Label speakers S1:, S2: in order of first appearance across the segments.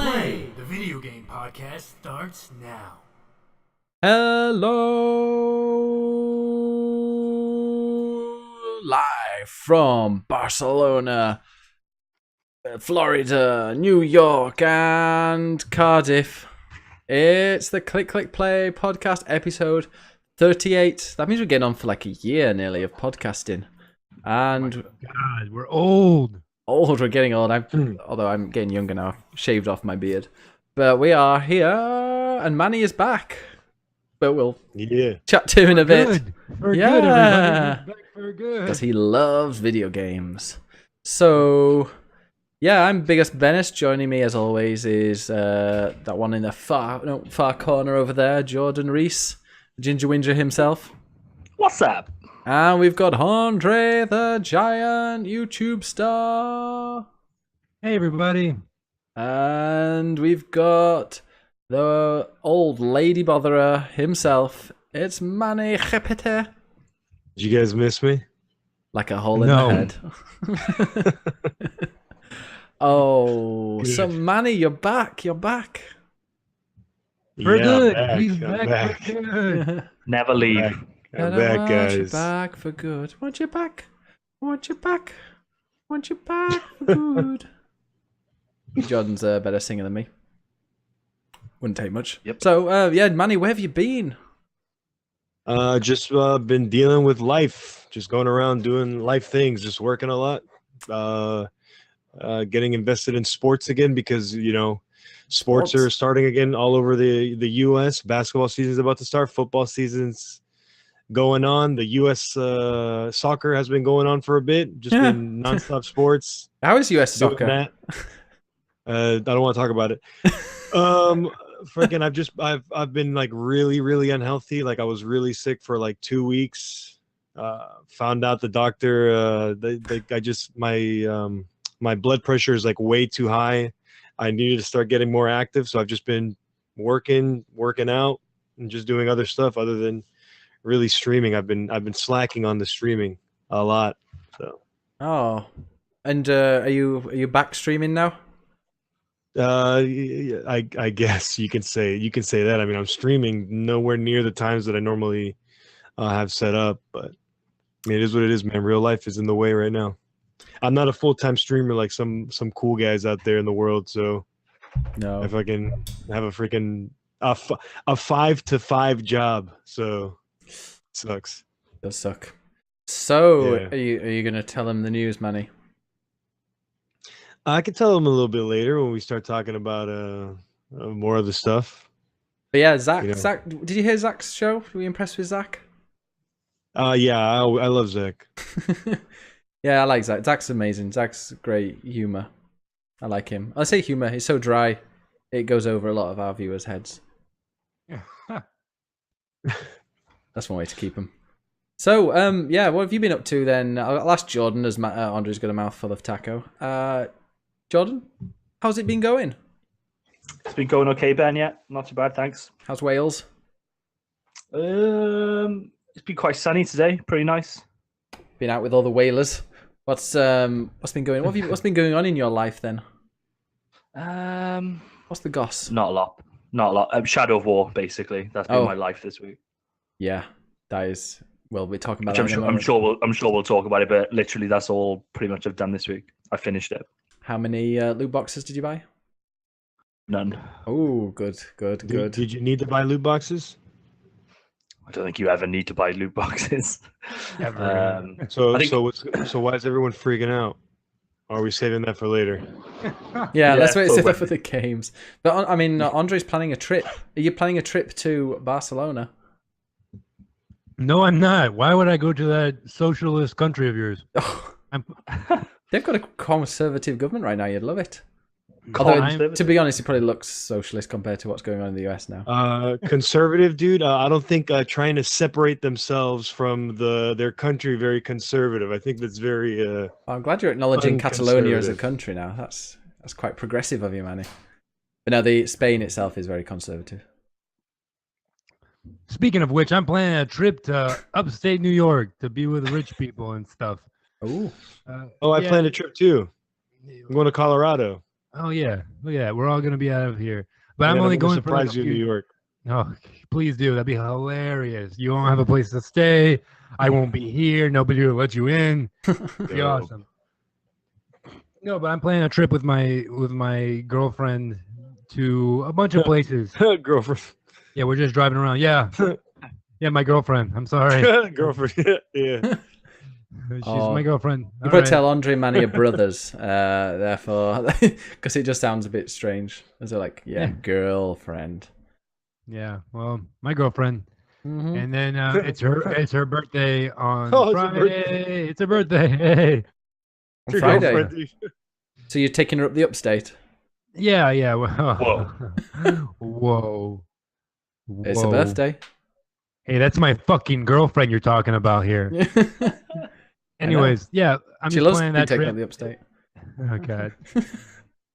S1: Play, the video game podcast starts now.
S2: Hello, live from Barcelona, Florida, New York, and Cardiff. It's the Click Click Play podcast episode 38. That means we're getting on for like a year nearly of podcasting. And
S3: God, we're old.
S2: We're getting old. Although I'm getting younger now. I've shaved off my beard. But we are here, and Manny is back. But we'll chat to him in a bit.
S3: We're good, everybody. We're back for good.
S2: Because he loves video games. So, yeah, I'm BiggusBennus. Joining me, as always, is that one in the far corner over there, Jordan Reese, Ginger Winger himself.
S4: What's up?
S2: And we've got Andre, the giant YouTube star.
S3: Hey, everybody.
S2: And we've got the old lady botherer himself. It's Manny Repete.
S5: Did you guys miss me?
S2: Like a hole in the head. Oh, so Manny, you're back. You're back.
S3: We're good.
S5: Back.
S3: He's
S5: I'm
S3: back. For good.
S4: Never leave.
S5: I'm back, guys.
S2: You back for good. Want you back? Want you back? Want you back for good? Jordan's a better singer than me. Wouldn't take much.
S4: Yep.
S2: So, yeah, Manny, where have you been?
S5: Just been dealing with life. Just going around doing life things. Just working a lot. Getting invested in sports again because, you know, sports are starting again all over the U.S. Basketball season's about to start. Football season's going on. The U.S. Soccer has been going on for a bit. Just been nonstop sports.
S2: How is U.S. soccer?
S5: I don't want to talk about it. Freaking, I've been like really unhealthy. Like I was really sick for like 2 weeks. Found out the doctor. My blood pressure is like way too high. I needed to start getting more active, so I've just been working out, and just doing other stuff other than really streaming. I've been slacking on the streaming a lot. So.
S2: Oh, and are you back streaming now?
S5: I guess you can say that. I mean, I'm streaming nowhere near the times that I normally have set up, but I mean, it is what it is, man. Real life is in the way right now. I'm not a full-time streamer like some cool guys out there in the world. So
S2: no,
S5: if I can have a freaking a 5-to-5 job, so it sucks.
S2: It does suck. So
S5: Yeah.
S2: are you gonna tell him the news, Manny?
S5: I can tell them a little bit later when we start talking about more of the stuff.
S2: But yeah, Zach.
S5: You know.
S2: Zach, did you hear Zach's show? Were you impressed with Zach?
S5: Yeah, I love Zach.
S2: Yeah, I like Zach. Zach's amazing. Zach's great humor. I like him. I say humor. He's so dry, it goes over a lot of our viewers' heads. That's one way to keep him. So, yeah, what have you been up to then? I'll ask Jordan, as Andre's got a mouthful of taco. Jordan, how's it been going?
S4: It's been going okay, Ben. Yeah, not too bad, thanks.
S2: How's Wales?
S4: It's been quite sunny today. Pretty nice.
S2: Been out with all the whalers. What's been going? What's been going on in your life then? What's the goss?
S4: Not a lot. Shadow of War, basically. That's been my life this week.
S2: Yeah, that is. We'll be talking about.
S4: Which I'm sure we'll talk about it. But literally, that's all pretty much I've done this week. I finished it.
S2: How many loot boxes did you buy?
S4: None.
S2: Oh, good.
S5: Did you need to buy loot boxes?
S4: I don't think you ever need to buy loot boxes.
S5: So why is everyone freaking out? Or are we saving that for later?
S2: Yeah, let's save that for the games. But I mean, Andre's planning a trip. Are you planning a trip to Barcelona?
S3: No, I'm not. Why would I go to that socialist country of yours?
S2: They've got a conservative government right now. You'd love it. Although, to be honest, it probably looks socialist compared to what's going on in the US now.
S5: Conservative, dude. I don't think trying to separate themselves from their country very conservative. I think that's very.
S2: I'm glad you're acknowledging Catalonia as a country now. That's quite progressive of you, Manny. But no, Spain itself is very conservative.
S3: Speaking of which, I'm planning a trip to upstate New York to be with rich people and stuff.
S2: Ooh.
S5: I planned a trip too. I'm going to Colorado.
S3: Oh yeah, we're all gonna be out of here. But I'm
S5: Man,
S3: only
S5: gonna
S3: going for like
S5: surprise
S3: a
S5: you in
S3: few.
S5: New York.
S3: No, please do. That'd be hilarious. You won't have a place to stay. I won't be here. Nobody will let you in. It'd be
S5: Yo.
S3: awesome. No, but I'm planning a trip with my girlfriend to a bunch of places.
S5: Girlfriend.
S3: Yeah, we're just driving around. Yeah, yeah, my girlfriend. I'm sorry,
S5: Girlfriend. Yeah.
S3: she's
S2: Oh.
S3: my girlfriend.
S2: You
S3: All
S2: probably
S3: right.
S2: tell Andre and Manny are brothers, therefore, because it just sounds a bit strange. As they're like, yeah,
S3: Yeah.
S2: girlfriend.
S3: Yeah, well, my girlfriend.
S2: Mm-hmm.
S3: And then it's her birthday on
S5: Oh, it's her
S3: Friday.
S5: birthday.
S3: It's her birthday. Hey.
S2: On
S5: Your
S2: Friday.
S5: girlfriend, dude.
S2: So you're taking her up the upstate.
S3: Yeah, yeah. Well,
S4: Whoa.
S3: whoa.
S2: It's a
S3: Whoa.
S2: birthday.
S3: Hey, that's my fucking girlfriend you're talking about here. Anyways, yeah, I'm
S2: She
S3: just
S2: loves
S3: planning
S2: being
S3: that
S2: taken
S3: trip.
S2: up the upstate.
S3: Oh god.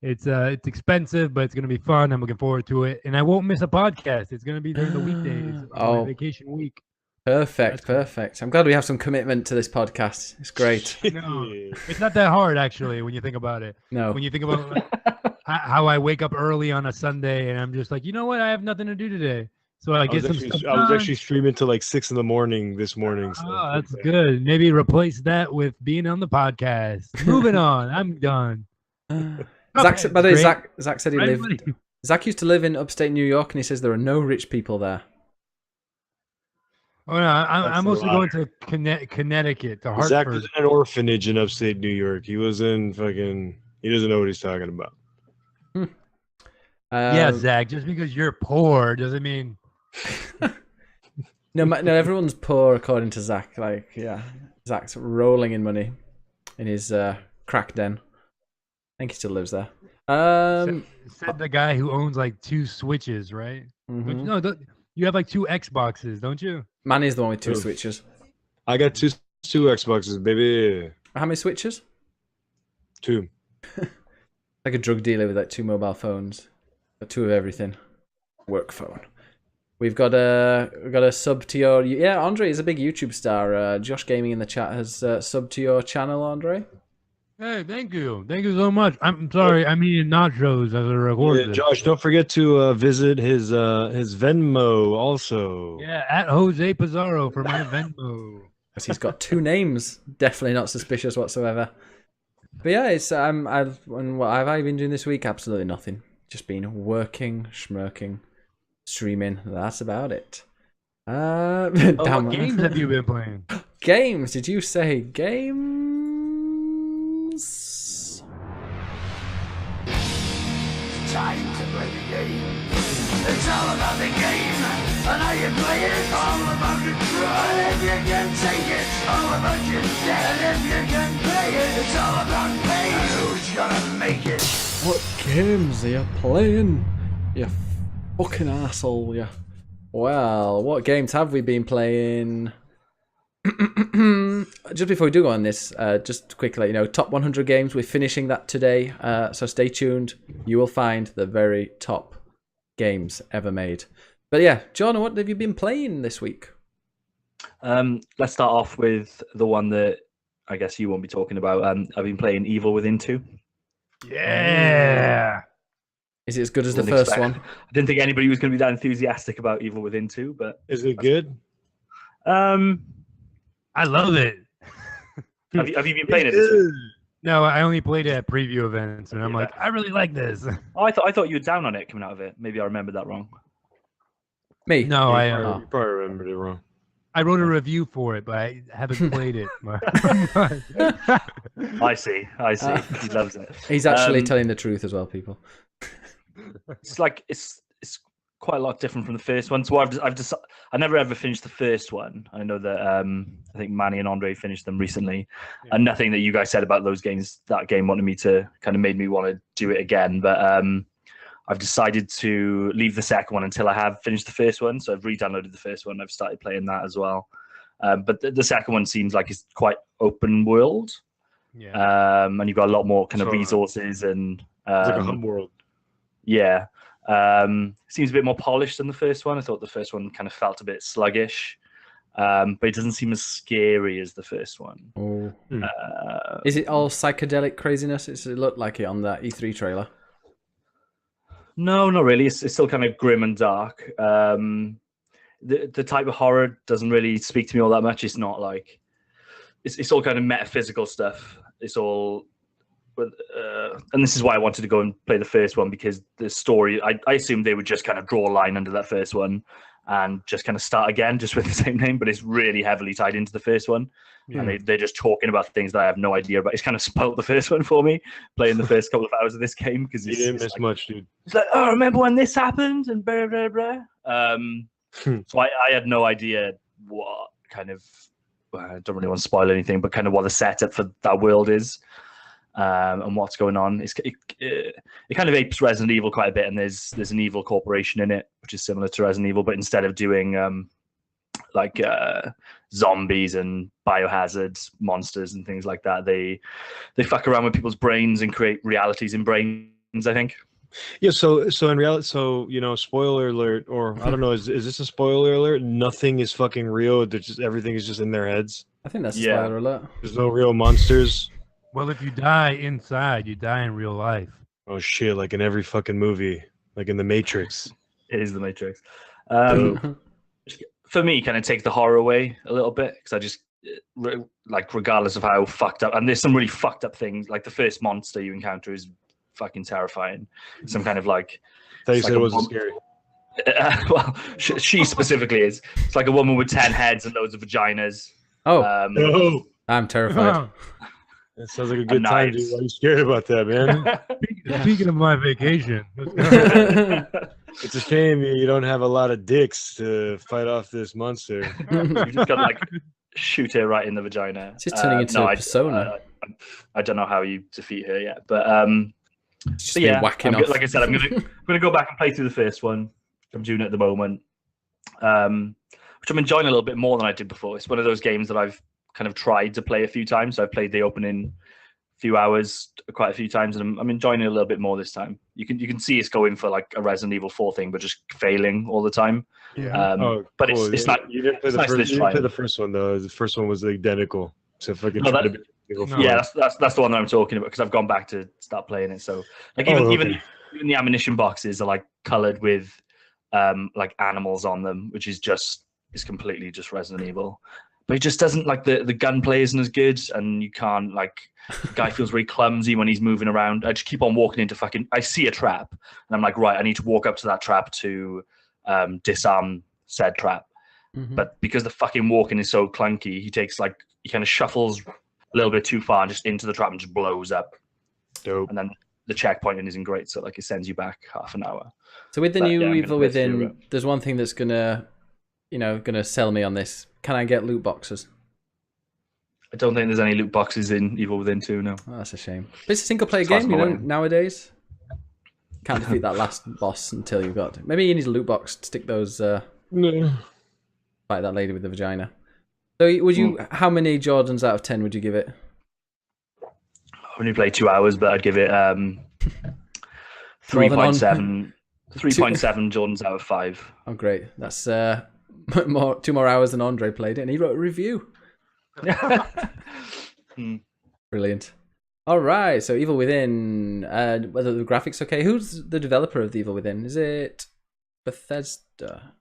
S3: It's expensive, but it's gonna be fun. I'm looking forward to it. And I won't miss a podcast. It's gonna be during the weekdays of my
S2: Oh.
S3: vacation week.
S2: Perfect,
S3: That's cool.
S2: perfect. I'm glad we have some commitment to this podcast. It's great.
S3: No,
S5: Yeah.
S3: it's not that hard actually when you think about it.
S2: No.
S3: When you think about like, how I wake up early on a Sunday and I'm just like, you know what? I have nothing to do today. So I get some stuff
S5: I was
S3: done.
S5: actually streaming till like 6 a.m. this morning. So
S3: Oh, that's good. Maybe replace that with being on the podcast. Moving on. I'm done.
S2: Zach,
S3: Okay,
S2: by the way,
S3: great.
S2: Zach said he
S3: Right,
S2: lived.
S3: buddy?
S2: Zach used to live in upstate New York, and he says there are no rich people there.
S3: Oh no, I'm
S5: That's a
S3: mostly going
S5: liar.
S3: to Connecticut, to
S5: Zach
S3: Hartford.
S5: was in an orphanage in upstate New York. He was in fucking. He doesn't know what he's talking about.
S3: Yeah,
S2: Um,
S3: Zach. Just because you're poor doesn't mean.
S2: no, everyone's poor according to Zach. Like, yeah, Zach's rolling in money in his crack den. I think he still lives there.
S3: Said the guy who owns like 2 Switches, right?
S2: Mhm.
S3: No, you have like 2 Xboxes, don't you?
S2: Manny's the one with 2
S5: Oh.
S2: switches.
S5: I got two Xboxes, baby.
S2: How many switches?
S5: 2.
S2: Like a drug dealer with like 2 mobile phones, got 2 of everything. Work phone. We've got a sub to your Andre is a big YouTube star. Josh Gaming in the chat has subbed to your channel, Andre.
S3: Hey, thank you so much. I'm sorry, I'm eating nachos as I record
S5: Yeah,
S3: this.
S5: Josh, don't forget to visit his Venmo also.
S3: Yeah, at Jose Pizarro for my Venmo.
S2: Because he's got 2 names. Definitely not suspicious whatsoever. But yeah, it's what have I been doing this week? Absolutely nothing. Just been working, schmirking, streaming. That's about it.
S3: Oh,
S2: Damn.
S3: what games have you been playing?
S2: Games? Did you say games?
S1: Time to play the game. It's all about the game. And how you play it. All about the draw. And if you can take it. All about your debt. And if you can pay it. It's all about pain. And who's gonna make it?
S2: What games are you playing? You fucking asshole, you. Well, what games have we been playing? Just before we do go on this, just to quickly let you know, top 100 games, we're finishing that today, so stay tuned. You will find the very top games ever made. But yeah, John, what have you been playing this week?
S4: Let's start off with the one that I guess you won't be talking about. I've been playing Evil Within 2.
S3: Yeah.
S2: Is it as good as the
S4: Didn't
S2: first
S4: expect-
S2: one?
S4: I didn't think anybody was going to be that enthusiastic about Evil Within 2, but
S5: Is it good?
S3: I love it.
S4: have you been playing it this week?
S3: No, I only played it at preview events, and I'm
S4: Yeah.
S3: like, I really like this.
S4: Oh, I thought you were down on it coming out of it. Maybe I remembered that wrong.
S2: Me?
S3: No,
S5: You probably remembered it wrong.
S3: I wrote a review for it, but I haven't played it.
S4: I see. He loves it.
S2: He's actually telling the truth as well, people.
S4: It's like it's quite a lot different from the first one. So I never ever finished the first one. I know that I think Manny and Andre finished them recently, and nothing that you guys said about those games, that game wanted me to kind of made me want to do it again. But I've decided to leave the second one until I have finished the first one. So I've re-downloaded the first one. I've started playing that as well. But the second one seems like it's quite open world.
S3: Yeah.
S4: And you've got a lot more kind of
S5: So,
S4: resources and
S5: It's like a hub world.
S4: yeah. Seems a bit more polished than the first one. I thought the first one kind of felt a bit sluggish, but it doesn't seem as scary as the first one.
S2: Oh. Is it all psychedelic craziness? It looked like it on that E3 trailer.
S4: No, not really. It's still kind of grim and dark. The type of horror doesn't really speak to me all that much. It's not like it's all kind of metaphysical stuff. It's all, and this is why I wanted to go and play the first one, because the story. I assumed they would just kind of draw a line under that first one and just kind of start again, just with the same name. But it's really heavily tied into the first one, and they're just talking about things that I have no idea about. It's kind of spoiled the first one for me, playing the first couple of hours of this game, because
S5: You didn't miss much, dude.
S4: it's like, oh, remember when this happened and blah blah blah. So I had no idea what kind of. I don't really want to spoil anything, but kind of what the setup for that world is, and what's going on. It kind of apes Resident Evil quite a bit, and there's an evil corporation in it, which is similar to Resident Evil, but instead of doing zombies and biohazard monsters and things like that, they fuck around with people's brains and create realities in brains, I think.
S5: Yeah, so in reality, spoiler alert, or I don't know, is this a spoiler alert? Nothing is fucking real. They're just everything is just in their heads.
S2: I think that's a
S4: Yeah.
S2: spoiler alert.
S5: There's no real monsters.
S3: Well, if you die inside, you die in real life.
S5: Oh shit! Like in every fucking movie, like in the Matrix.
S4: It is the Matrix. For me, kind of take the horror away a little bit, because I just like, regardless of how fucked up, and there's some really fucked up things. Like the first monster you encounter is fucking terrifying. Some kind of like.
S5: I thought you
S4: it's
S5: said
S4: like
S5: it wasn't scary.
S4: Well, she specifically is. It's like a woman with 10 heads and loads of vaginas.
S2: Oh,
S5: No,
S2: I'm terrified.
S5: that sounds like a good
S4: And
S5: time,
S4: knives.
S5: dude. Why are you scared about that, man?
S3: Speaking of my vacation,
S5: It's a shame you don't have a lot of dicks to fight off this monster.
S4: You just got like shoot her right in the vagina.
S2: It's just turning into a persona.
S4: I don't know how you defeat her yet, but
S2: Just
S4: so
S2: be
S4: yeah,
S2: whacking off.
S4: like I said, I'm gonna go back and play through the first one. I'm doing it at the moment, which I'm enjoying a little bit more than I did before. It's one of those games that I've kind of tried to play a few times. So I played the opening few hours quite a few times, and I'm enjoying it a little bit more this time. You can see it's going for like a Resident Evil 4 thing, but just failing all the time.
S3: yeah.
S4: But
S5: cool.
S4: it's not.
S5: You didn't play
S4: it's
S5: the
S4: nice
S5: first.
S4: this
S5: You didn't play
S4: time.
S5: the first one though. The first one was identical. So if I could
S4: No,
S5: try
S4: that-
S5: to be single
S3: No.
S4: Yeah, that's the one that I'm talking about, because I've gone back to start playing it. So like
S5: Oh,
S4: even
S5: okay.
S4: even the ammunition boxes are like colored with like animals on them, which is completely just Resident Evil. But it just doesn't, like, the gunplay isn't as good, and you can't, like, the guy feels very clumsy when he's moving around. I just keep on walking into I see a trap, and I'm like, right, I need to walk up to that trap to disarm said trap.
S2: Mhm.
S4: But because the fucking walking is so clunky, he kind of shuffles a little bit too far just into the trap and just blows up.
S5: Dope.
S4: And then the checkpointing isn't great, so like it sends you back half an hour.
S2: So with the
S4: But,
S2: new
S4: yeah, I'm gonna
S2: Evil
S4: play through
S2: Within, there's one thing that's gonna sell me on this. Can I get loot boxes?
S4: I don't think there's any loot boxes in Evil Within 2, no.
S2: Oh, that's a shame. But it's a single player
S4: It's fast
S2: game, you know,
S4: forward.
S2: nowadays. Can't defeat that last boss until you've got. Maybe you need a loot box to stick those.
S5: No.
S2: Fight that lady with the vagina. So would you? How many Jordans out of 10 would you give it?
S4: I've only played 2 hours, but I'd give it
S2: More than
S4: 3.7 Jordans out of 5.
S2: Oh, great! That's 2 more hours than Andre played it, and he wrote a review. Brilliant. All right, so Evil Within. Whether the graphics okay? Who's the developer of the Evil Within? Is it Bethesda?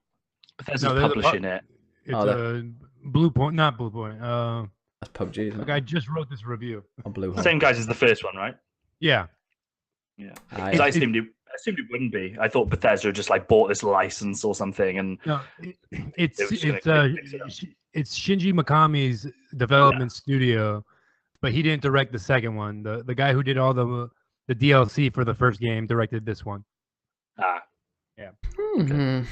S4: Bethesda's
S3: No, they're the
S4: publishing it.
S3: It's
S2: Oh,
S3: Blue Point, not Blue Point.
S2: That's PUBG. Isn't
S3: Like
S2: it?
S3: I just wrote this review.
S2: Or Blue Hole.
S4: Same guys as the first one, right?
S3: Yeah.
S4: Yeah.
S2: Aye.
S4: Because I assumed it wouldn't be. I thought Bethesda just like bought this license or something, and
S3: No, it's
S4: They were just gonna fix it up.
S3: it's Shinji Mikami's development studio, but he didn't direct the second one. The guy who did all the DLC for the first game directed this one.
S2: Hmm.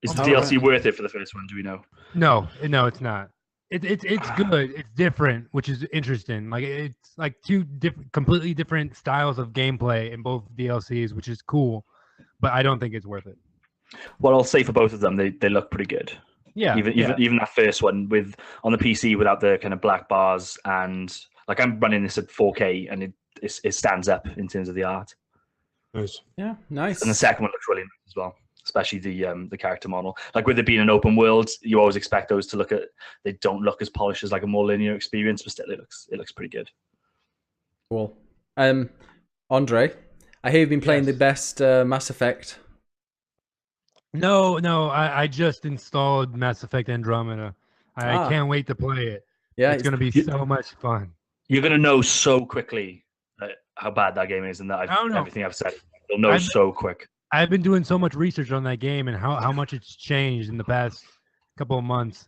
S4: is the
S2: All
S4: DLC worth it for the first one? Do we know?
S3: No, it's not. It's good. It's different, which is interesting. Like it's like two completely different styles of gameplay in both DLCs, which is cool. But I don't think it's worth it.
S4: Well, I'll say for both of them, they look pretty good.
S3: Yeah,
S4: Even that first one on the PC without the kind of black bars, and like I'm running this at 4K, and it stands up in terms of the art.
S5: Nice.
S2: Yeah, nice.
S4: And the second one looks really nice as well, especially the character model. Like with it being an open world, you always expect those they don't look as polished as like a more linear experience, but still it looks pretty good.
S2: Cool. Andre, I hear you've been playing the
S3: Yes.
S2: best Mass Effect.
S3: No, I just installed Mass Effect Andromeda. I
S2: Ah.
S3: can't wait to play it.
S2: Yeah,
S3: It's gonna be so much fun.
S4: You're gonna know so quickly how bad that game is, and that
S3: I don't know.
S4: everything I've said. You'll know
S3: I've-
S4: so quick.
S3: I've been doing so much research on that game and how much it's changed in the past couple of months.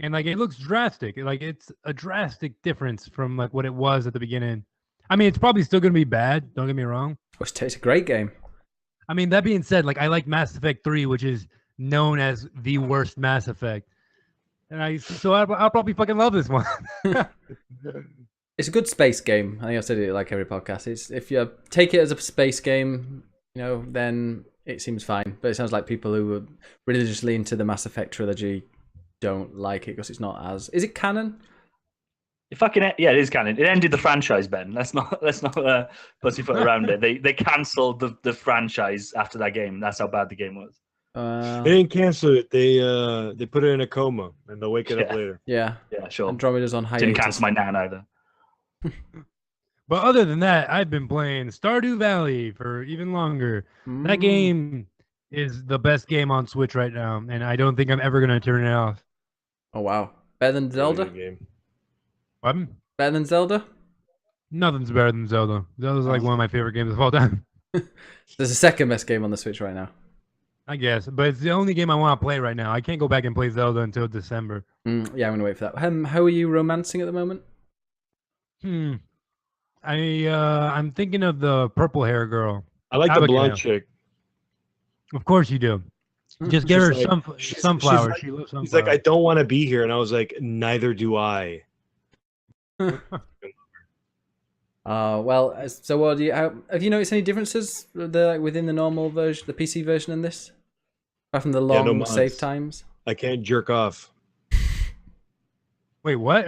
S3: And like it looks drastic. Like it's a drastic difference from like what it was at the beginning. I mean, it's probably still gonna be bad, don't get me wrong.
S2: It's a great game.
S3: I mean, that being said, like I like Mass Effect 3, which is known as the worst Mass Effect. And I'll probably fucking love this one.
S2: It's a good space game. I think I've said it like every podcast. It's if you take it as a space game, you know, then it seems fine. But it sounds like people who were religiously into the Mass Effect trilogy don't like it because it's not as. Is it canon?
S4: Yeah, it is canon. It ended the franchise, Ben. Let's not pussyfoot around it. They cancelled the franchise after that game. That's how bad the game was.
S5: They didn't cancel it. They put it in a coma and they'll wake it up later.
S2: Yeah.
S4: Yeah, sure.
S2: Andromeda's on hiatus.
S4: Didn't cancel my nan either.
S3: But other than that, I've been playing Stardew Valley for even longer. That game is the best game on Switch right now, and I don't think I'm ever gonna turn it off.
S2: Oh wow, better than Zelda.
S5: Game.
S3: What?
S2: Better than Zelda.
S3: Nothing's better than Zelda. Zelda's like one of my favorite games of all time.
S2: There's a second best game on the Switch right now.
S3: I guess, but it's the only game I want to play right now. I can't go back and play Zelda until December.
S2: Yeah, I'm gonna wait for that. How are you romancing at the moment?
S3: I'm thinking of the purple hair girl.
S5: I like the
S3: Abigail.
S5: blonde chick.
S3: Of course you do. Just get her
S5: She's like-
S3: sunflower.
S5: she's
S3: She loves sunflower.
S5: He's like, I don't want to be here, and I was like, neither do I.
S2: Well, so what do you have you noticed any differences within the normal version, the PC version, and this? Apart from the
S5: Yeah, no
S2: long
S5: mods.
S2: save times.
S5: I can't jerk off.
S3: Wait, what?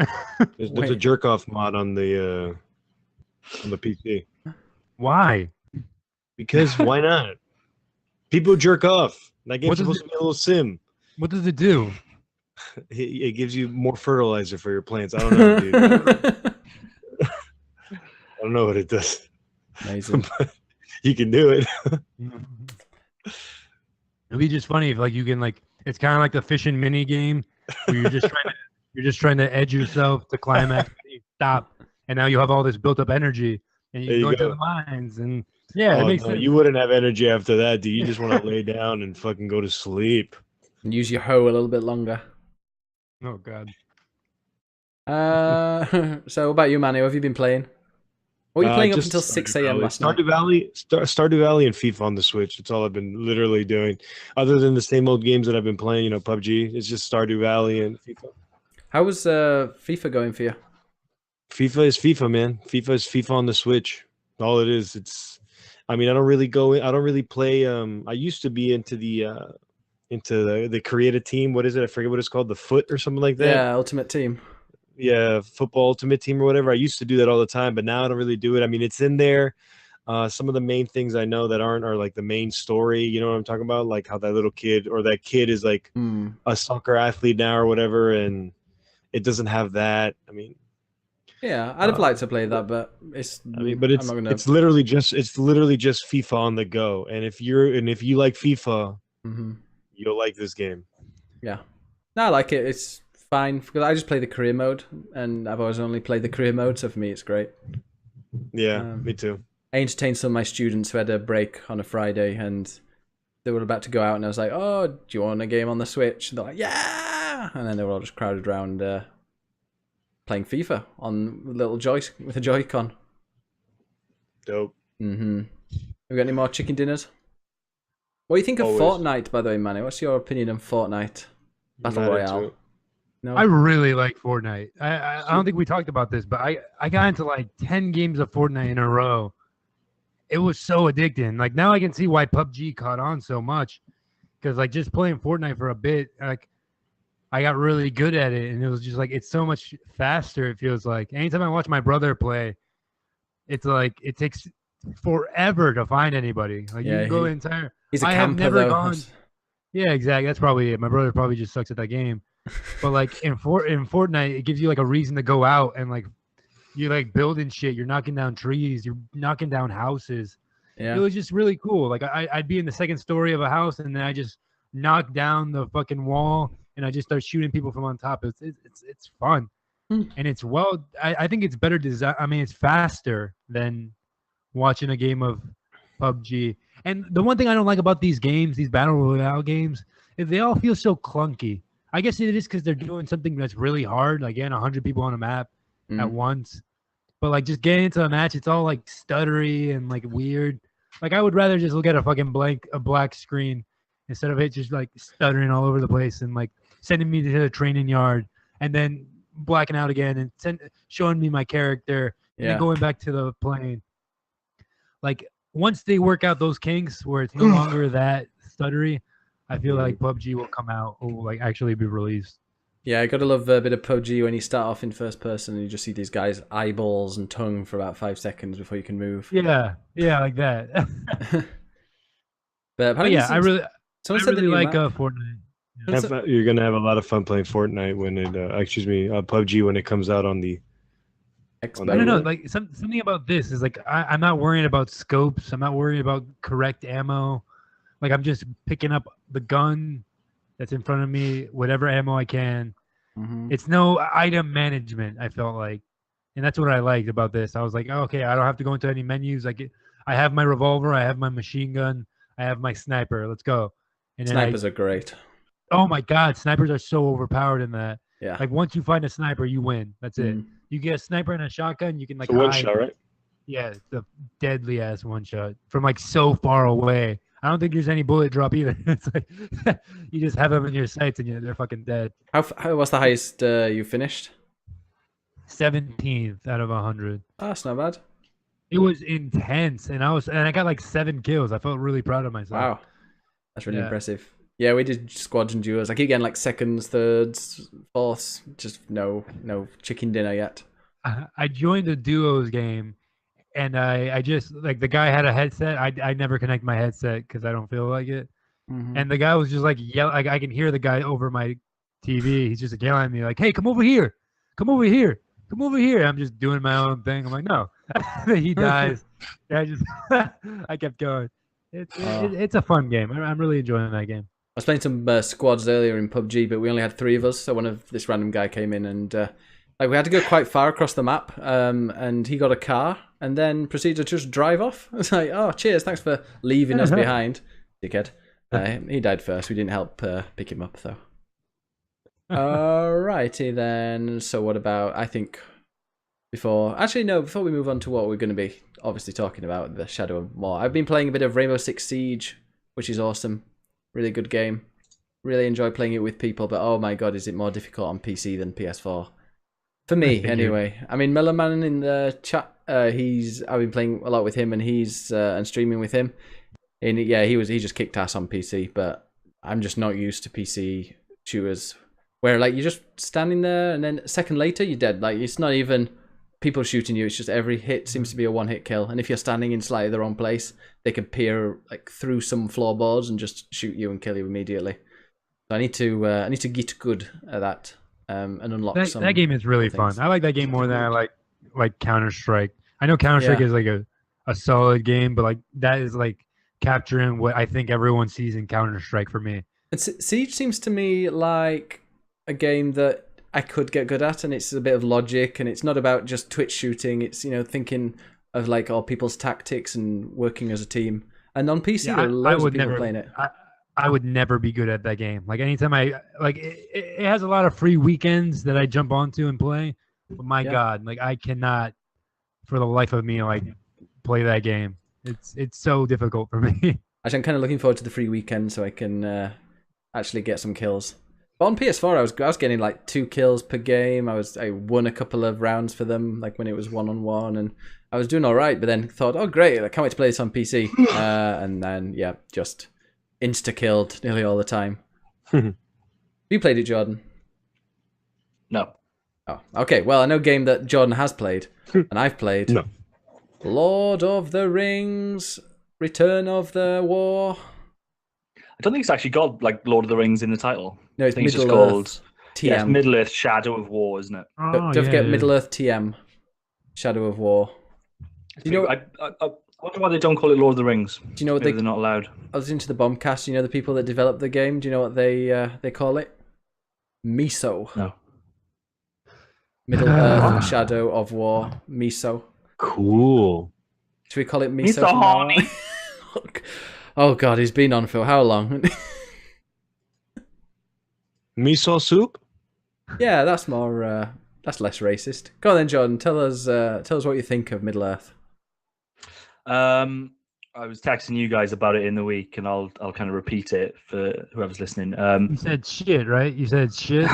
S5: There's a
S2: Wait.
S5: jerk off mod on the PC.
S3: Why?
S5: Because why not? People jerk off. That game's
S3: What does
S5: supposed to be a little sim.
S3: What does it do?
S5: It gives you more fertilizer for your plants. I don't know, dude. I don't know what it does.
S2: Amazing.
S5: But you can do it.
S3: It'd be just funny if like you can like it's kind of like the fishing mini game where you're just trying to edge yourself to climax and you stop and now you have all this built up energy and
S5: There
S3: you
S5: you
S3: go into
S5: go.
S3: the mines and yeah, it
S5: Oh,
S3: makes
S5: no,
S3: sense.
S5: you wouldn't have energy after that, dude. You just want to lay down and fucking go to sleep.
S2: And use your hoe a little bit longer.
S3: Oh god.
S2: So what about you, Manny? What have you been playing? What were you playing up
S5: Just
S2: until 6 a.m. last night?
S5: Stardew Valley and FIFA on the Switch. That's all I've been literally doing. Other than the same old games that I've been playing, PUBG. It's just Stardew Valley and FIFA.
S2: How was FIFA going for you?
S5: FIFA is FIFA, man. FIFA is FIFA on the Switch. All it is. I don't really play. I used to be into the creative team. What is it? I forget what it's called. The Foot or something like that.
S2: Yeah, Ultimate Team.
S5: Yeah, football ultimate team or whatever. I used to do that all the time, but now I don't really do it. I mean, it's in there. Some of the main things I know that are like the main story. You know what I'm talking about? Like how that little kid or that kid is like a soccer athlete now or whatever, and it doesn't have that. I mean,
S2: Yeah, I'd have liked to play that, but it's.
S5: it's
S2: I'm not gonna...
S5: it's literally just FIFA on the go. And if you like FIFA, you'll like this game.
S2: Yeah, no, I like it. It's fine because I just play the career mode, and I've always only played the career mode, so for me it's great.
S5: Yeah, me too.
S2: I entertained some of my students who had a break on a Friday, and they were about to go out, and I was like, "Oh, do you want a game on the Switch?" And they're like, "Yeah!" And then they were all just crowded around playing FIFA on with a Joy-Con.
S5: Dope.
S2: Have we got any more chicken dinners? What do you think of
S5: Always.
S2: Fortnite, by the way, Manny? What's your opinion on Fortnite Battle
S5: Not into
S2: Royale?
S5: it.
S2: No,
S3: I really like Fortnite. I don't think we talked about this, but I got into like 10 games of Fortnite in a row. It was so addicting. Like now I can see why PUBG caught on so much. Because like just playing Fortnite for a bit, like I got really good at it, and it was just like it's so much faster. It feels like anytime I watch my brother play, it's like it takes forever to find anybody. Like you
S2: Yeah,
S3: can go entire.
S2: he's a
S3: I have
S2: camper
S3: never
S2: though.
S3: gone. Yeah, exactly. That's probably it. My brother probably just sucks at that game. But like in Fortnite, it gives you like a reason to go out and like you're like building shit. You're knocking down trees. You're knocking down houses.
S2: Yeah.
S3: It was just really cool. Like I'd be in the second story of a house, and then I just knock down the fucking wall, and I just start shooting people from on top. It's fun, and it's well. I think it's better design. I mean, it's faster than watching a game of PUBG. And the one thing I don't like about these games, these battle royale games, is they all feel so clunky. I guess it is because they're doing something that's really hard, like getting 100 people on a map at once. But like just getting into a match, it's all like stuttery and like weird. Like I would rather just look at a black screen instead of it just like stuttering all over the place and like sending me to the training yard and then blacking out again and showing me my character and then going back to the plane. Like once they work out those kinks where it's no longer that stuttery, I feel like PUBG will come out or will like actually be released.
S2: Yeah, I gotta love a bit of PUBG when you start off in first person and you just see these guys' eyeballs and tongue for about 5 seconds before you can move.
S3: Yeah, like that.
S2: But
S3: yeah, I really like
S2: map.
S3: Fortnite.
S5: You're gonna have a lot of fun playing Fortnite when it, PUBG when it comes out on the.
S2: Xbox.
S3: I don't know, like something about this is like I'm not worrying about scopes. I'm not worrying about correct ammo. Like I'm just picking up the gun that's in front of me, whatever ammo I can. It's no item management, I felt like. And that's what I liked about this. I was like, oh, okay, I don't have to go into any menus. I have my revolver, I have my machine gun, I have my sniper. Let's go. And
S2: snipers are great.
S3: Oh my god, snipers are so overpowered in that.
S2: Yeah.
S3: Like once you find a sniper, you win. That's it. You get a sniper and a shotgun, you can like
S5: one shot, right?
S3: Yeah, it's the deadly ass one shot from like so far away. I don't think there's any bullet drop either. It's like you just have them in your sights and they're fucking dead.
S2: How was the highest you finished?
S3: 17th out of 100.
S2: Oh, that's not bad.
S3: It was intense, and I got like 7 kills. I felt really proud of myself.
S2: Wow, that's really impressive. Yeah, we did squads and duos. I keep getting like seconds, thirds, fourths. Just no chicken dinner yet.
S3: I joined a duos game. And I just like the guy had a headset. I never connect my headset because I don't feel like it. And the guy was just like yelling. Like I can hear the guy over my TV. He's just like, yelling at me like, "Hey, come over here, come over here, come over here." I'm just doing my own thing. I'm like, no. He dies. I kept going. It's a fun game. I'm really enjoying that game.
S2: I was playing some squads earlier in PUBG, but we only had 3 of us. So this random guy came in and like we had to go quite far across the map. And he got a car. And then proceeded to just drive off. I was like, oh, cheers, thanks for leaving us behind, dickhead. He died first. We didn't help pick him up, though. Alrighty, then. So what about, I think, before we move on to what we're going to be obviously talking about, the Shadow of War, I've been playing a bit of Rainbow Six Siege, which is awesome. Really good game. Really enjoy playing it with people, but oh my god, is it more difficult on PC than PS4? For me, anyway. I mean, Mellerman in the chat, I've been playing a lot with him, and he's and streaming with him. And yeah, he just kicked ass on PC, but I'm just not used to PC shooters where like you're just standing there, and then a second later you're dead. Like it's not even people shooting you; it's just every hit seems to be a one-hit kill. And if you're standing in slightly the wrong place, they can peer like through some floorboards and just shoot you and kill you immediately. So I need to get good at that. And unlock
S3: that game is really fun. I like that game more than I like Counter-Strike. I know Counter-Strike is like a solid game, but like that is like capturing what I think everyone sees in Counter-Strike for me.
S2: And Siege seems to me like a game that I could get good at, and it's a bit of logic, and it's not about just twitch shooting. It's thinking of like all people's tactics and working as a team. And on PC, there are loads of people playing it.
S3: I would never be good at that game. Like anytime it has a lot of free weekends that I jump onto and play. But my God, like I cannot, for the life of me, like play that game. It's so difficult for me.
S2: Actually, I'm kind of looking forward to the free weekend so I can actually get some kills. But on PS4, I was getting like 2 kills per game. I won a couple of rounds for them, like when it was 1-on-1, and I was doing all right. But then thought, oh great, I can't wait to play this on PC. And then just insta-killed nearly all the time. You played it, Jordan?
S4: No.
S2: Oh, okay. Well, I know a game that Jordan has played, and I've played.
S5: No.
S2: Lord of the Rings, Return of the War.
S4: I don't think it's actually got like Lord of the Rings in the title.
S2: No, it's
S4: I think it's just
S2: Middle-earth
S4: called
S2: TM.
S4: Yeah, it's Middle-earth Shadow of War, isn't it?
S2: Don't forget Middle-earth TM, Shadow of War.
S4: I wonder why they don't call it Lord of the Rings.
S2: Do you know what
S4: Maybe they're not allowed.
S2: I was into the Bombcast. You know the people that developed the game. Do you know what they call it? Miso.
S4: No.
S2: Middle Earth, Shadow of War, Miso.
S5: Cool.
S2: Should we call it Miso?
S4: Miso
S2: from now on?
S4: honey.
S2: Oh God, he's been on for how long?
S5: Miso soup?
S2: Yeah, that's more. That's less racist. Go on then, Jordan. Tell us what you think of Middle Earth.
S4: I was texting you guys about it in the week, and I'll kind of repeat it for whoever's listening.
S3: You said shit, right? You said shit.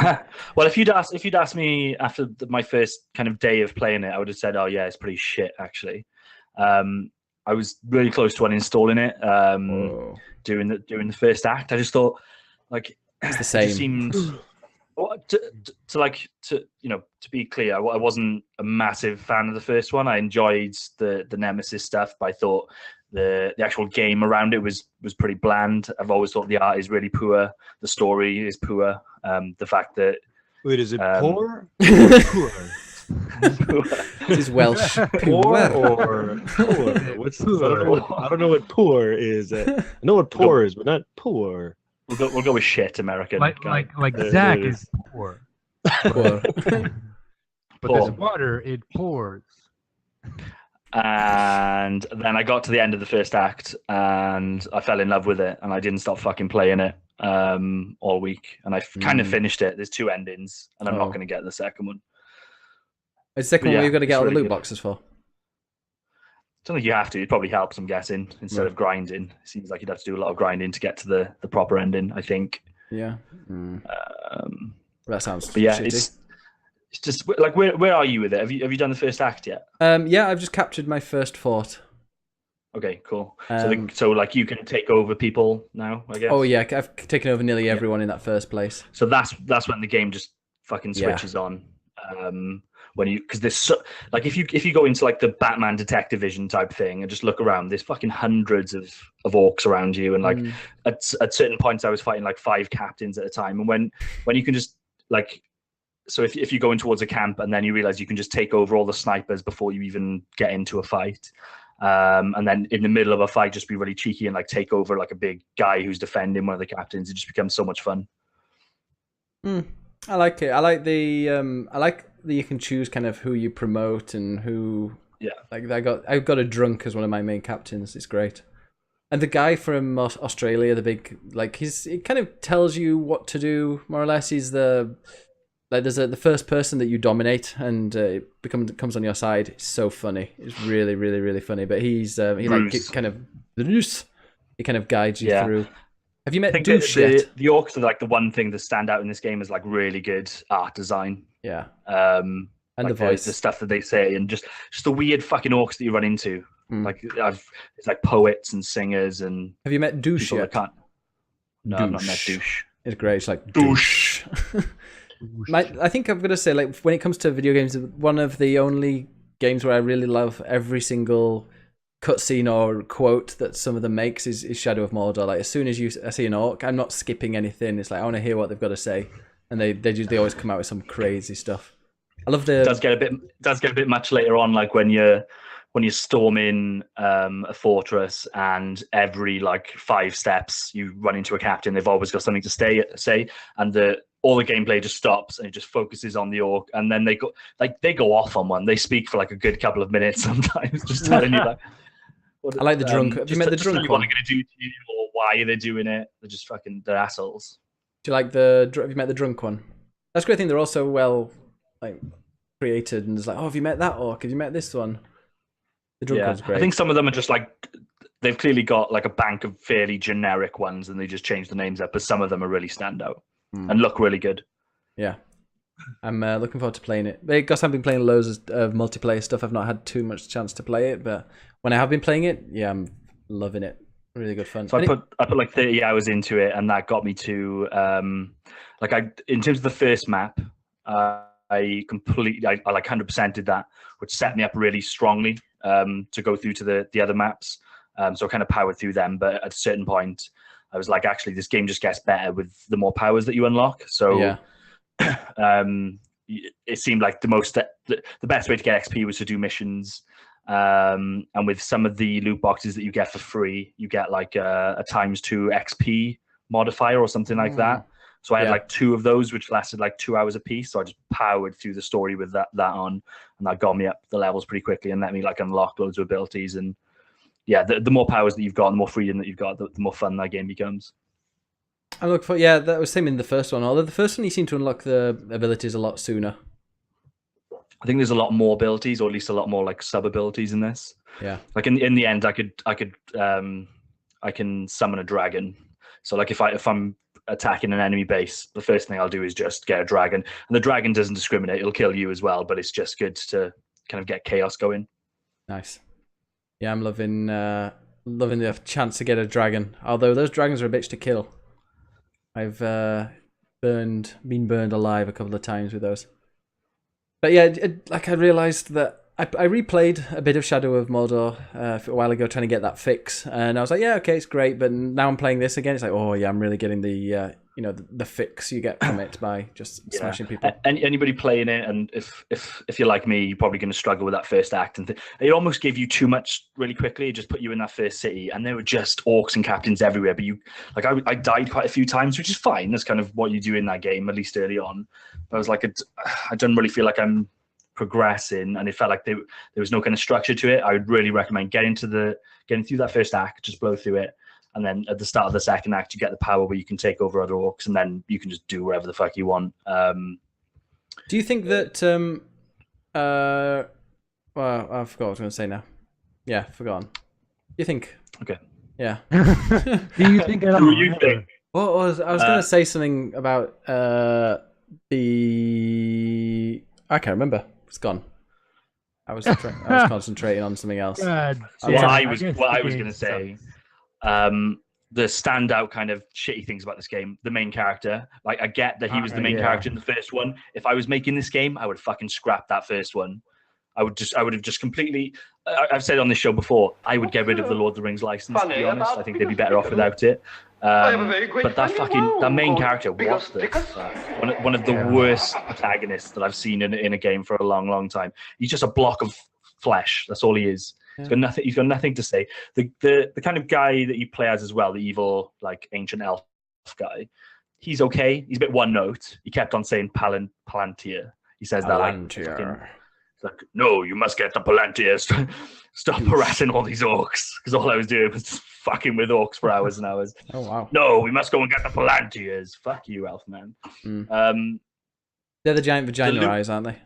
S4: Well, if you'd asked me after my first kind of day of playing it, I would have said, "Oh yeah, it's pretty shit." Actually, I was really close to uninstalling it during the first act. I just thought, like,
S2: It's the
S4: it
S2: same.
S4: just seemed. Well, to be clear, I wasn't a massive fan of the first one. I enjoyed the Nemesis stuff, but I thought the actual game around it was pretty bland. I've always thought the art is really poor, the story is poor. The fact that
S5: Wait, is it poor?
S2: This is Welsh.
S5: Poor or poor? What's I don't know what poor is. I know what poor is, but not poor.
S4: We'll go with shit, American.
S3: like
S5: There
S3: Zach
S5: it is.
S3: is poor.
S2: Poor.
S3: But there's water, it pours.
S4: And then I got to the end of the first act, and I fell in love with it, and I didn't stop fucking playing it all week. And I kind of finished it. There's 2 endings, and I'm not going to get the second one.
S2: The second
S4: But
S2: one
S4: yeah,
S2: you've got to get
S4: it's
S2: all the
S4: really
S2: loot
S4: good.
S2: boxes for.
S4: Don't think you have to. It probably helps, I'm guessing, instead of grinding. It seems like you'd have to do a lot of grinding to get to the proper ending, I think.
S2: Yeah. That sounds.
S4: But yeah,
S2: shitty.
S4: it's just like where are you with it? Have you done the first act yet?
S2: Yeah, I've just captured my first fort.
S4: Okay, cool.
S2: Um,
S4: So like you can take over people now, I guess.
S2: Oh yeah, I've taken over nearly everyone in that first place.
S4: So that's when the game just fucking switches on. When you, because there's so, like if you go into like the Batman Detective Vision type thing and just look around, there's fucking hundreds of orcs around you, and like at certain points I was fighting like 5 captains at a time, and when you can just like, so if you go in towards a camp and then you realize you can just take over all the snipers before you even get into a fight, and then in the middle of a fight just be really cheeky and like take over like a big guy who's defending one of the captains, it just becomes so much fun.
S2: I like it. I like that you can choose kind of who you promote and who.
S4: Yeah.
S2: Like I got a drunk as one of my main captains. It's great. And the guy from Australia, the big he kind of tells you what to do more or less. He's the the first person that you dominate, and it comes on your side. It's so funny. It's really, really, really funny. But he kind of guides you through. Have you met Douche yet?
S4: The orcs are like the one thing that stand out in this game is like really good art design.
S2: Yeah.
S4: And
S2: like
S4: the voice, the stuff that they say, and just the weird fucking orcs that you run into. Like it's like poets and singers and.
S2: Have you met Douche yet?
S4: No, I've not met Douche.
S2: It's great. It's like
S4: Douche.
S2: I think I'm gonna say, like, when it comes to video games, one of the only games where I really love every single cutscene or quote that some of them makes is Shadow of Mordor. Like, as soon as I see an orc, I'm not skipping anything. It's like I want to hear what they've got to say, and they always come out with some crazy stuff. I love the.
S4: It does get a bit much later on, like when you're storming a fortress, and every like 5 steps you run into a captain. They've always got something to say, and all the gameplay just stops and it just focuses on the orc, and then they go off on one. They speak for like a good couple of minutes sometimes, just telling you like.
S2: I like the drunk. Have you met the drunk one?
S4: What they're going to do to you or why they're doing it. They're just they're assholes.
S2: Do you like have you met the drunk one? That's a great thing. They're also well like created, and it's like, oh, have you met that orc? Have you met this one? The drunk one's great.
S4: I think some of them are just like, they've clearly got like a bank of fairly generic ones, and they just change the names up. But some of them are really stand out and look really good.
S2: Yeah. I'm looking forward to playing it. Because I've been playing loads of multiplayer stuff. I've not had too much chance to play it, but when I have been playing it, yeah, I'm loving it. Really good fun.
S4: So I put like 30 hours into it, and that got me to in terms of the first map, I like 100% did that, which set me up really strongly to go through to the other maps. So I kind of powered through them, but at a certain point, I was like, actually, this game just gets better with the more powers that you unlock. So
S2: yeah.
S4: It seemed like the best way to get XP was to do missions And with some of the loot boxes that you get for free, you get like a ×2 XP modifier or something like that. So I had like 2 of those, which lasted like 2 hours a piece. So I just powered through the story with that on, and that got me up the levels pretty quickly and let me like unlock loads of abilities. And yeah, the more powers that you've got, the more freedom that you've got, the more fun that game becomes.
S2: I look for that was same in the first one. Although the first one you seem to unlock the abilities a lot sooner.
S4: I think there's a lot more abilities, or at least a lot more like sub abilities in this.
S2: Yeah.
S4: Like in the end, I can summon a dragon. So like if I'm attacking an enemy base, the first thing I'll do is just get a dragon, and the dragon doesn't discriminate; it'll kill you as well. But it's just good to kind of get chaos going.
S2: Nice. Yeah, I'm loving the chance to get a dragon. Although those dragons are a bitch to kill. I've been burned alive a couple of times with those. But yeah, like I realized that I replayed a bit of Shadow of Mordor a while ago, trying to get that fix, and I was like, yeah, okay, it's great. But now I'm playing this again. It's like, oh yeah, I'm really getting the the fix you get from it by just smashing people.
S4: Anybody playing it, and if you're like me, you're probably going to struggle with that first act, and it almost gave you too much really quickly. It just put you in that first city, and there were just orcs and captains everywhere. But I died quite a few times, which is fine. That's kind of what you do in that game, at least early on. But I was like, I don't really feel like I'm progressing, and it felt like there was no kind of structure to it. I would really recommend getting through that first act, just blow through it. And then at the start of the second act, you get the power where you can take over other orcs, and then you can just do whatever the fuck you want.
S2: Do you think that? Well, I forgot what I was going to say now. Yeah, forgotten. You think?
S4: Okay.
S2: Yeah.
S3: Do you think at all?
S4: What do you think?
S2: What was I was going to say something about the? I can't remember. It's gone. I was concentrating on something else.
S3: God,
S4: So what I was going to say. The standout kind of shitty things about this game, the main character. Like, I get that he was the main character in the first one. If I was making this game, I would fucking scrap that first one. I would have just completely. I've said on this show before, I would get rid of the Lord of the Rings license. To be honest, I think they'd be better off without it. But that main character, what the fuck? One of the worst protagonists that I've seen in a game for a long, long time. He's just a block of flesh. That's all he is. He's got nothing. He's got nothing to say. The kind of guy that you play as well, the evil like ancient elf guy. He's okay. He's a bit one note. He kept on saying Palantir. He says
S2: Palantir.
S4: that like, it's like, no, you must get the Palantir. Stop harassing all these orcs, because all I was doing was just fucking with orcs for hours and hours.
S2: Oh wow.
S4: No, we must go and get the Palantirs. Fuck you, elf man.
S2: They're the giant vagina eyes, aren't they?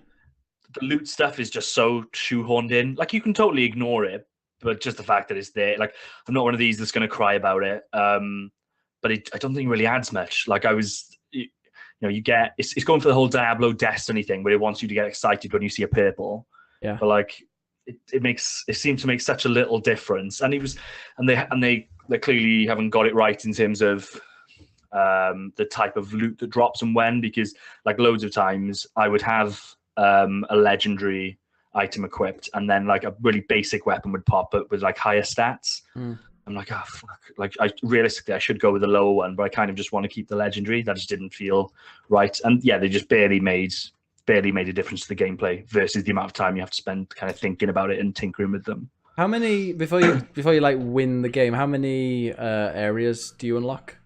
S4: The loot stuff is just so shoehorned in. Like, you can totally ignore it, but just the fact that it's there. Like, I'm not one of these that's going to cry about it. But I don't think it really adds much. Like, you get it's going for the whole Diablo Destiny thing, where it wants you to get excited when you see a purple.
S2: Yeah.
S4: But like, it seems to make such a little difference. And they clearly haven't got it right in terms of the type of loot that drops and when, because like loads of times I would have a legendary item equipped, and then like a really basic weapon would pop up with like higher stats. I'm like, oh fuck! Like, realistically I should go with the lower one, but I kind of just want to keep the legendary. That just didn't feel right. And yeah, they just barely made a difference to the gameplay versus the amount of time you have to spend kind of thinking about it and tinkering with them.
S2: How many before you like win the game? How many areas do you unlock,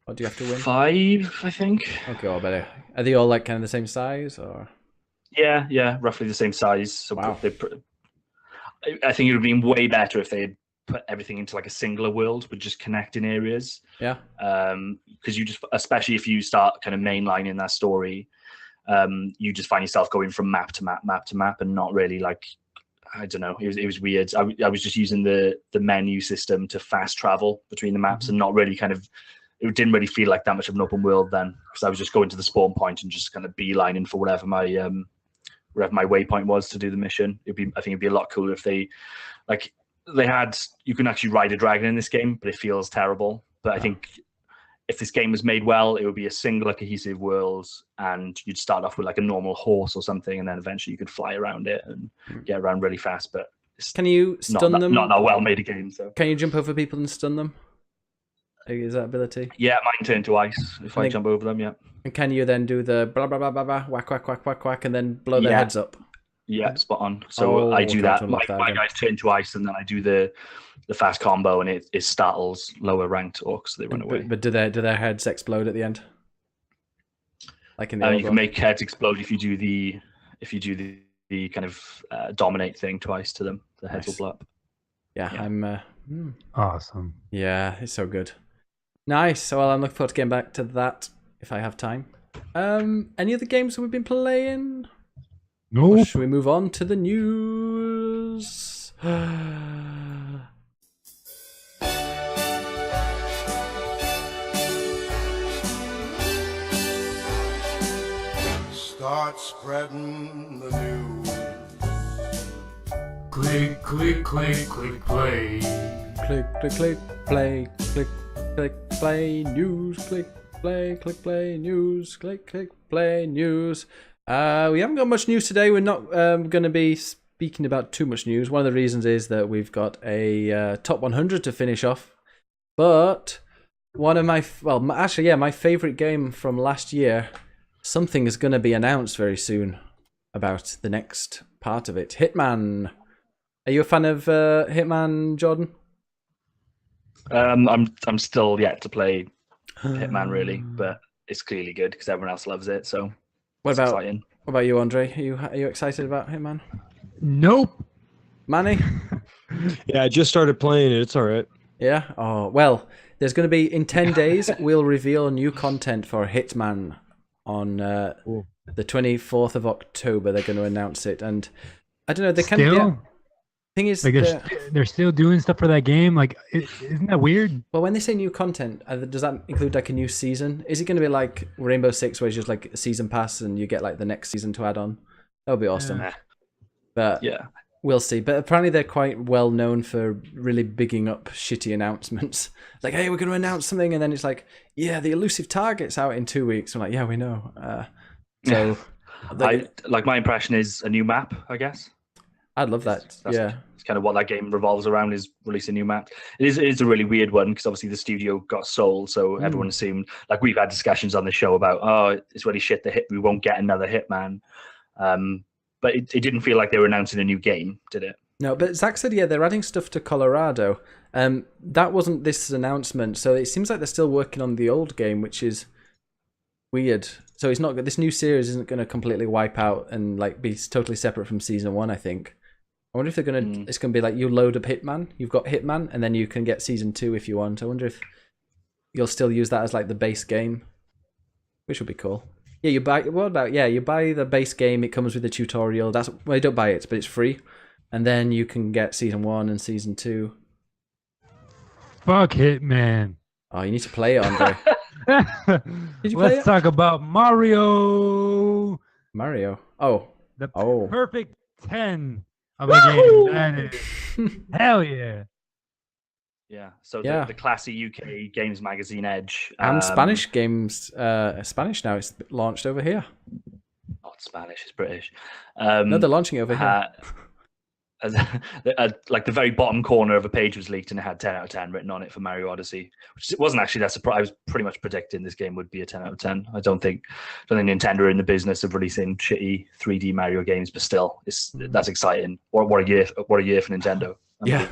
S2: or do you have to win?
S4: 5, I think.
S2: Okay, I better. Are they all like kind of the same size, or?
S4: Yeah, roughly the same size. So
S2: wow.
S4: I think it would have been way better if they had put everything into like a singular world with just connecting areas.
S2: Yeah.
S4: Because you just, especially if you start kind of mainlining that story, you just find yourself going from map to map, and not really like, I don't know. It was weird. I was just using the menu system to fast travel between the maps, and not really kind of. It didn't really feel like that much of an open world then, because I was just going to the spawn point and just kind of beelining for whatever my waypoint was to do the mission. I think it'd be a lot cooler if they had, you can actually ride a dragon in this game, but it feels terrible. But I think if this game was made well, it would be a singular cohesive world, and you'd start off with like a normal horse or something, and then eventually you could fly around it and get around really fast. But
S2: can you stun them?
S4: Not a well-made game. So
S2: can you jump over people and stun them? Is that ability?
S4: Yeah, mine turn to ice if I jump over them. Yeah.
S2: And can you then do the blah blah blah blah blah whack whack whack whack whack and then blow their heads up?
S4: Yeah, spot on. So I do
S2: okay,
S4: that.
S2: to
S4: My,
S2: unlock that
S4: my
S2: again.
S4: guys turn to ice, and then I do the fast combo, and it startles lower ranked orcs, so they run away.
S2: But do their heads explode at the end? Like in the
S4: You
S2: old
S4: can
S2: one?
S4: make heads explode if you do the kind of dominate thing twice to them. The heads will
S2: Nice.
S4: blow up.
S2: Yeah,
S4: Yeah.
S2: I'm.
S3: Awesome.
S2: Yeah, it's so good. Nice. Well, I'm looking forward to getting back to that if I have time. Any other games that we've been playing? Or
S3: Nope.
S2: should we move on to the news?
S6: Start spreading the news.
S1: Click, click, click, click, play.
S2: Click, click, click, play, click, click, play, news, click, play, news, click, play, news. We haven't got much news today. We're not going to be speaking about too much news. One of the reasons is that we've got a top 100 to finish off. But one of my, my favorite game from last year, something is going to be announced very soon about the next part of it. Hitman. Are you a fan of Hitman, Jordan?
S4: I'm still yet to play Hitman really, but it's clearly good because everyone else loves it. So
S2: What
S4: it's exciting.
S2: about you, Andre? Are you excited about Hitman?
S3: Nope.
S2: Manny?
S5: Yeah, I just started playing it. It's all right.
S2: Yeah? Oh, well, there's going to be, in 10 days, we'll reveal new content for Hitman on
S5: Cool.
S2: the 24th of October. They're going to announce it. And I don't know, they can...
S3: Still,
S2: Yeah, thing is,
S3: like they're still doing stuff for that game. Like, isn't that weird?
S2: well, when they say new content, does that include like a new season? Is it going to be like Rainbow Six, where it's just like a season pass and you get like the next season to add on? That would be awesome.
S3: Yeah.
S2: But
S4: Yeah.
S2: we'll see. But apparently they're quite well known for really bigging up shitty announcements. It's like, hey, we're going to announce something, and then it's like, yeah, the elusive target's out in 2 weeks. I'm like, yeah, we know. So
S4: My impression is a new map, I guess.
S2: I'd love that.
S4: That's kind of what that game revolves around, is releasing new maps. It is a really weird one because obviously the studio got sold, so everyone assumed, like we've had discussions on the show about, oh, it's really shit that we won't get another Hitman. But it didn't feel like they were announcing a new game, did it?
S2: No, but Zach said, yeah, they're adding stuff to Colorado. That wasn't this announcement, so it seems like they're still working on the old game, which is weird. So it's not, this new series isn't going to completely wipe out and like be totally separate from season 1, I think. I wonder if they're going to, it's going to be like you load up Hitman, you've got Hitman, and then you can get season 2 if you want. I wonder if you'll still use that as like the base game, which would be cool. Yeah, you buy the base game, it comes with the tutorial. You don't buy it, but it's free. And then you can get season 1 and season 2.
S3: Fuck Hitman.
S2: Oh, you need to play it, Andre. Did you play
S3: Let's
S2: it?
S3: talk about Mario.
S2: Mario. Oh.
S3: The
S2: Oh.
S3: perfect 10 of a game. That is. Hell yeah.
S4: Yeah. So
S2: Yeah.
S4: the classy UK Games Magazine Edge.
S2: And Spanish games, Spanish now, it's launched over here.
S4: Not Spanish, it's British.
S2: No, they're launching it over here.
S4: Like the very bottom corner of a page was leaked and it had 10 out of 10 written on it for Mario Odyssey, which it wasn't actually that surprising. I was pretty much predicting this game would be a 10 out of 10. I don't think Nintendo are in the business of releasing shitty 3D Mario games, but still, that's exciting. What a year for Nintendo.
S2: Yeah.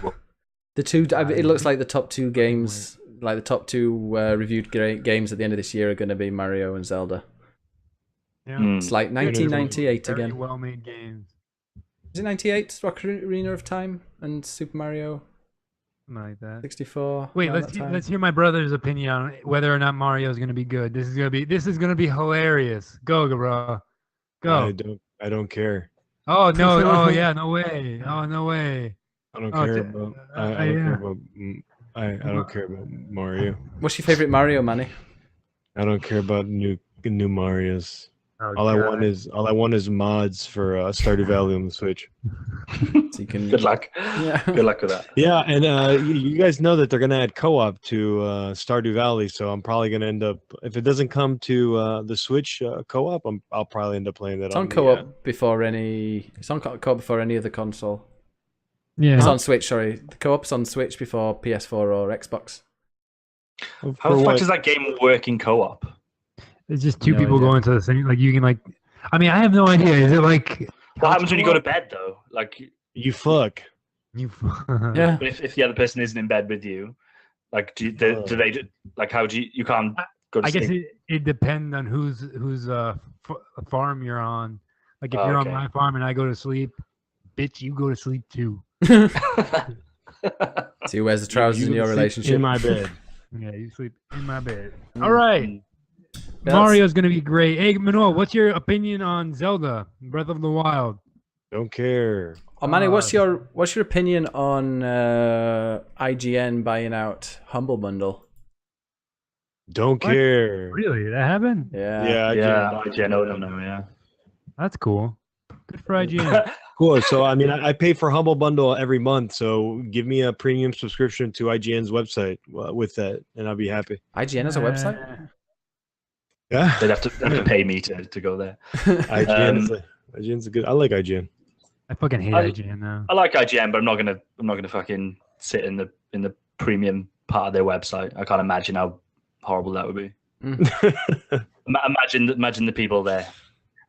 S2: The two, it looks like the top 2 games, like the top 2 reviewed games at the end of this year are going to be Mario and Zelda.
S3: Yeah.
S2: It's like 1998
S3: Very
S2: again.
S3: well-made games.
S2: Is it 98? Rocket Arena of Time and Super Mario
S3: Something like that.
S2: 64.
S3: Wait,
S2: around that time?
S3: let's hear my brother's opinion on whether or not Mario is going to be good. This is gonna be hilarious. Go, bro. Go.
S5: I don't care.
S3: Oh no! Oh yeah! No way! Oh no way!
S5: I don't
S3: Oh,
S5: care
S3: t-
S5: about.
S3: uh,
S5: I don't
S3: yeah.
S5: care about. I don't care about Mario.
S2: What's your favorite Mario, Manny?
S5: I don't care about new Marios.
S3: Oh,
S5: All I
S3: God.
S5: want is mods for Stardew Valley on the Switch.
S2: So you can.
S4: Good luck.
S2: Yeah.
S4: Good luck with that.
S5: Yeah, and you guys know that they're gonna add co-op to Stardew Valley, so I'm probably gonna end up, if it doesn't come to the Switch co-op, I'll probably end up playing that.
S2: It's on
S5: the,
S2: co-op before any. It's on co-op before any other console.
S3: Yeah.
S2: It's on Switch. Sorry, the co-op's on Switch before PS4 or Xbox.
S4: How
S5: for
S4: the fuck
S5: what?
S4: does that game work in co-op?
S3: It's just two
S2: No
S3: people
S2: idea.
S3: going to the same. Like you can like. I mean, I have no idea. Is it like
S4: What happens when you go to bed though? Like,
S5: You fuck.
S3: You.
S2: Yeah.
S4: if the other person isn't in bed with you, like, do they like? How do you can't go to
S3: I guess
S4: sleep?
S3: it depends on whose farm you're on. Like if you're on
S4: Okay.
S3: my farm and I go to sleep, bitch, you go to sleep too.
S2: See who wears the trousers in
S5: You
S2: your
S5: sleep
S2: relationship.
S5: in my bed.
S3: Yeah, you sleep in my bed.
S2: Mm.
S3: All right.
S4: Mm.
S3: Mario's gonna be great. Hey Manuel, what's your opinion on Zelda Breath of the Wild?
S5: Don't care.
S2: Oh, Manny, what's your opinion on IGN buying out Humble Bundle?
S5: Don't
S3: What?
S5: care.
S3: Really? That happened?
S2: Yeah.
S5: Yeah,
S4: Yeah, I don't know. Yeah.
S3: That's cool. Good for IGN.
S5: Cool. So I mean, I pay for Humble Bundle every month. So give me a premium subscription to IGN's website with that, and I'll be happy.
S2: IGN has a website?
S5: Yeah,
S4: They'd have to pay me to go there.
S5: IGN's a good. I like IGN.
S3: I fucking hate IGN now.
S4: I like IGN, but I'm not gonna fucking sit in the premium part of their website. I can't imagine how horrible that would be. Imagine the people there.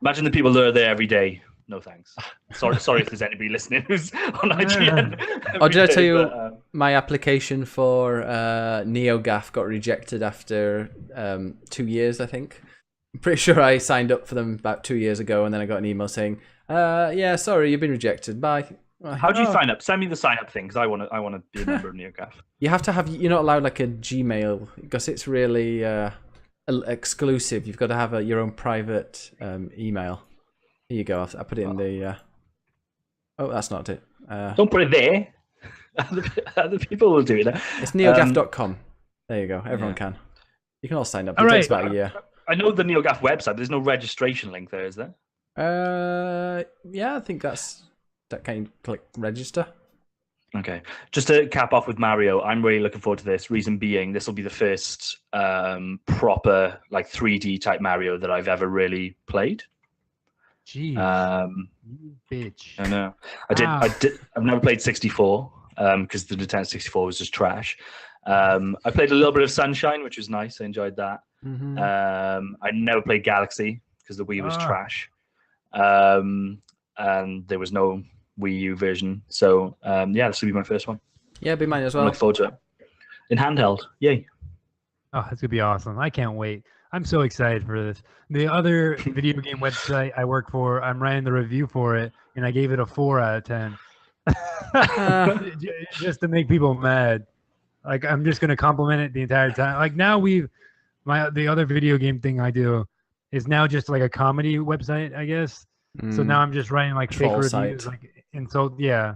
S4: Imagine the people that are there every day. No thanks. Sorry if there's anybody listening who's on IGN.
S2: Oh, did I tell you
S4: but,
S2: my application for NeoGAF got rejected after 2 years, I think. I'm pretty sure I signed up for them about 2 years ago, and then I got an email saying, yeah, sorry, you've been rejected. Bye.
S4: how do you sign up? Send me the sign up thing because I want to be a member of NeoGAF.
S2: You have to have, you're not allowed like a Gmail because it's really exclusive. You've got to have your own private email. Here you go. I put it in the. Oh, that's not it.
S4: Don't put it there. Other people will do it.
S2: It's neogaf.com. There you go. Everyone can. You can all sign up. It takes about a year.
S4: I know the NeoGAF website, but there's no registration link there, is there?
S2: Yeah, I think that can you click register.
S4: Okay. Just to cap off with Mario, I'm really looking forward to this. Reason being, this will be the first proper like 3D type Mario that I've ever really played.
S3: Jeez, you bitch.
S4: I know. I've never played 64 because the Nintendo 64 was just trash. I played a little bit of Sunshine, which was nice. I enjoyed that.
S2: Mm-hmm.
S4: I never played Galaxy because the Wii was trash. And there was no Wii U version. So yeah, this will be my first one.
S2: Yeah, be mine as
S4: I
S2: well.
S4: look forward to it. In handheld. Yay.
S3: Oh, that's gonna be awesome. I can't wait. I'm so excited for this. The other video game website I work for, I'm writing the review for it, and I gave it a 4 out of 10. Just to make people mad. Like I'm just gonna compliment it the entire time. Like now the other video game thing I do is now just like a comedy website, I guess. So now I'm just writing like fake
S2: Troll
S3: reviews,
S2: site.
S3: like, and so yeah,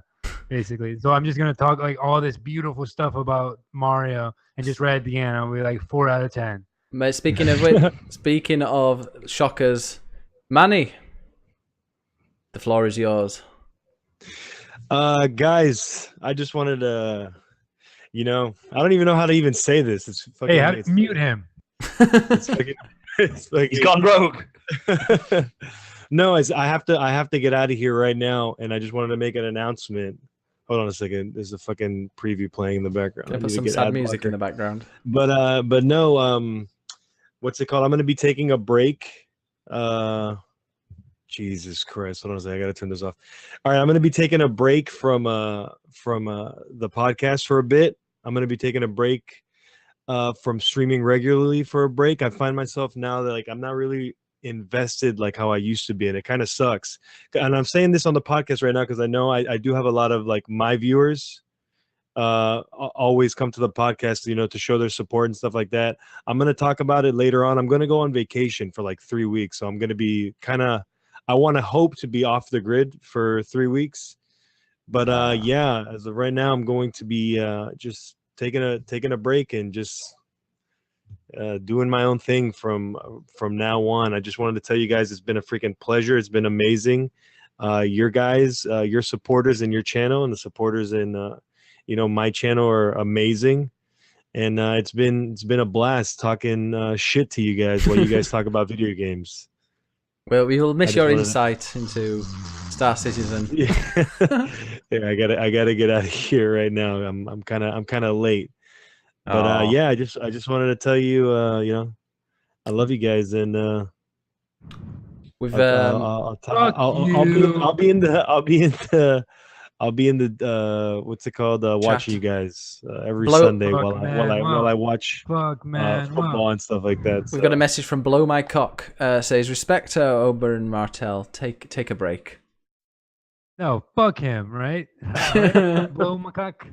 S3: basically. So I'm just gonna talk like all this beautiful stuff about Mario, and just right at the end, I'll be like 4 out of 10.
S2: Mate, speaking of shockers, Manny, the floor is yours.
S5: Guys, I just wanted to, I don't even know how to even say this. It's fucking.
S3: Hey, mute him.
S5: It's like
S4: He's gone rogue.
S5: No, I have to get out of here right now, and I just wanted to make an announcement. Hold on a second. There's a fucking preview playing in the background.
S2: Can I
S5: I
S2: put
S5: need to
S2: some
S5: get
S2: sad
S5: ad
S2: music
S5: blocker.
S2: in the background?
S5: But no, what's it called? I'm gonna be taking a break. Jesus Christ! Hold on a second. I gotta turn this off. All right, I'm gonna be taking a break from the podcast for a bit. I'm gonna be taking a break from streaming regularly for a break. I find myself now that like I'm not really invested like how I used to be, and it kind of sucks. And I'm saying this on the podcast right now because I know I do have a lot of like my viewers always come to the podcast, to show their support and stuff like that. I'm going to talk about it later on. I'm going to go on vacation for like 3 weeks, so I'm going to be I want to hope to be off the grid for 3 weeks, but yeah, as of right now I'm going to be just taking a break and just doing my own thing from now on. I just wanted to tell you guys it's been a freaking pleasure. It's been amazing. Your guys, your supporters in your channel and the supporters in my channel are amazing, and it's been a blast talking shit to you guys while you guys talk about video games.
S2: Well, we will miss
S5: just
S2: your
S5: wanted to-
S2: insight into Star Citizen.
S5: Yeah, I gotta get out of here right now. I'm kind of late. But
S2: Aw.
S5: yeah, I just wanted to tell you, I love you guys, and
S2: We've
S3: Fuck
S5: I'll be in the what's it called? Watching you guys every Sunday
S3: Fuck,
S5: while
S3: man,
S5: I watch
S3: fuck, man.
S5: football and stuff like that.
S2: we've got a message from Blow My Cock. Says respect to Ober and Martel. Take a break.
S3: No, fuck him, right? Right? Blow my cock.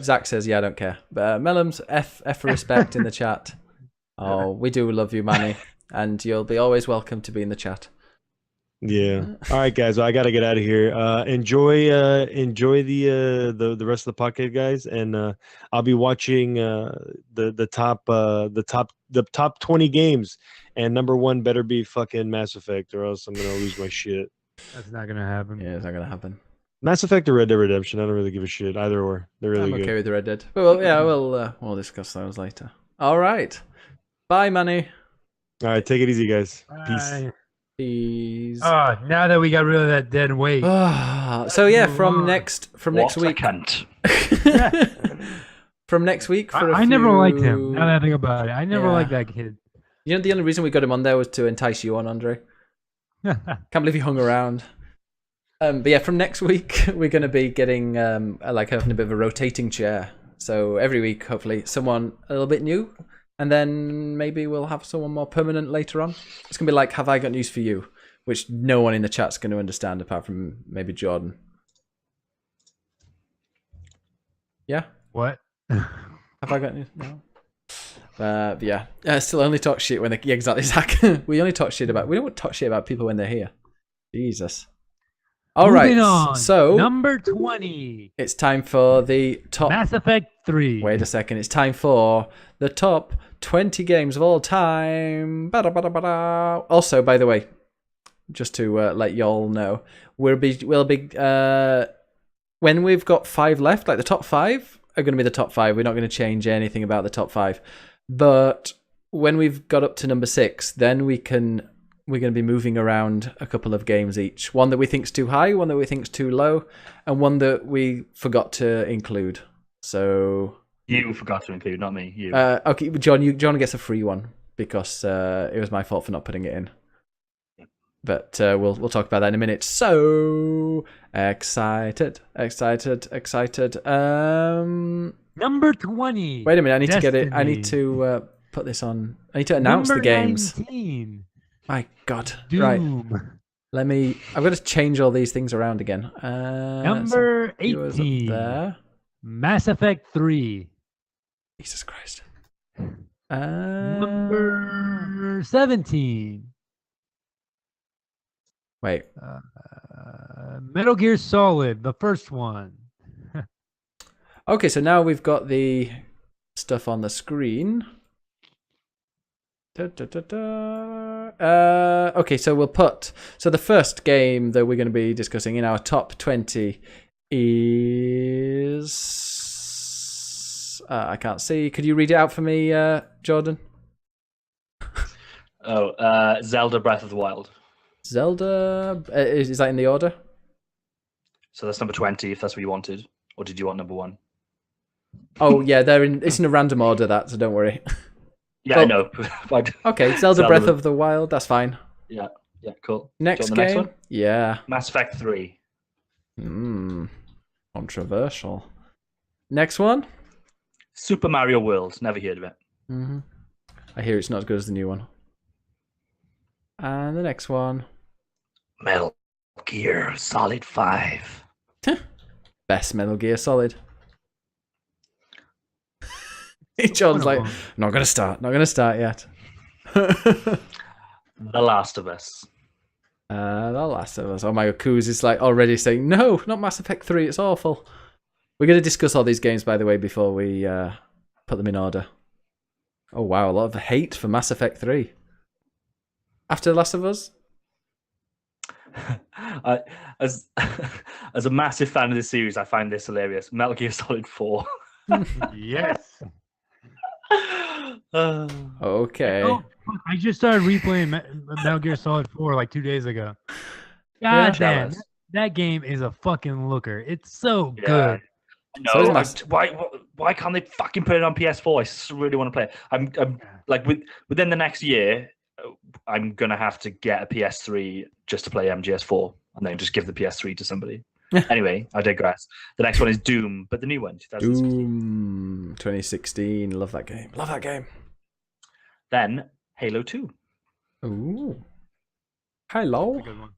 S2: Zach says, yeah, I don't care. But Mellums, F for respect in the chat. Oh, we do love you, Manny, and you'll be always welcome to be in the chat.
S5: Yeah. All right, guys. Well, I gotta get out of here. Enjoy the rest of the podcast, guys, and I'll be watching the top 20 games, and number one better be fucking Mass Effect, or else I'm gonna lose my shit.
S3: That's not gonna happen.
S2: Yeah, it's not gonna happen.
S5: Mass Effect or Red Dead Redemption? I don't really give a shit either or. They're really
S2: I'm
S5: good.
S2: okay with the Red Dead. Well, yeah, we'll discuss those later. All right. Bye, Manny.
S5: All right, take it easy, guys. Peace.
S3: Bye.
S2: Peace.
S3: Oh, now that we got rid of that dead weight.
S2: So yeah, from next
S4: What
S2: week.
S4: a cunt.
S2: From next week. For
S3: I never liked him. Now that I think about it, I never liked that kid.
S2: You know, the only reason we got him on there was to entice you on, Andre. Can't believe he hung around. But yeah, from next week we're going to be getting like having a bit of a rotating chair. So every week, hopefully, someone a little bit new, and then maybe we'll have someone more permanent later on. It's going to be like, have I got news for you? Which no one in the chat's going to understand apart from maybe Jordan. Yeah?
S3: What?
S2: Have I got news? No. Yeah. Still only talk shit when they... Yeah, exactly, Zach. We only talk shit about... We don't talk shit about people when they're here. Jesus. All right.
S3: Moving on.
S2: So...
S3: Number 20.
S2: It's time for the top...
S3: Mass Effect 3.
S2: Wait a second. It's time for the top 20 games of all time. Ba-da-ba-da-ba-da. Also, by the way, just to let y'all know, we'll be when we've got 5 left, like the top 5 are going to be the top 5. We're not going to change anything about the top 5. But when we've got up to number 6, then we're going to be moving around a couple of games each. One that we think's too high, one that we think's too low, and one that we forgot to include. So
S4: You forgot to include, not me. You.
S2: okay, John gets a free one because it was my fault for not putting it in. But we'll talk about that in a minute. So excited.
S3: Number 20.
S2: Wait a minute, I need to get it. I
S3: Destiny.
S2: need to put this on. I need to announce
S3: Number
S2: the games.
S3: 19.
S2: My God.
S3: Doom.
S2: Right. Let me. I've got to change all these things around again.
S3: Number
S2: so viewers up
S3: 18.
S2: there.
S3: Mass Effect 3.
S2: Jesus Christ.
S3: Number 17.
S2: Wait.
S3: Metal Gear Solid, the first one.
S2: Okay, so now we've got the stuff on the screen. Okay, so we'll put... So the first game that we're going to be discussing in our top 20 is... I can't see. Could you read it out for me, Jordan?
S4: Zelda Breath of the Wild.
S2: Zelda... is that in the order?
S4: So that's number 20, if that's what you wanted. Or did you want number 1?
S2: Oh, yeah, it's in a random order, that, so don't worry.
S4: Yeah, I know.
S2: Okay, Zelda Breath of the Wild, that's fine.
S4: Yeah, cool.
S2: Next
S4: Do you want the
S2: game?
S4: next one?
S2: Yeah.
S4: Mass Effect 3.
S2: Controversial. Next one?
S4: Super Mario World. Never heard of it.
S2: Mm-hmm. I hear it's not as good as the new one. And the next one?
S4: Metal Gear Solid 5.
S2: Best Metal Gear Solid. John's like, not gonna start yet.
S4: The Last of Us.
S2: The Last of Us. Oh my God, Kuz is like already saying, no, not Mass Effect 3, it's awful. We're going to discuss all these games, by the way, before we put them in order. Oh wow, a lot of hate for Mass Effect 3. After The Last of Us?
S4: As a massive fan of this series, I find this hilarious. Metal Gear Solid 4.
S3: Yes.
S2: Okay.
S3: Oh, I just started replaying Metal Gear Solid 4 like 2 days ago. God damn, that game is a fucking looker. It's so good.
S4: No, why can't they fucking put it on PS4? I really want to play it. I'm like within the next year, I'm gonna have to get a PS3 just to play MGS4, and then just give the PS3 to somebody. Anyway, I digress. The next one is Doom, but the new one, 2016.
S2: Doom 2016. Love that game. Love that game.
S4: Then Halo 2.
S2: Ooh. Hello.
S3: That's a good one.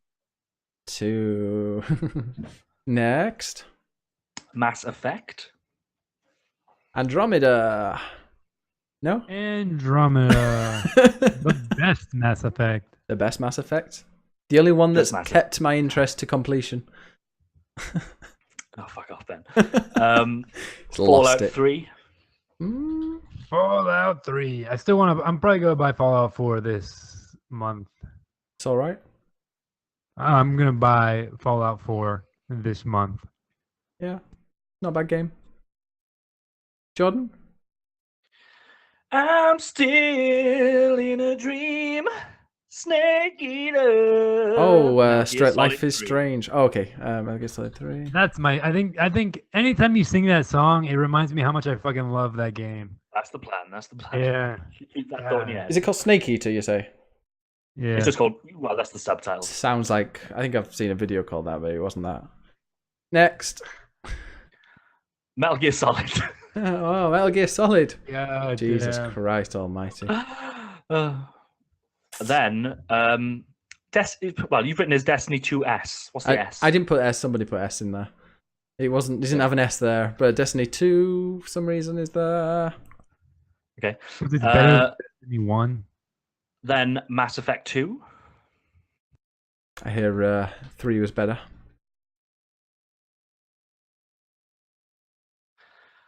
S2: 2. Next.
S4: Mass Effect.
S2: Andromeda. No?
S3: Andromeda. The best Mass Effect.
S2: The best Mass Effect? The only one that's
S4: Just Mass
S2: kept my interest to completion.
S4: Oh, fuck off then.
S2: It's lost
S4: Fallout
S2: it.
S4: 3.
S2: Mm,
S3: Fallout 3. I still want to. I'm probably going to buy Fallout 4 this month.
S2: it's all right.
S3: I'm going to buy Fallout 4 this month.
S2: Yeah. Not a bad game. Jordan?
S4: I'm still in a dream. Snake Eater.
S2: Oh,
S4: Metal Gear
S2: Straight Life
S4: Solid
S2: is
S4: 3.
S2: Strange. Oh, okay. Metal Gear Solid 3.
S3: That's my. I think anytime you sing that song, it reminds me how much I fucking love that game.
S4: That's the plan. That's the plan.
S3: Yeah.
S4: Keep that thought in your head.
S2: Is it called Snake Eater, you say?
S3: Yeah.
S4: It's just called. Well, that's the subtitle.
S2: Sounds like... I think I've seen a video called that, but it wasn't that. Next.
S4: Metal Gear Solid.
S2: Oh, Metal Gear Solid.
S3: Yeah.
S2: Jesus
S3: yeah.
S2: Christ almighty.
S4: Then, well, you've written as Destiny 2S. What's the S?
S2: I didn't put S, somebody put S in there. It didn't have an S there, but Destiny 2, for some reason, is there.
S4: Okay.
S3: Was it better than Destiny 1?
S4: Then Mass Effect 2.
S2: I hear 3 was better.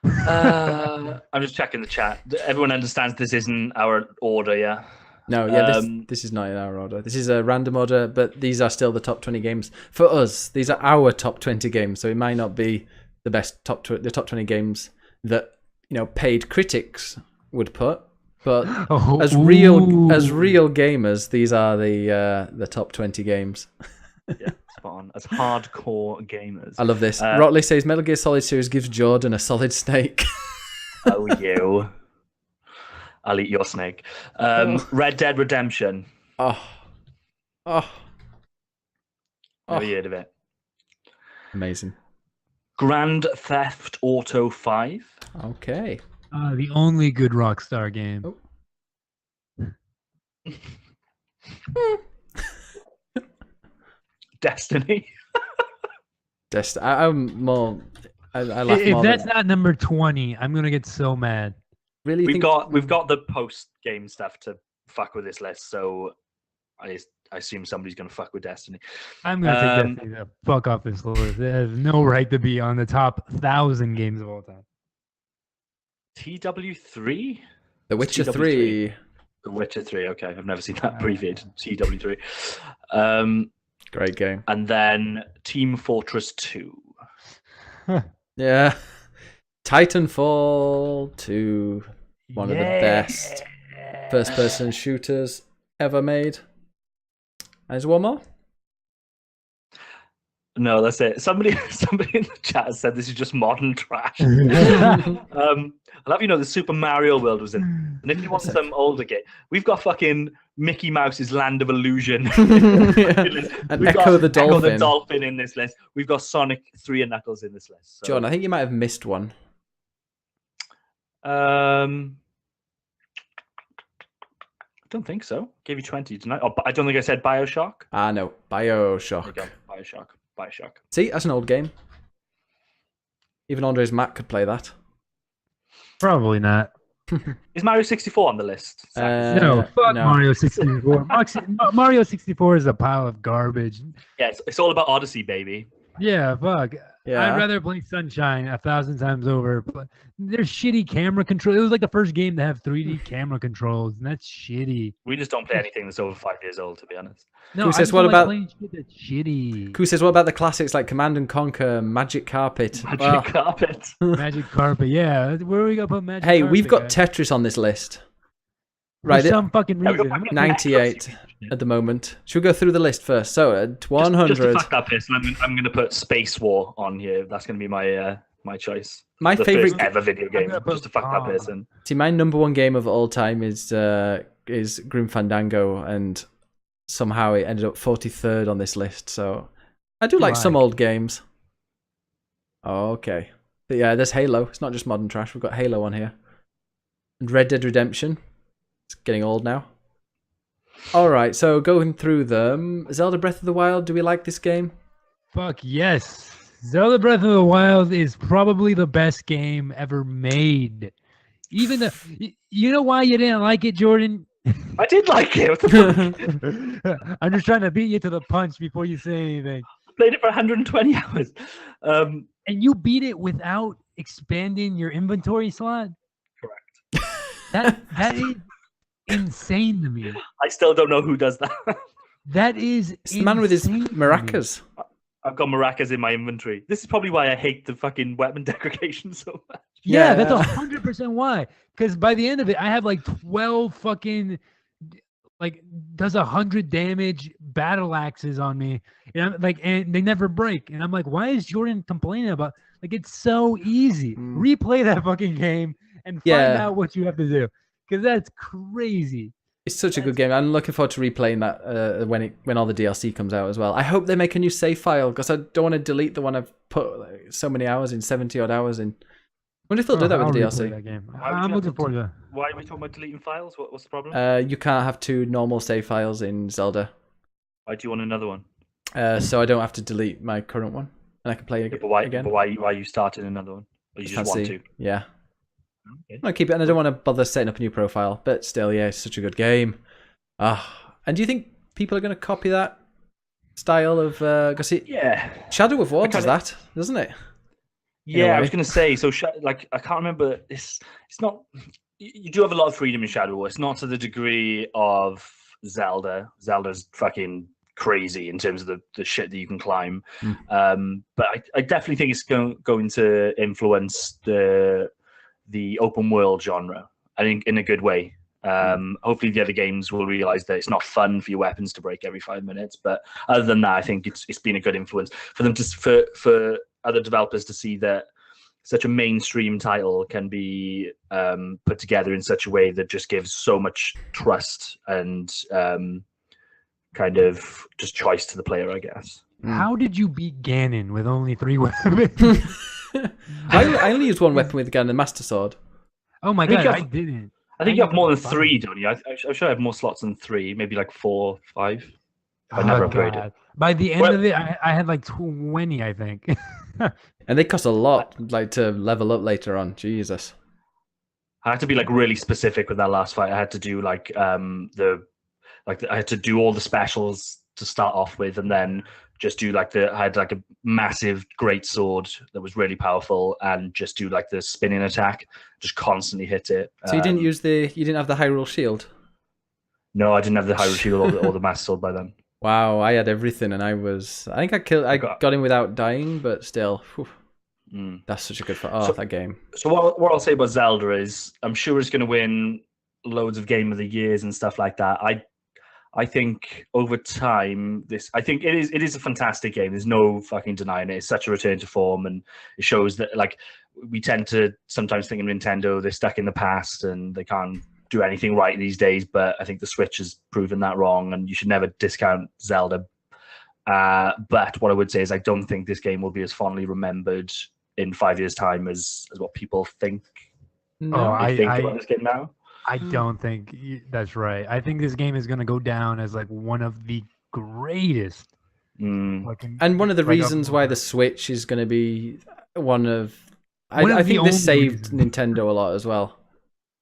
S4: I'm just checking the chat. Everyone understands this isn't our order, yeah?
S2: No, yeah, this is not in our order. This is a random order, but these are still the top 20 games. For us, these are our top 20 games, so it might not be the best the top 20 games that, paid critics would put, but as real gamers, these are the top 20 games.
S4: Yeah, spot on. As hardcore gamers.
S2: I love this. Rotley says Metal Gear Solid series gives Jordan a solid snake.
S4: Oh, you. I'll eat your snake. Red Dead Redemption.
S2: Oh.
S4: Never heard of it.
S2: Amazing.
S4: Grand Theft Auto 5.
S2: Okay.
S3: The only good Rockstar game.
S4: Destiny.
S2: I'm more. I laugh
S3: If
S2: more
S3: that's
S2: than-
S3: not number 20, I'm gonna get so mad.
S2: really
S4: We've got the post game stuff to fuck with this list, so I assume somebody's gonna fuck with Destiny.
S3: I'm gonna take Destiny the fuck off this list. It has no right to be on the top 1,000 games of all time.
S4: TW3.
S2: The Witcher
S4: TW3.
S2: 3.
S4: The Witcher 3. Okay, I've never seen that abbreviated. TW3.
S2: Great game.
S4: And then Team Fortress 2.
S2: Yeah. Titanfall 2. One of the best first-person shooters ever made. And there's one more.
S4: No, that's it. Somebody in the chat has said this is just modern trash. I love the Super Mario World was in. And if you want some older game, we've got fucking Mickey Mouse's Land of Illusion.
S2: And Echo the Dolphin.
S4: Echo the Dolphin in this list. We've got Sonic 3 and Knuckles in this list. So.
S2: John, I think you might have missed one.
S4: I don't think so. Gave you 20 tonight. Oh, I don't think I said BioShock.
S2: Ah, no.
S4: There you
S2: BioShock.
S4: go. BioShock.
S2: See, that's an old game. Even Andre's Mac could play that.
S3: Probably not.
S4: Is Mario 64 on the list?
S3: No, fuck
S2: no.
S3: Mario 64. Mario 64 is a pile of garbage.
S4: Yeah, it's all about Odyssey, baby.
S3: Yeah, fuck.
S2: Yeah.
S3: I'd rather play Sunshine 1,000 times over. But there's shitty camera control. It was like the first game to have 3D camera controls, and that's shitty.
S4: We just don't play anything that's over 5 years old, to be honest.
S3: No,
S2: Who
S3: I
S2: says,
S3: just
S2: what
S3: don't
S2: about-
S3: like playing shit that's shitty?
S2: Koo says, what about the classics like Command and Conquer, Magic Carpet? Well,
S4: Carpet.
S3: Magic Carpet, yeah. Where are we gonna put Magic
S2: hey,
S3: Carpet?
S2: we've got
S3: guys?
S2: Tetris on this list.
S3: For
S2: Right,
S3: some fucking
S4: Yeah, we got
S3: reason.
S4: fucking
S2: 98 at the moment. Should we go through the list first? So, at 100.
S4: Just to fuck that person, I'm going to put Space War on here. That's going to be my my choice.
S2: My
S4: the
S2: favorite
S4: first ever video game. Just a fucked up person.
S2: See, my number one game of all time is Grim Fandango, and somehow it ended up 43rd on this list. So I do like some old games. Oh, okay. But yeah, there's Halo. It's not just modern trash. We've got Halo on here. And Red Dead Redemption. It's getting old now. Alright, so going through them. Zelda Breath of the Wild, do we like this game?
S3: Fuck yes. Zelda Breath of the Wild is probably the best game ever made. Even the, you know why you didn't like it, Jordan?
S4: I did like it. What the fuck?
S3: I'm just trying to beat you to the punch before you say anything.
S4: Played it for 120 hours.
S3: And you beat it without expanding your inventory slot?
S4: Correct.
S3: That is insane to me.
S4: I still don't know who does that.
S3: That is
S2: It's the man with his
S3: insane to me.
S2: maracas.
S4: I've got maracas in my inventory. This is probably why I hate the fucking weapon degradation so much.
S3: Yeah,
S2: Yeah.
S3: that's 100% why. Because by the end of it, I have like 12 fucking like does 100 damage battle axes on me, and I'm like, and they never break. And I'm like, why is Jordan complaining about? Like, it's so easy. Replay that fucking game and find
S2: Yeah.
S3: out what you have to do, because that's crazy.
S2: It's such a good game. I'm looking forward to replaying that when all the DLC comes out as well. I hope they make a new save file, because I don't want to delete the one I've put like, so many hours in, 70 odd hours in. I wonder if they'll do that with
S3: I'll
S2: the
S3: replay
S2: DLC.
S3: that game.
S4: Why would
S3: I'm
S4: you
S3: looking
S4: have to
S3: forward to that.
S4: Why are we talking about deleting files? What's the problem?
S2: You can't have 2 normal save files in Zelda,
S4: Why do you want another one?
S2: so I don't have to delete my current one, and I can play
S4: Yeah, but why?
S2: again.
S4: But why are you starting another one? Or you just want to?
S2: Yeah.
S4: Okay.
S2: I keep it, and I don't want to bother setting up a new profile. But still, yeah, it's such a good game. And do you think people are going to copy that style of? Because
S4: Yeah.
S2: Shadow of War
S4: I
S2: does
S4: kinda-
S2: that, doesn't it?
S4: Yeah, I
S2: way.
S4: was going to say. So, like, I can't remember. It's not. You do have a lot of freedom in Shadow War. It's not to the degree of Zelda. Zelda's fucking crazy in terms of the shit that you can climb. But I definitely think it's going to influence the open world genre. I think in a good way. Hopefully the other games will realize that it's not fun for your weapons to break every 5 minutes. But other than that, I think it's been a good influence for them for other developers to see that such a mainstream title can be put together in such a way that just gives so much trust and kind of just choice to the player, I guess.
S3: How did you beat Ganon with only 3 weapons?
S2: I only used one weapon with the gun, the Master Sword.
S3: Oh my
S4: think
S3: god, I
S4: I've-
S3: didn't.
S4: I think you have more than
S3: fine.
S4: 3, don't you? I'm sure I have more slots than 3, maybe like 4, 5. I
S3: Oh,
S4: never upgraded.
S3: God. By the end
S4: Well-
S3: of it, I had like 20, I think.
S2: And they cost a lot, like, to level up later on. Jesus.
S4: I had to be like really specific with that last fight. I had to do like I had to do all the specials to start off with, and then just do like I had like a massive great sword that was really powerful, and just do like the spinning attack, just constantly hit it.
S2: So you didn't you didn't have the Hyrule Shield?
S4: No, I didn't have the Hyrule Shield or the Master Sword by then.
S2: Wow, I had everything, and I think I got him without dying, but still, whew, that's such a good that game.
S4: So what I'll say about Zelda is, I'm sure it's going to win loads of Game of the Years and stuff like that. I think over time, I think it is a fantastic game. There's no fucking denying it. It's such a return to form, and it shows that, like, we tend to sometimes think of Nintendo, they're stuck in the past and they can't do anything right these days. But I think the Switch has proven that wrong, and you should never discount Zelda. But what I would say is, I don't think this game will be as fondly remembered in 5 years' time as what people think.
S3: No,
S4: They think about this game now.
S3: I don't think that's right. I think this game is going to go down as like one of the greatest. Fucking,
S2: And one of the
S3: like,
S2: reasons why the Switch is going to be one of
S3: One of
S2: I
S3: the
S2: think
S3: only
S2: this saved
S3: reasons.
S2: Nintendo a lot as well.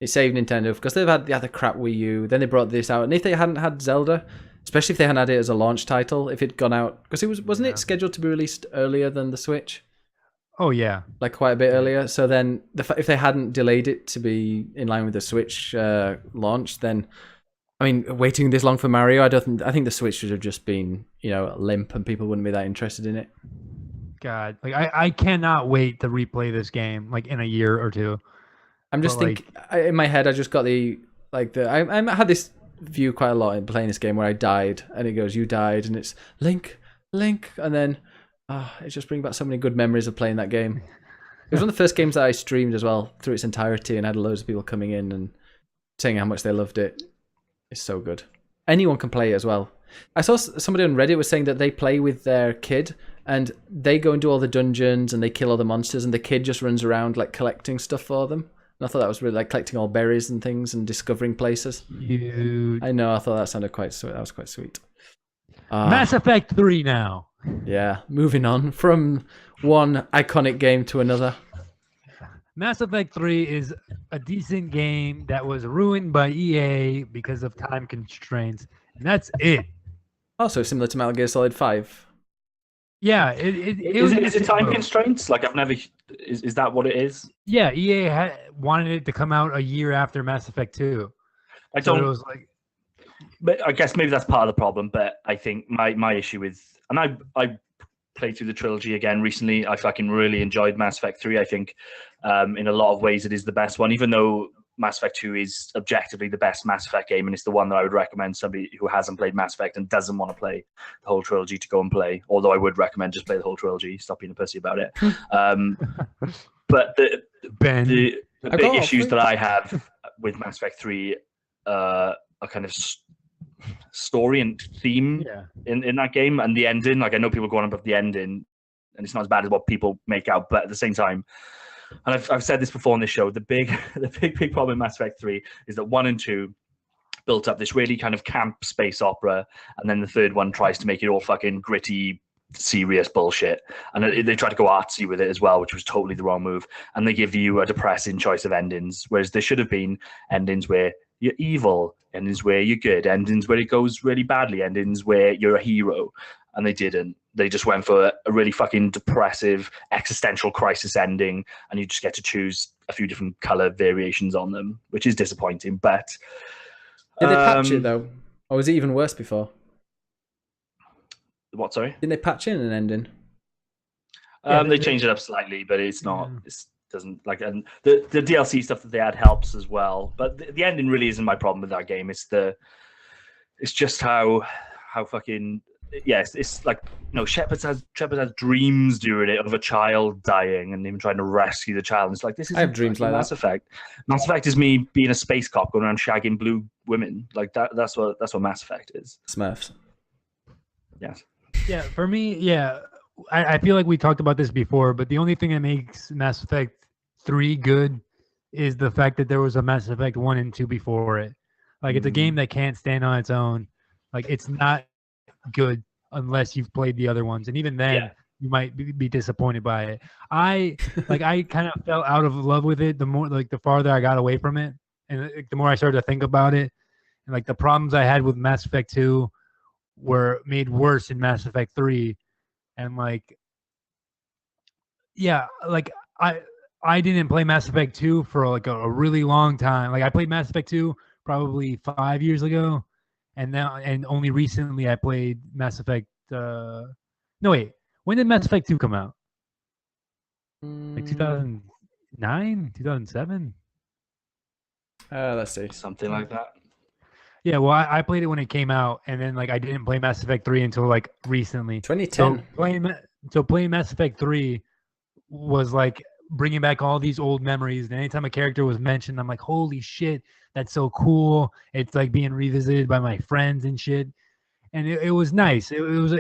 S2: It saved Nintendo because they've had the crap Wii U, then they brought this out, and if they hadn't had Zelda, especially if they hadn't had it as a launch title, if it'd gone out, because wasn't it scheduled to be released earlier than the Switch?
S3: Oh yeah,
S2: Like quite a bit earlier. So then, if they hadn't delayed it to be in line with the Switch launch, then I mean, waiting this long for Mario, I think the Switch should have just been, limp, and people wouldn't be that interested in it.
S3: God, like I cannot wait to replay this game like in a year or two.
S2: I'm just
S3: But,
S2: thinking in my head. I just got I had this view quite a lot in playing this game where I died, and it goes, "You died," and it's Link, and then it just brings back so many good memories of playing that game. It was one of the first games that I streamed as well through its entirety, and had loads of people coming in and saying how much they loved it. It's so good. Anyone can play it as well. I saw somebody on Reddit was saying that they play with their kid, and they go and do all the dungeons, and they kill all the monsters, and the kid just runs around like collecting stuff for them. And I thought that was really like collecting all berries and things and discovering places.
S3: Huge.
S2: I know. I thought that sounded quite sweet. That was quite sweet.
S3: Mass Effect 3 now.
S2: Yeah, moving on from one iconic game to another.
S3: Mass Effect 3 is a decent game that was ruined by EA because of time constraints, and that's it.
S2: Also similar to Metal Gear Solid 5.
S3: Yeah,
S4: Is it time constraints? Like I've never. Is that what it is?
S3: Yeah, EA wanted it to come out a year after Mass Effect 2.
S4: I
S3: So
S4: don't.
S3: it was like,
S4: But I guess maybe that's part of the problem. But I think my issue with, and I played through the trilogy again recently. I fucking really enjoyed Mass Effect 3. I think in a lot of ways it is the best one, even though Mass Effect 2 is objectively the best Mass Effect game, and it's the one that I would recommend somebody who hasn't played Mass Effect and doesn't want to play the whole trilogy to go and play. Although I would recommend just play the whole trilogy. Stop being a pussy about it. But the big issues that I have with Mass Effect 3 are kind of story and theme in that game, and the ending. Like I know people go on about the ending, and it's not as bad as what people make out, but at the same time, and I've said this before on this show, the big problem in Mass Effect 3 is that 1 and 2 built up this really kind of camp space opera, and then the third one tries to make it all fucking gritty, serious bullshit, and they try to go artsy with it as well, which was totally the wrong move. And they give you a depressing choice of endings, whereas there should have been endings where you're evil, endings where you're good, endings where it goes really badly, endings where you're a hero. And they didn't. They just went for a really fucking depressive existential crisis ending, and you just get to choose a few different color variations on them, which is disappointing. But
S2: did they patch it though, or was it even worse before?
S4: What? Sorry.
S2: Didn't they patch in an ending?
S4: They changed it up slightly, but it's not. It doesn't like, and the DLC stuff that they had helps as well. But the ending really isn't my problem with that game. It's just how fucking. Yes, it's like, you know, Shepard has dreams during it of a child dying and him trying to rescue the child. And it's like, this is
S2: I have dreams like
S4: Mass
S2: that.
S4: Effect. Mass Effect is me being a space cop going around shagging blue women. Like that's what Mass Effect is.
S2: Smurfs.
S4: Yes.
S3: yeah, for me, yeah, I feel like we talked about this before, but the only thing that makes Mass Effect 3 good is the fact that there was a Mass Effect 1 and 2 before it. Like, it's a game that can't stand on its own. Like, it's not good unless you've played the other ones, and even then you might be disappointed by it. I kind of fell out of love with it the more, like, the farther I got away from it, and the more I started to think about it, and like the problems I had with Mass Effect 2 were made worse in Mass Effect 3. And like, yeah, like I didn't play Mass Effect 2 for like a really long time. Like, I played Mass Effect 2 probably 5 years ago, and only recently I played Mass Effect. No, wait, when did Mass Effect 2 come out? Like 2009, 2007.
S2: Let's see.
S4: Something like that.
S3: Yeah, well, I played it when it came out, and then like I didn't play Mass Effect 3 until like recently.
S2: 2010.
S3: So playing Mass Effect 3 was like bringing back all these old memories. And anytime a character was mentioned, I'm like, holy shit, that's so cool. It's like being revisited by my friends and shit. And it was nice. It was,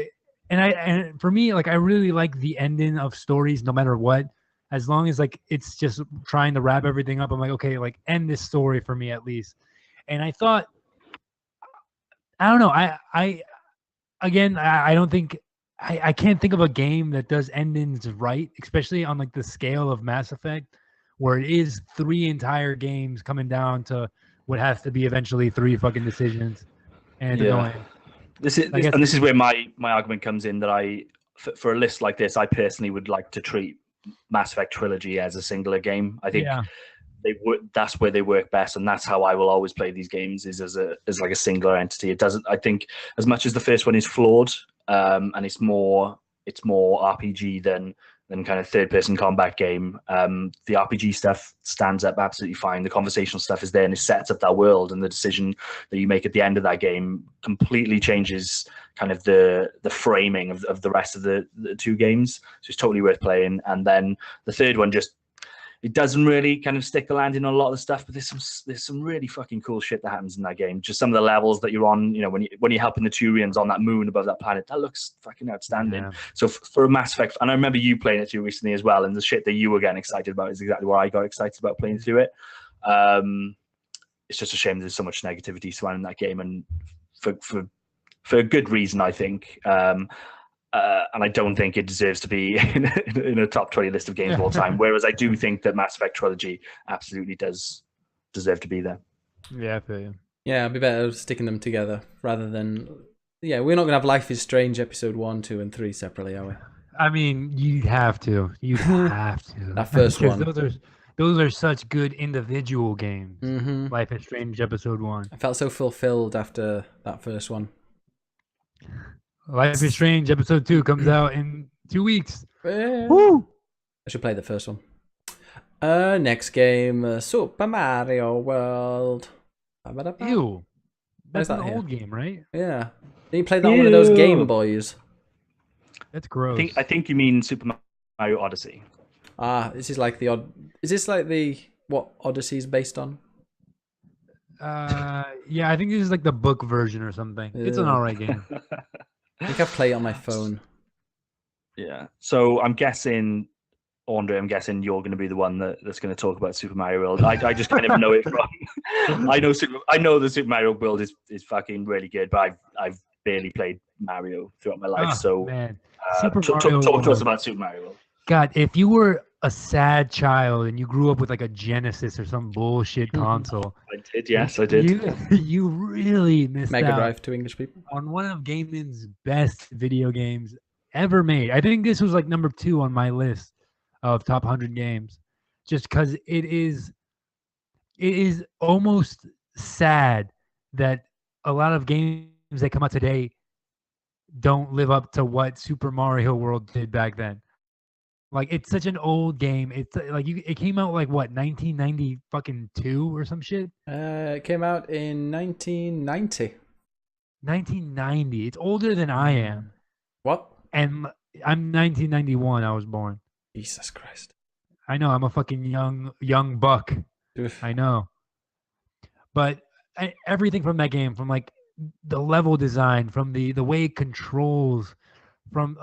S3: and for me, like, I really like the ending of stories, no matter what. As long as like it's just trying to wrap everything up, I'm like, okay, like, end this story for me at least. And I thought, I don't know. I don't think I can't think of a game that does endings right, especially on like the scale of Mass Effect, where it is 3 entire games coming down to what has to be eventually 3 fucking decisions. And annoying.
S4: This is where my argument comes in, that for a list like this, I personally would like to treat Mass Effect trilogy as a singular game. I think that's where they work best, and that's how I will always play these games, is as like a singular entity. It doesn't. I think as much as the first one is flawed, and it's more RPG than than kind of third-person combat game. The RPG stuff stands up absolutely fine. The conversational stuff is there and it sets up that world, and the decision that you make at the end of that game completely changes kind of the framing of the rest of the two games. So it's totally worth playing. And then the third one just, it doesn't really kind of stick the landing on a lot of the stuff, but there's some really fucking cool shit that happens in that game. Just some of the levels that you're on, you know, when you're helping the Turians on that moon above that planet, that looks fucking outstanding.
S3: Yeah.
S4: So for a Mass Effect, and I remember you playing it through recently as well, and the shit that you were getting excited about is exactly what I got excited about playing through it. It's just a shame there's so much negativity surrounding that game, and for a good reason, I think. And I don't think it deserves to be in a top 20 list of games of all time. Whereas I do think that Mass Effect Trilogy absolutely does deserve to be there.
S3: Yeah, I feel you.
S2: Yeah, it'd be better sticking them together rather than. Yeah, we're not gonna have Life is Strange episode 1, 2, and 3 separately, are we?
S3: I mean, you have to. You have to.
S2: That first
S3: Because
S2: one.
S3: those are such good individual games.
S2: Mm-hmm.
S3: Life is Strange episode 1.
S2: I felt so fulfilled after that first one.
S3: Life is Strange episode 2 comes out in 2 weeks.
S2: Woo! I should play the first one. Next game, Super Mario World.
S3: Ew. That's
S2: that
S3: an
S2: here?
S3: old game, right?
S2: Yeah. Did you play that on one of those Game Boys?
S3: That's gross.
S4: I think you mean Super Mario Odyssey.
S2: This is like the odd. Is this like the what Odyssey is based on?
S3: Yeah, I think this is like the book version or something. It's an
S2: Ew.
S3: alright game.
S2: I think I play it on my phone.
S4: Yeah. So I'm guessing, Andre, I'm guessing you're going to be the one that's going to talk about Super Mario World. I just kind of know it from. I know the Super Mario World is fucking really good, but I've barely played Mario throughout my life.
S3: Oh,
S4: So
S3: man.
S4: talk
S3: Mario
S4: to us
S3: World.
S4: about Super Mario World.
S3: God, if you were a sad child and you grew up with like a Genesis or some bullshit console,
S4: I did, yes, I did.
S3: You really missed
S2: Mega
S3: out
S2: Drive to English people.
S3: on one of gaming's best video games ever made. I think this was like number 2 on my list of top 100 games, just because it is almost sad that a lot of games that come out today don't live up to what Super Mario World did back then. Like, it's such an old game. It's like it came out like what, 1990 fucking 2 or some shit.
S2: It came out in 1990.
S3: 1990. It's older than I am,
S2: What?
S3: and I'm 1991. I was born.
S2: Jesus Christ.
S3: I know I'm a fucking young buck.
S2: Oof.
S3: I know, but everything from that game, from like the level design, from the way it controls, from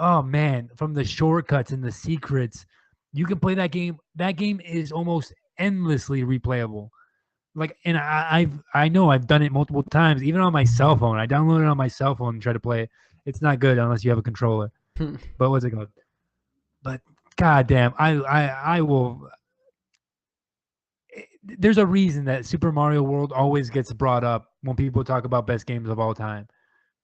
S3: from the shortcuts and the secrets, you can play that game. That game is almost endlessly replayable. Like, and I know I've done it multiple times, even on my cell phone. I downloaded it on my cell phone and try to play it. It's not good unless you have a controller. But what's it called? But goddamn, I will. There's a reason that Super Mario World always gets brought up when people talk about best games of all time.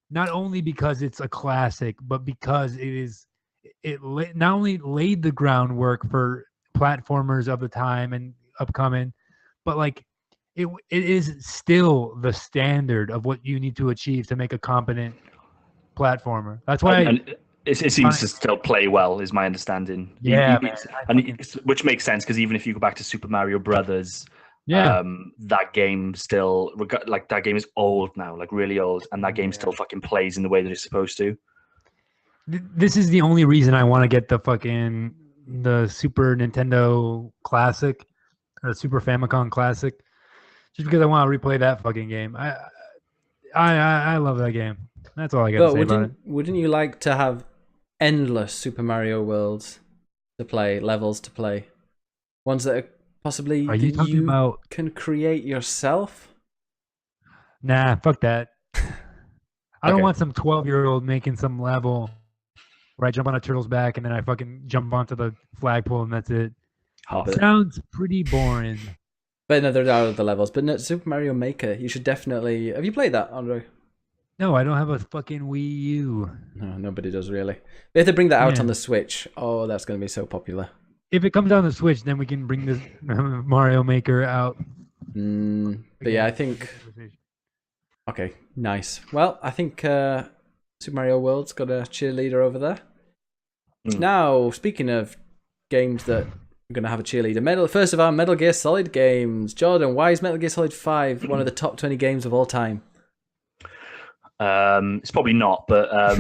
S3: Not only because it's a classic, but because it not only laid the groundwork for platformers of the time and upcoming, but like it is still the standard of what you need to achieve to make a competent platformer. That's why
S4: And it seems to still play well, is my understanding.
S3: Yeah,
S4: Which makes sense, because even if you go back to Super Mario Brothers, that game still, like, that game is old now, like really old, and that game still fucking plays in the way that it's supposed to.
S3: This is the only reason I want to get the Super Nintendo Classic, or the Super Famicom Classic, just because I want to replay that fucking game. I love that game. That's all I got to say about it.
S2: Wouldn't you like to have endless Super Mario worlds to play, levels to play? Ones that are possibly
S3: Are you talking about?
S2: can create yourself?
S3: Nah, fuck that. I don't
S2: Okay.
S3: want some 12-year-old making some level where I jump on a turtle's back and then I fucking jump onto the flagpole and that's it.
S4: Hobbit.
S3: Sounds pretty boring.
S2: But no, there are other levels. But no, Super Mario Maker, you should definitely. Have you played that, Andre?
S3: No, I don't have a fucking Wii U.
S2: No, nobody does really. But if they bring that out
S3: Yeah.
S2: on the Switch, oh, that's going to be so popular.
S3: If it comes on the Switch, then we can bring this Mario Maker out.
S2: But yeah, I think. Okay, nice. Well, I think Super Mario World's got a cheerleader over there. Now, speaking of games that are going to have a cheerleader. First of our Metal Gear Solid games. Jordan, why is Metal Gear Solid 5 one of the top 20 games of all time?
S4: It's probably not, but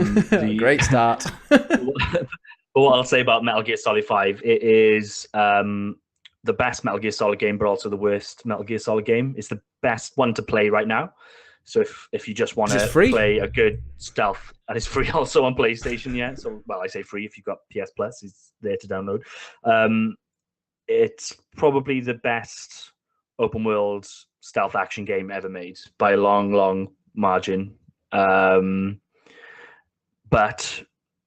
S2: Great start.
S4: what I'll say about Metal Gear Solid 5, it is the best Metal Gear Solid game, but also the worst Metal Gear Solid game. It's the best one to play right now. So if you just want to play a good stealth, and it's free also on PlayStation, yeah. So, well, I say free if you've got PS Plus, it's there to download. It's probably the best open world stealth action game ever made by a long, long margin. But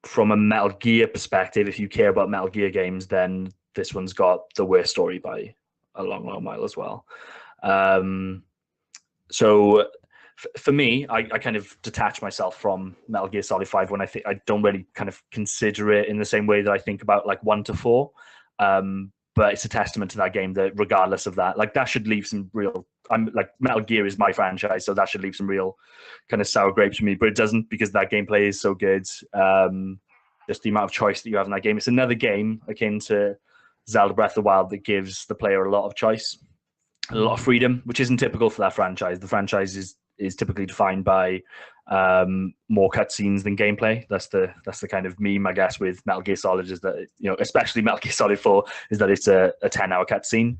S4: from a Metal Gear perspective, if you care about Metal Gear games, then this one's got the worst story by a long, long mile as well. So for me, I kind of detach myself from Metal Gear Solid 5 when I don't really kind of consider it in the same way that I think about like 1 to 4. But it's a testament to that game that regardless of that, like that should leave some real, I'm like Metal Gear is my franchise, so that should leave some real kind of sour grapes for me, but it doesn't because that gameplay is so good. Just the amount of choice that you have in that game. It's another game akin to Zelda Breath of the Wild that gives the player a lot of choice, a lot of freedom, which isn't typical for that franchise. The franchise is typically defined by more cutscenes than gameplay. That's the kind of meme, I guess, with Metal Gear Solid is that, you know, especially Metal Gear Solid 4, is that it's a 10-hour cutscene.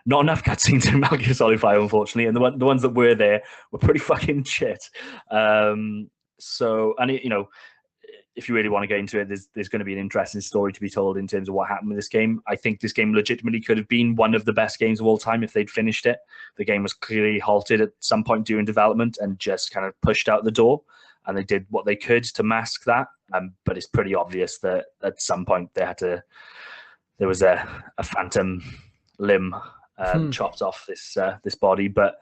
S4: Not enough cutscenes in Metal Gear Solid 5, unfortunately, and the ones that were there were pretty fucking shit. So, and it, you know, if you really want to get into it, there's going to be an interesting story to be told in terms of what happened with this game. I think this game legitimately could have been one of the best games of all time if they'd finished it. The game was clearly halted at some point during development and just kind of pushed out the door. And they did what they could to mask that. But it's pretty obvious that at some point there was a phantom limb chopped off this body. But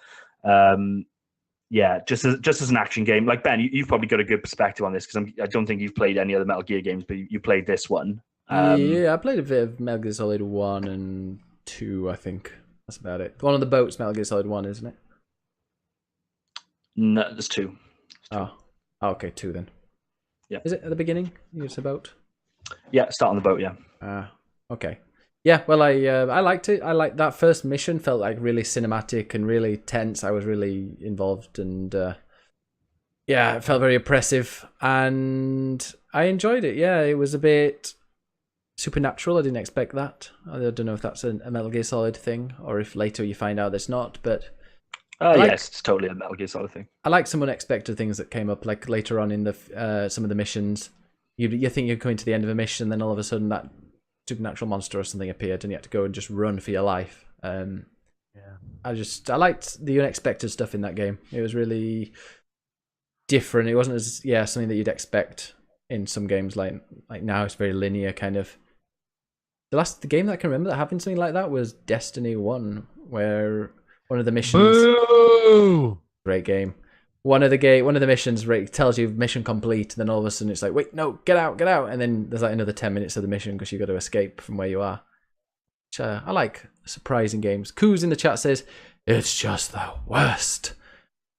S4: yeah, just as an action game, like Ben, you've probably got a good perspective on this because I don't think you've played any other Metal Gear games, but you played this one.
S2: Yeah, I played a bit of Metal Gear Solid 1 and 2, I think. That's about it. One of the boats, Metal Gear Solid 1, isn't it?
S4: No, there's 2.
S2: Oh, okay, 2 then.
S4: Yeah.
S2: Is it at the beginning? It's a boat?
S4: Yeah, start on the boat, yeah.
S2: Okay. Yeah, well, I liked it. I liked that first mission. Felt like really cinematic and really tense. I was really involved, and yeah, it felt very oppressive, and I enjoyed it. Yeah, it was a bit supernatural. I didn't expect that. I don't know if that's a Metal Gear Solid thing, or if later you find out it's not. But
S4: yes, it's totally a Metal Gear Solid thing.
S2: I like some unexpected things that came up, like later on in the some of the missions. You think you're coming to the end of a mission, then all of a sudden that supernatural monster or something appeared and you had to go and just run for your life. Yeah, I liked the unexpected stuff in that game. It was really different. It wasn't as something that you'd expect in some games like now. It's very linear kind of. The game that I can remember that having something like that was Destiny 1, where one of the missions
S3: Boo!
S2: Great game. One of the missions tells you mission complete, and then all of a sudden it's like, wait, no, get out, and then there's like another 10 minutes of the mission because you've got to escape from where you are. Which, I like surprising games. Coos in the chat says, it's just the worst.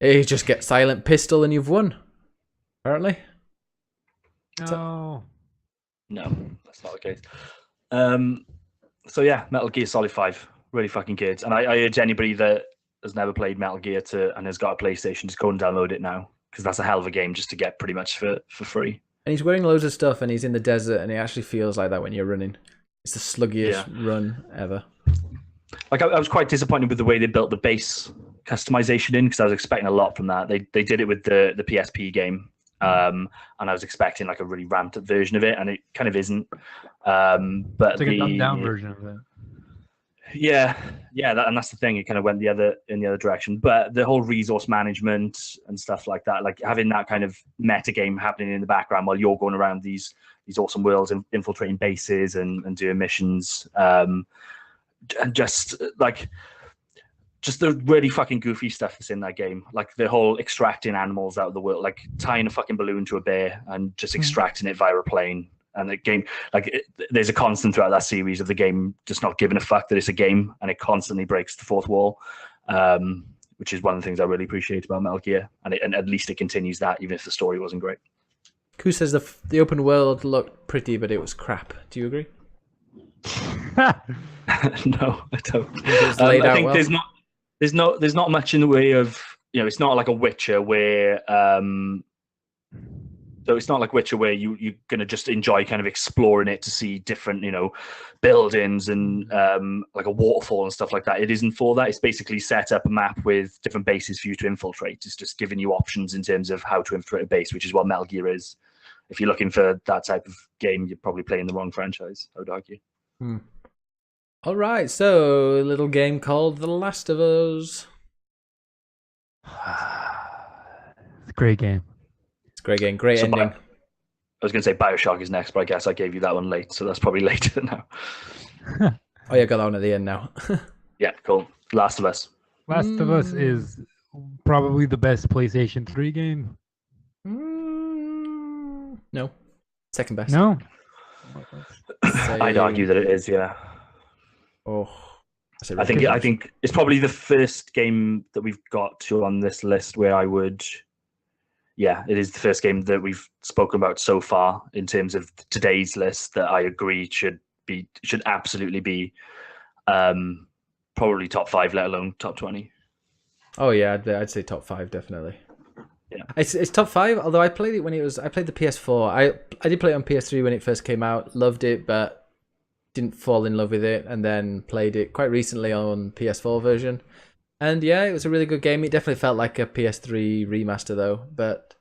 S2: You just get silent pistol and you've won. Apparently.
S3: No,
S4: that's not the case. So yeah, Metal Gear Solid 5, really fucking good. And I urge anybody that has never played Metal Gear and has got a PlayStation, just go and download it now because that's a hell of a game just to get pretty much for free.
S2: And he's wearing loads of stuff and he's in the desert and it actually feels like that when you're running. It's the sluggiest run ever. Like
S4: I was quite disappointed with the way they built the base customization in because I was expecting a lot from that. They did it with the PSP game. And I was expecting like a really ramped up version of it, and it kind of isn't. But
S3: it's like a dumbed down version of it.
S4: Yeah, and that's the thing. It kind of went in the other direction. But the whole resource management and stuff like that, like having that kind of meta game happening in the background while you're going around these awesome worlds and infiltrating bases and doing missions, and just the really fucking goofy stuff that's in that game, like the whole extracting animals out of the world, like tying a fucking balloon to a bear and just extracting it via a plane. And the game, there's a constant throughout that series of the game just not giving a fuck that it's a game, and it constantly breaks the fourth wall, which is one of the things I really appreciate about Metal Gear. And at least it continues that, even if the story wasn't great.
S2: Koo says the open world looked pretty, but it was crap. Do you agree?
S4: No, I don't.
S2: It's laid
S4: I
S2: out
S4: think
S2: well.
S4: there's not much in the way of, you know, it's not like a Witcher where so it's not like Witcher where you're gonna just enjoy kind of exploring it to see different, you know, buildings and like a waterfall and stuff like that. It isn't for that. It's basically set up a map with different bases for you to infiltrate. It's just giving you options in terms of how to infiltrate a base, which is what Metal Gear is. If you're looking for that type of game, you're probably playing the wrong franchise, I would argue.
S2: All right, so a little game called The Last of Us.
S3: It's a great game.
S2: It's a great game, great
S4: So
S2: ending.
S4: I was going to say BioShock is next, but I guess I gave you that one late, so that's probably later now.
S2: Oh yeah, got that one at the end now.
S4: Yeah, cool. Last of Us.
S3: Last of Us is probably the best PlayStation 3 game.
S2: No, second best.
S3: No?
S4: I'd argue that it is, yeah.
S2: Oh,
S4: I think it's probably the first game that we've got to on this list where I would, yeah, it is the first game that we've spoken about so far in terms of today's list that I agree should absolutely be probably top 5, let alone top 20.
S2: Oh yeah, I'd say top 5 definitely.
S4: Yeah,
S2: it's top 5. Although I played it when I played the PS4. I did play it on PS3 when it first came out. Loved it, but didn't fall in love with it, and then played it quite recently on PS4 version. And yeah, it was a really good game. It definitely felt like a PS3 remaster though. But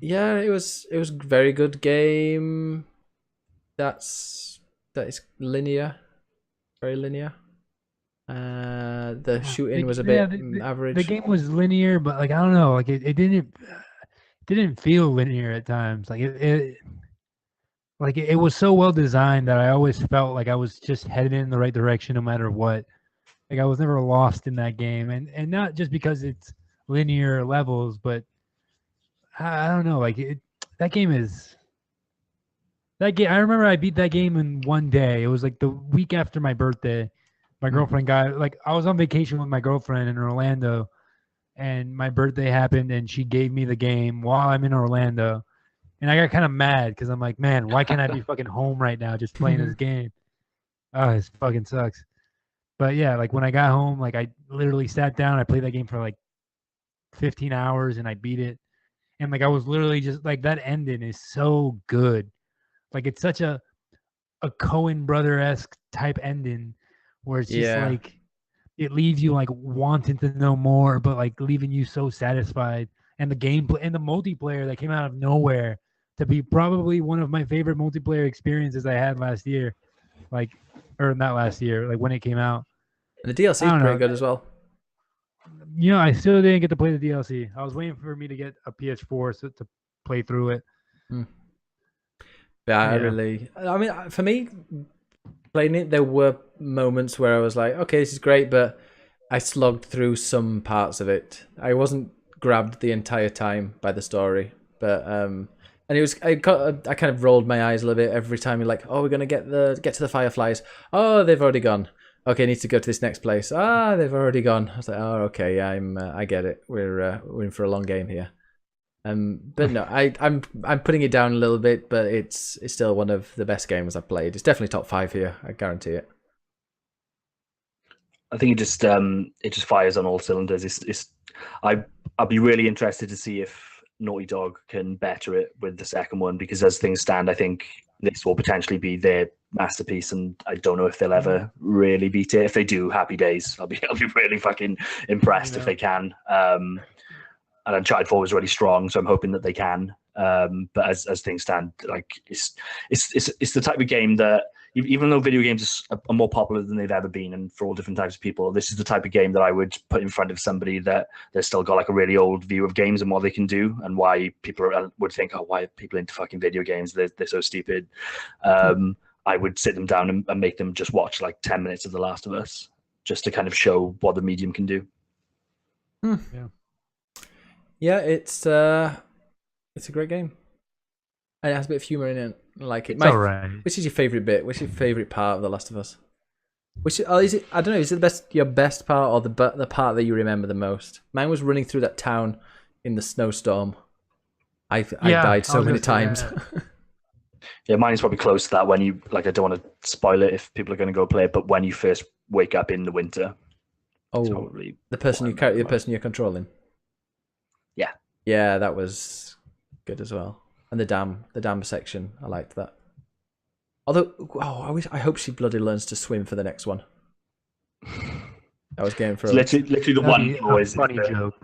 S2: yeah, it was a very good game. That is linear, very linear. The shooting was a bit average.
S3: The game was linear, but like I don't know, like it didn't feel linear at times. Like it was so well designed that I always felt like I was just headed in the right direction no matter what. Like I was never lost in that game, and not just because it's linear levels, but I don't know. Like that game. I remember I beat that game in one day. It was like the week after my birthday. My girlfriend got I was on vacation with my girlfriend in Orlando, and my birthday happened, and she gave me the game while I'm in Orlando. And I got kind of mad because I'm like, man, why can't I be fucking home right now just playing this game? Oh, it fucking sucks. But yeah, like when I got home, like I literally sat down, I played that game for like 15 hours and I beat it. And like I was literally just like that ending is so good. Like it's such a Coen brother-esque type ending where it's just like it leaves you like wanting to know more, but like leaving you so satisfied. And the gameplay and the multiplayer that came out of nowhere to be probably one of my favorite multiplayer experiences I had last year. Like, or not last year, like when it came out.
S2: And the DLC is pretty good as well.
S3: You know, I still didn't get to play the DLC. I was waiting for me to get a PS4 to play through it.
S2: Yeah, I mean, for me, playing it, there were moments where I was like, okay, this is great, but I slogged through some parts of it. I wasn't grabbed the entire time by the story, but and it was I kind of rolled my eyes a little bit every time you're like, oh, we're gonna get to the fireflies. Oh, they've already gone. Okay, I need to go to this next place. Ah, they've already gone. I was like, oh, okay, yeah, I get it. We're in for a long game here. But no, I'm putting it down a little bit, but it's still one of the best games I've played. It's definitely top 5 here. I guarantee it.
S4: I think it just fires on all cylinders. I'll be really interested to see if Naughty Dog can better it with the second one, because as things stand, I think this will potentially be their masterpiece, and I don't know if they'll ever really beat it. If they do, happy days. I'll be really fucking impressed if they can. And Uncharted 4 was really strong, so I'm hoping that they can. But as things stand, like it's the type of game that, even though video games are more popular than they've ever been, and for all different types of people, this is the type of game that I would put in front of somebody that they've still got like a really old view of games and what they can do, and why people would think, oh, why are people into fucking video games? They're so stupid. I would sit them down and make them just watch like 10 minutes of The Last of Us, just to kind of show what the medium can do.
S2: Yeah, it's a great game, and it has a bit of humor in it. I like it.
S3: All right.
S2: Which is your favorite bit? What's your favorite part of The Last of Us? Is it? I don't know. Is it your best part, or the part that you remember the most? Mine was running through that town in the snowstorm. I died so many times.
S4: Yeah, mine is probably close to that. When you like, I don't want to spoil it if people are going to go play it, but when you first wake up in the winter, it's
S2: Oh,
S4: probably
S2: the person you carry, the person you're controlling.
S4: Yeah.
S2: Yeah, that was good as well. And the dam section, I liked that. Although, I hope she bloody learns to swim for the next one. I was going for
S4: It's literally the
S3: That'd
S4: one
S3: be
S4: flaw
S3: a
S4: is
S3: funny joke.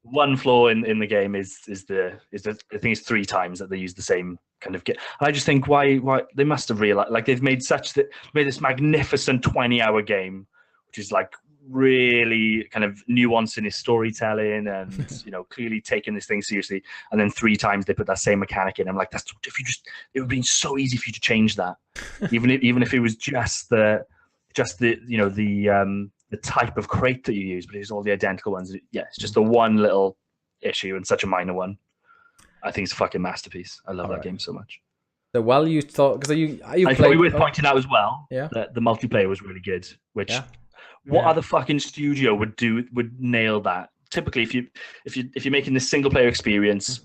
S4: one flaw in the game is the I think it's 3 times that they use the same kind of get. I just think why they must have realized, like, they've made this magnificent 20-hour game, which is like really kind of nuanced in his storytelling and clearly taking this thing seriously, and then 3 times they put that same mechanic in. I'm like, it would have been so easy for you to change that, even if it was just the type of crate that you use, but it's all the identical ones. Yeah, it's just the one little issue and such a minor one. I think it's a fucking masterpiece. I love that game so much.
S2: So while you thought, because you
S4: it's probably worth pointing out as well,
S2: yeah,
S4: that the multiplayer was really good. Which
S2: what
S4: other fucking studio would nail that? Typically, if you're making this single player experience,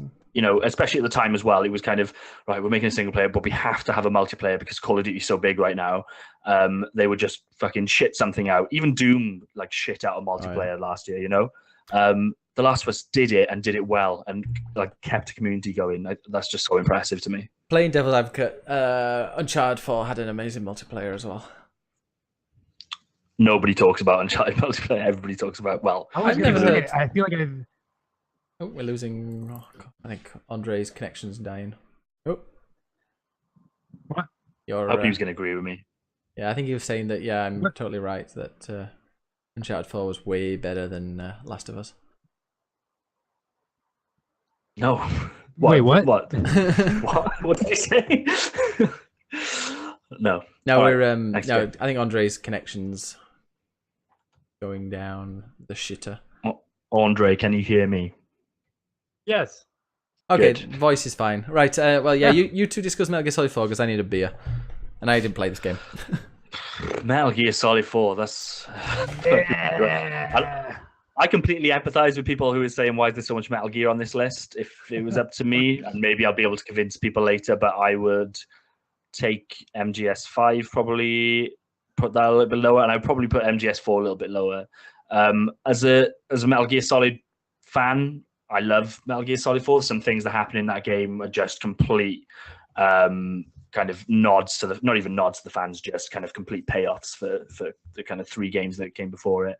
S4: especially at the time as well, it was kind of right. We're making a single player, but we have to have a multiplayer because Call of Duty is so big right now. They would just fucking shit something out. Even Doom like shit out a multiplayer last year. The Last of Us did it well and like kept the community going. That's just so impressive to me.
S2: Playing Devil's Advocate, Uncharted 4 had an amazing multiplayer as well.
S4: Nobody talks about Uncharted multiplayer. Everybody talks about
S2: I've never heard.
S3: I feel like I've.
S2: Oh, we're losing. I think Andre's connection's dying. Oh,
S3: What?
S4: I hope he was going to agree with me.
S2: Yeah, I think he was saying that. Yeah, I'm totally right that Uncharted 4 was way better than Last of Us.
S4: No.
S3: Wait, what?
S4: What? What did he say? No.
S2: No,
S4: All
S2: we're
S4: right,
S2: no. I think Andre's connection's going down the shitter.
S4: Andre, can you hear me?
S3: Yes.
S2: Okay,
S4: Good.
S2: voice is fine. Right. Well, yeah. You two discuss Metal Gear Solid 4 because I need a beer, and I didn't play this game.
S4: Metal Gear Solid 4. That's. I completely empathize with people who are saying, why is there so much Metal Gear on this list? If it was up to me, and maybe I'll be able to convince people later, but I would take MGS5, probably put that a little bit lower, and I'd probably put MGS4 a little bit lower. As a Metal Gear Solid fan, I love Metal Gear Solid 4. Some things that happen in that game are just complete kind of nods to not even nods to the fans, just kind of complete payoffs for the kind of 3 games that came before it.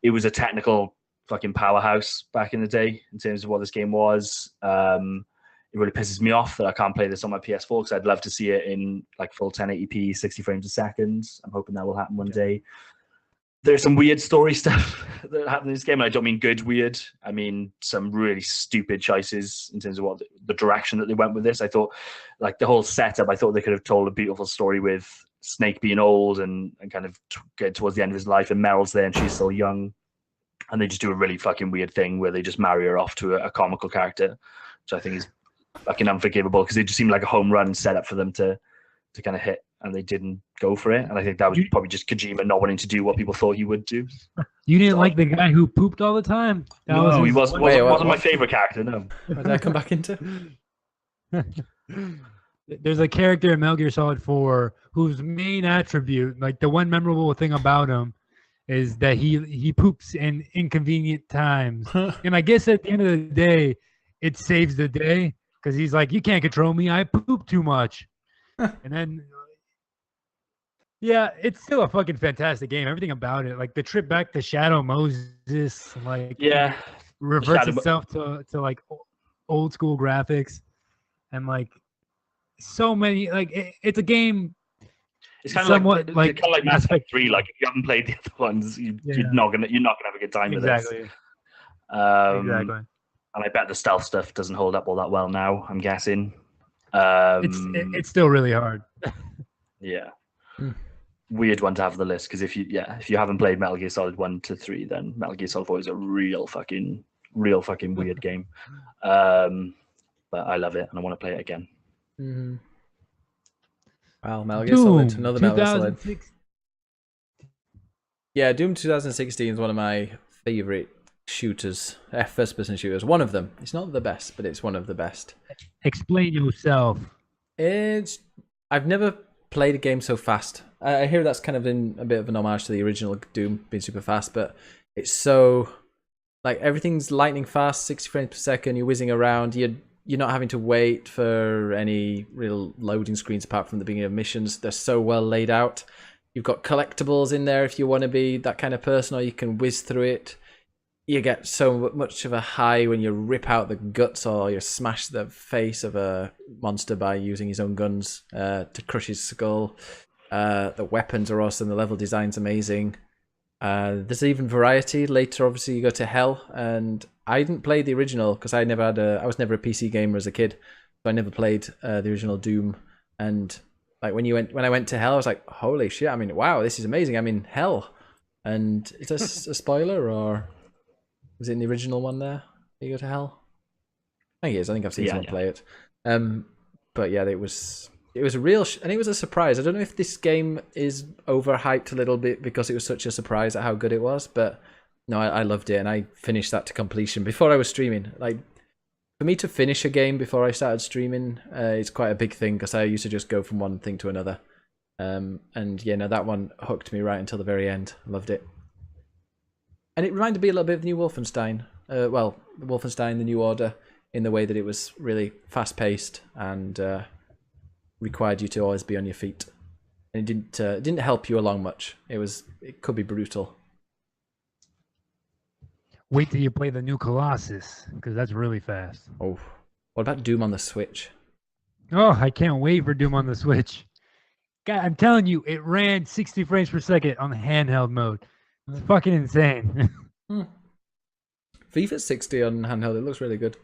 S4: It was a technical fucking powerhouse back in the day in terms of what this game was. It really pisses me off that I can't play this on my PS4 because I'd love to see it in like full 1080p, 60 frames a second. I'm hoping that will happen one day. There's some weird story stuff that happened in this game, and I don't mean good weird. I mean some really stupid choices in terms of what the direction that they went with this. I thought, like, the whole setup, I thought they could have told a beautiful story with Snake being old and kind of get towards the end of his life, and Meryl's there and she's still young, and they just do a really fucking weird thing where they just marry her off to a comical character, which I think is fucking unforgivable because it just seemed like a home run set up for them to kind of hit, and they didn't go for it. And I think that was probably just Kojima not wanting to do what people thought he would do.
S3: You didn't like the guy who pooped all the time?
S4: He wasn't my favorite character. No.
S2: What did I come back into?
S3: There's a character in Metal Gear Solid 4 whose main attribute, like the one memorable thing about him, is that he poops in inconvenient times. And I guess at the end of the day, it saves the day because he's like, you can't control me. I poop too much. And then, yeah, it's still a fucking fantastic game. Everything about it, like the trip back to Shadow Moses, like reverts itself to like old school graphics, and like so many, like it's a game.
S4: It's kind of like Mass Effect 3. Like if you haven't played the other ones, you're not gonna have a good time with this.
S3: Exactly.
S4: And I bet the stealth stuff doesn't hold up all that well now, I'm guessing.
S3: It's still really hard.
S4: Yeah. Weird one to have on the list because if you haven't played Metal Gear Solid 1 to 3, then Metal Gear Solid 4 is a real fucking weird game. But I love it and I want to play it again.
S2: Mm-hmm. Wow, Metal Gear Solid, another Metal Gear Solid. Yeah, Doom 2016 is one of my favorite shooters, first-person shooters. One of them. It's not the best, but it's one of the best.
S3: Explain yourself.
S2: I've never played a game so fast. I hear that's kind of in a bit of an homage to the original Doom being super fast, but it's so like everything's lightning fast, 60 frames per second. You're whizzing around. You're not having to wait for any real loading screens apart from the beginning of missions. They're so well laid out. You've got collectibles in there if you want to be that kind of person, or you can whiz through it. You get so much of a high when you rip out the guts or you smash the face of a monster by using his own guns to crush his skull. The weapons are awesome. The level design's amazing. There's even variety. Later, obviously, you go to Hell, and I didn't play the original because I was never a PC gamer as a kid, so I never played the original Doom. And like when I went to Hell, I was like, holy shit! I mean, wow, this is amazing. I'm in Hell, and is this a spoiler or? Was it in the original one there? You go to Hell? I think it is. I think I've seen someone play it. But yeah, it was a real and it was a surprise. I don't know if this game is overhyped a little bit because it was such a surprise at how good it was, but no, I loved it and I finished that to completion before I was streaming. Like for me to finish a game before I started streaming is quite a big thing because I used to just go from one thing to another. And yeah, no, that one hooked me right until the very end. Loved it. And it reminded me a little bit of the new Wolfenstein. Wolfenstein: The New Order, in the way that it was really fast-paced and required you to always be on your feet. And it didn't help you along much. It could be brutal.
S3: Wait till you play the new Colossus, because that's really fast.
S2: Oh, what about Doom on the Switch?
S3: Oh, I can't wait for Doom on the Switch. God, I'm telling you, it ran 60 frames per second on the handheld mode. It's fucking insane.
S2: FIFA's 60 on handheld. It looks really good.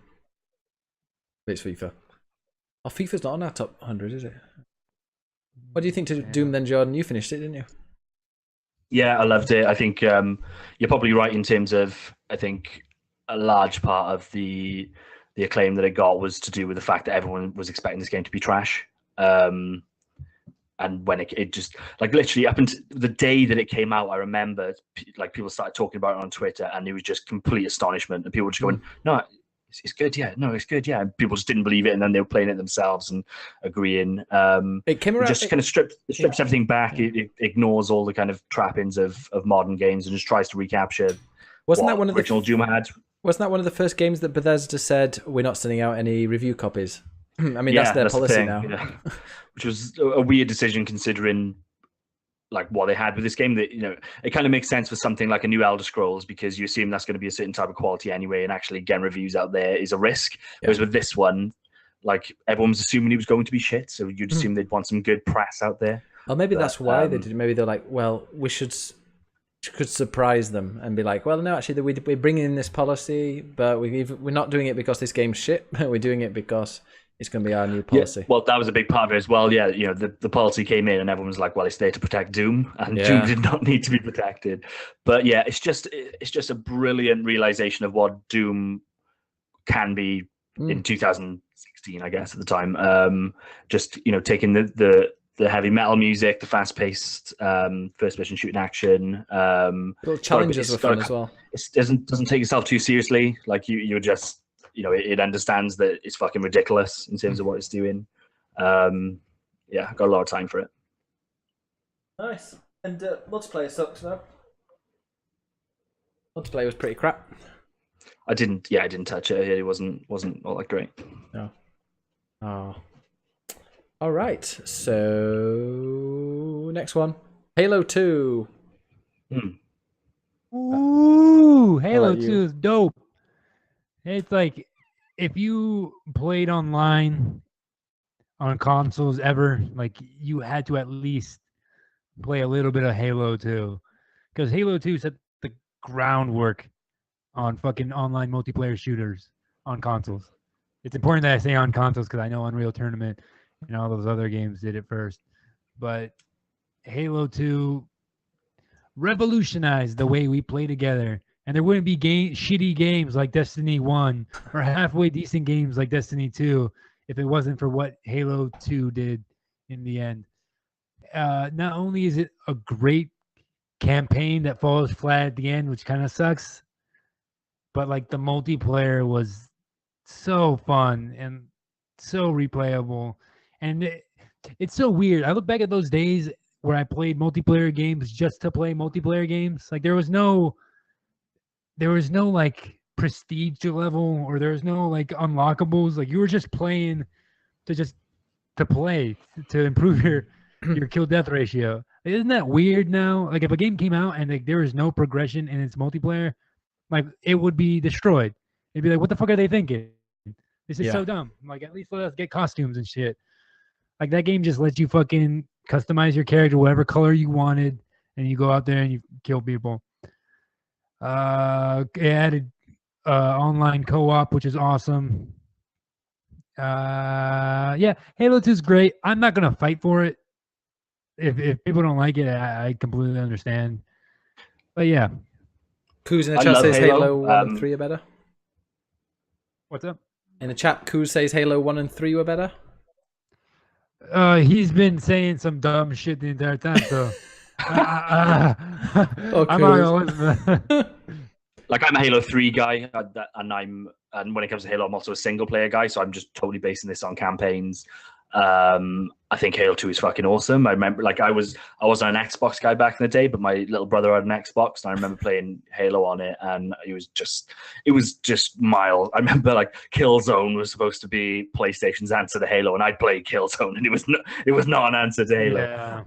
S2: It's FIFA. Oh, FIFA's not on our top 100, is it? What do you think to Doom then, Jordan? You finished it, didn't you?
S4: Yeah, I loved it. I think you're probably right in terms of, I think a large part of the acclaim that it got was to do with the fact that everyone was expecting this game to be trash. And when it just, like, literally up until the day that it came out, I remember like people started talking about it on Twitter and it was just complete astonishment. And people were just going, no, it's good. Yeah, no, it's good. Yeah. And people just didn't believe it. And then they were playing it themselves and agreeing.
S2: It came around.
S4: It just kind of strips everything back. It ignores all the kind of trappings of modern games and just tries to recapture
S2: Wasn't
S4: what
S2: that one of the
S4: original Doom had.
S2: Wasn't that one of the first games that Bethesda said we're not sending out any review copies? I mean, that's their policy
S4: the
S2: now.
S4: Yeah. Which was a weird decision considering like what they had with this game. That, you know, it kind of makes sense for something like a new Elder Scrolls because you assume that's going to be a certain type of quality anyway, and actually getting reviews out there is a risk. Whereas with this one, like everyone was assuming it was going to be shit, so you'd assume they'd want some good press out there.
S2: Well, maybe that's why they did it. Maybe they're like, well, we could surprise them and be like, well, no, actually, we're bringing in this policy, but we're not doing it because this game's shit. We're doing it because it's going to be our new policy.
S4: Yeah, well, that was a big part of it as well. Yeah, you know, the policy came in and everyone was like, well, it's there to protect Doom, and Doom did not need to be protected. But yeah, it's just a brilliant realization of what Doom can be in 2016, I guess, at the time. Just, you know, taking the heavy metal music, the fast-paced first-person shooting action.
S2: Little challenges were fun as well.
S4: It doesn't take itself too seriously. Like you're just, you know, it understands that it's fucking ridiculous in terms of what it's doing. Yeah, got a lot of time for it.
S2: Nice. And multiplayer sucks though. Multiplayer was pretty crap.
S4: I didn't touch it. It wasn't all that great.
S2: No. Oh. All right. So next one, Halo 2.
S3: Ooh, Halo 2 is dope. It's like if you played online on consoles ever, like you had to at least play a little bit of Halo 2, because Halo 2 set the groundwork on fucking online multiplayer shooters on consoles. It's important that I say on consoles because I know Unreal Tournament and all those other games did it first, but Halo 2 revolutionized the way we play together. And there wouldn't be shitty games like Destiny 1 or halfway decent games like Destiny 2 if it wasn't for what Halo 2 did in the end. Not only is it a great campaign that falls flat at the end, which kind of sucks, but like the multiplayer was so fun and so replayable. And it's so weird. I look back at those days where I played multiplayer games just to play multiplayer games. Like there was no like prestige level, or there was no like unlockables. Like you were just playing to play to improve your kill death ratio. Isn't that weird now? Like if a game came out and like there is no progression in its multiplayer, like it would be destroyed. It'd be like, what the fuck are they thinking? This is so dumb. Like at least let us get costumes and shit. Like that game just lets you fucking customize your character whatever color you wanted, and you go out there and you kill people. It added online co-op, which is awesome. Yeah, Halo 2 is great. I'm not gonna fight for it. If people don't like it, I completely understand. But yeah,
S2: Coos in the
S4: I
S2: chat
S4: love
S2: says
S4: Halo.
S2: Halo 1 and 3 are better.
S3: what's up?
S2: In the chat, Coos says Halo 1 and 3 were better.
S3: He's been saying some dumb shit the entire time, so
S2: Oh,
S3: I'm not gonna listen.
S4: Like I'm a Halo 3 guy, and when it comes to Halo, I'm also a single player guy, so I'm just totally basing this on campaigns. I think Halo 2 is fucking awesome. I remember, like, I wasn't an Xbox guy back in the day, but my little brother had an Xbox, and I remember playing Halo on it, and it was just mild. I remember like Killzone was supposed to be PlayStation's answer to Halo, and I'd play Killzone, and it was not an answer to Halo.
S3: Yeah.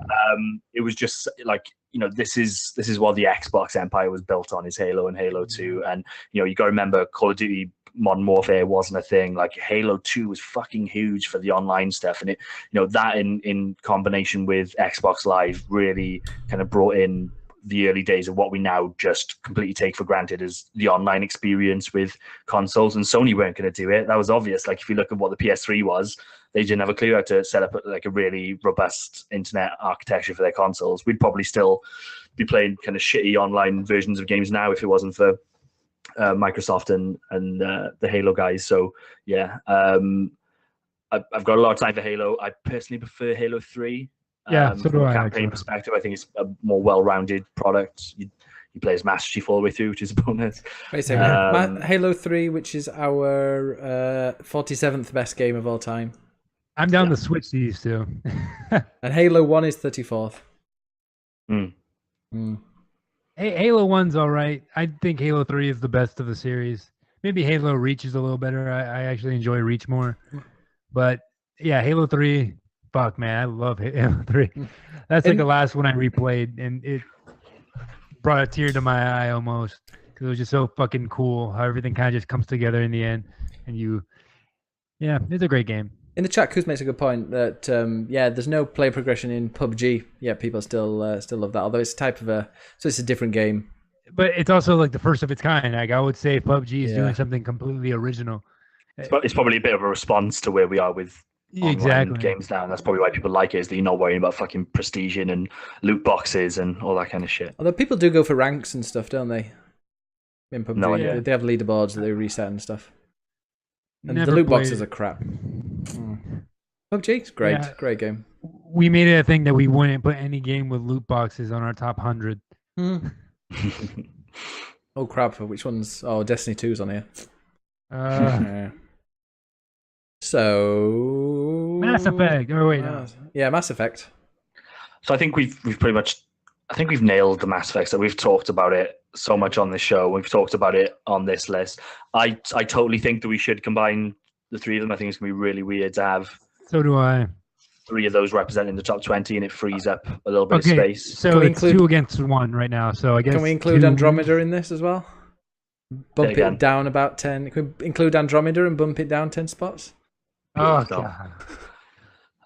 S4: It was just like, you know, this is what the Xbox empire was built on, is Halo and Halo 2. And you know, you got to remember, Call of Duty Modern Warfare wasn't a thing. Like Halo 2 was fucking huge for the online stuff, and it, you know, that in combination with Xbox Live really kind of brought in the early days of what we now just completely take for granted as the online experience with consoles. And Sony weren't going to do it. That was obvious. Like if you look at what the PS3 was, they didn't have a clue how to set up like a really robust internet architecture for their consoles. We'd probably still be playing kind of shitty online versions of games now if it wasn't for Microsoft and the Halo guys. So yeah, I've got a lot of time for Halo. I personally prefer Halo 3.
S3: Yeah, so do
S4: from a
S3: I,
S4: campaign
S3: actually.
S4: perspective, I think it's a more well-rounded product. You play as Master Chief all the way through, which is a bonus.
S2: Wait a second. Halo 3, which is our 47th best game of all time.
S3: I'm down to switch these two.
S2: And Halo 1 is 34th.
S3: Hey, Halo 1's all right. I think Halo 3 is the best of the series. Maybe Halo Reach is a little better. I actually enjoy Reach more. But yeah, Halo 3, fuck, man. I love Halo 3. That's like the last one I replayed, and it brought a tear to my eye almost, because it was just so fucking cool how everything kind of just comes together in the end. And yeah, it's a great game.
S2: In the chat, Kuz makes a good point that there's no player progression in PUBG. Yeah, people still love that, although it's it's a different game.
S3: But it's also like the first of its kind. Like I would say, PUBG is doing something completely original.
S4: It's probably a bit of a response to where we are with online games now, and that's probably why people like it, is that you're not worrying about fucking prestige and loot boxes and all that kind of shit.
S2: Although people do go for ranks and stuff, don't they? In PUBG,
S4: No idea.
S2: they have leaderboards that they reset and stuff. And
S3: Never
S2: the loot
S3: played
S2: boxes are crap. PUBG's great, great game.
S3: We made it a thing that we wouldn't put any game with loot boxes on our top 100.
S2: Oh crap! Which ones? Oh, Destiny 2's on here. So
S3: Mass Effect. Oh wait, no.
S2: Yeah, Mass Effect.
S4: So I think we've pretty much, I think we've nailed the Mass Effect. So we've talked about it so much on this show. We've talked about it on this list. I totally think that we should combine the three of them. I think it's gonna be really weird to have.
S3: So do I.
S4: Three of those representing the top 20, and it frees up a little bit of space.
S3: So it's 2 against 1 right now. So I guess.
S2: Can we include Andromeda in this as well? Bump it down about 10. Can we include Andromeda and bump it down 10 spots?
S3: Oh god.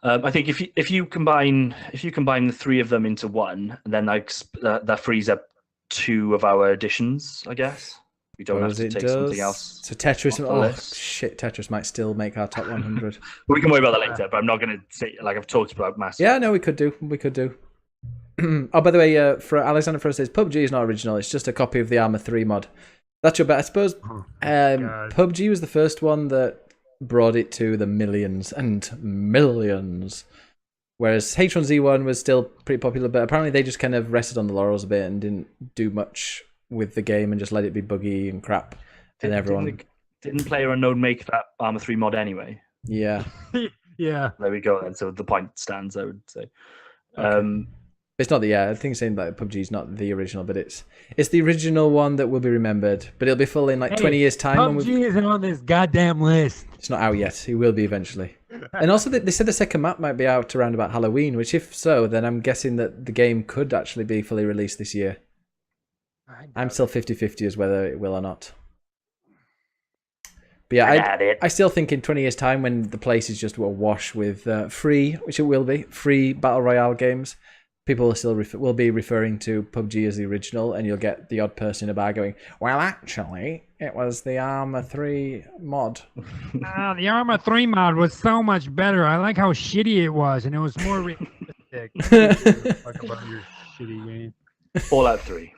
S4: I think if you combine the three of them into one, then that frees up 2 of our additions, I guess. We don't have to take something else.
S2: So Tetris, shit, Tetris might still make our top 100.
S4: We can worry about that later, but I'm not going to say, like, I've talked about Mass.
S2: Yeah, no, we could do. Oh, by the way, for Alexander Frost says PUBG is not original. It's just a copy of the Arma 3 mod. That's your bet, I suppose. PUBG was the first one that brought it to the millions and millions, whereas H1Z1 was still pretty popular, but apparently they just kind of rested on the laurels a bit and didn't do much with the game and just let it be buggy and crap. And everyone
S4: didn't PlayerUnknown make that Arma 3 mod anyway?
S2: Yeah.
S3: Yeah.
S4: There we go. And so the point stands, I would say.
S2: Okay. It's not the I think saying that PUBG is not the original, but it's the original one that will be remembered. But it'll be full in like 20 years' time.
S3: PUBG isn't on this goddamn list.
S2: It's not out yet. It will be eventually. And also, they said the second map might be out around about Halloween. Which, if so, then I'm guessing that the game could actually be fully released this year. I'm still 50-50 as whether it will or not. But yeah, I still think in 20 years' time, when the place is just awash with free, which it will be, free Battle Royale games, people will still will be referring to PUBG as the original, and you'll get the odd person in a bar going, well, actually, it was the Arma 3 mod.
S3: The Arma 3 mod was so much better. I like how shitty it was, and it was more realistic. Talk about your shitty game.
S4: Fallout 3.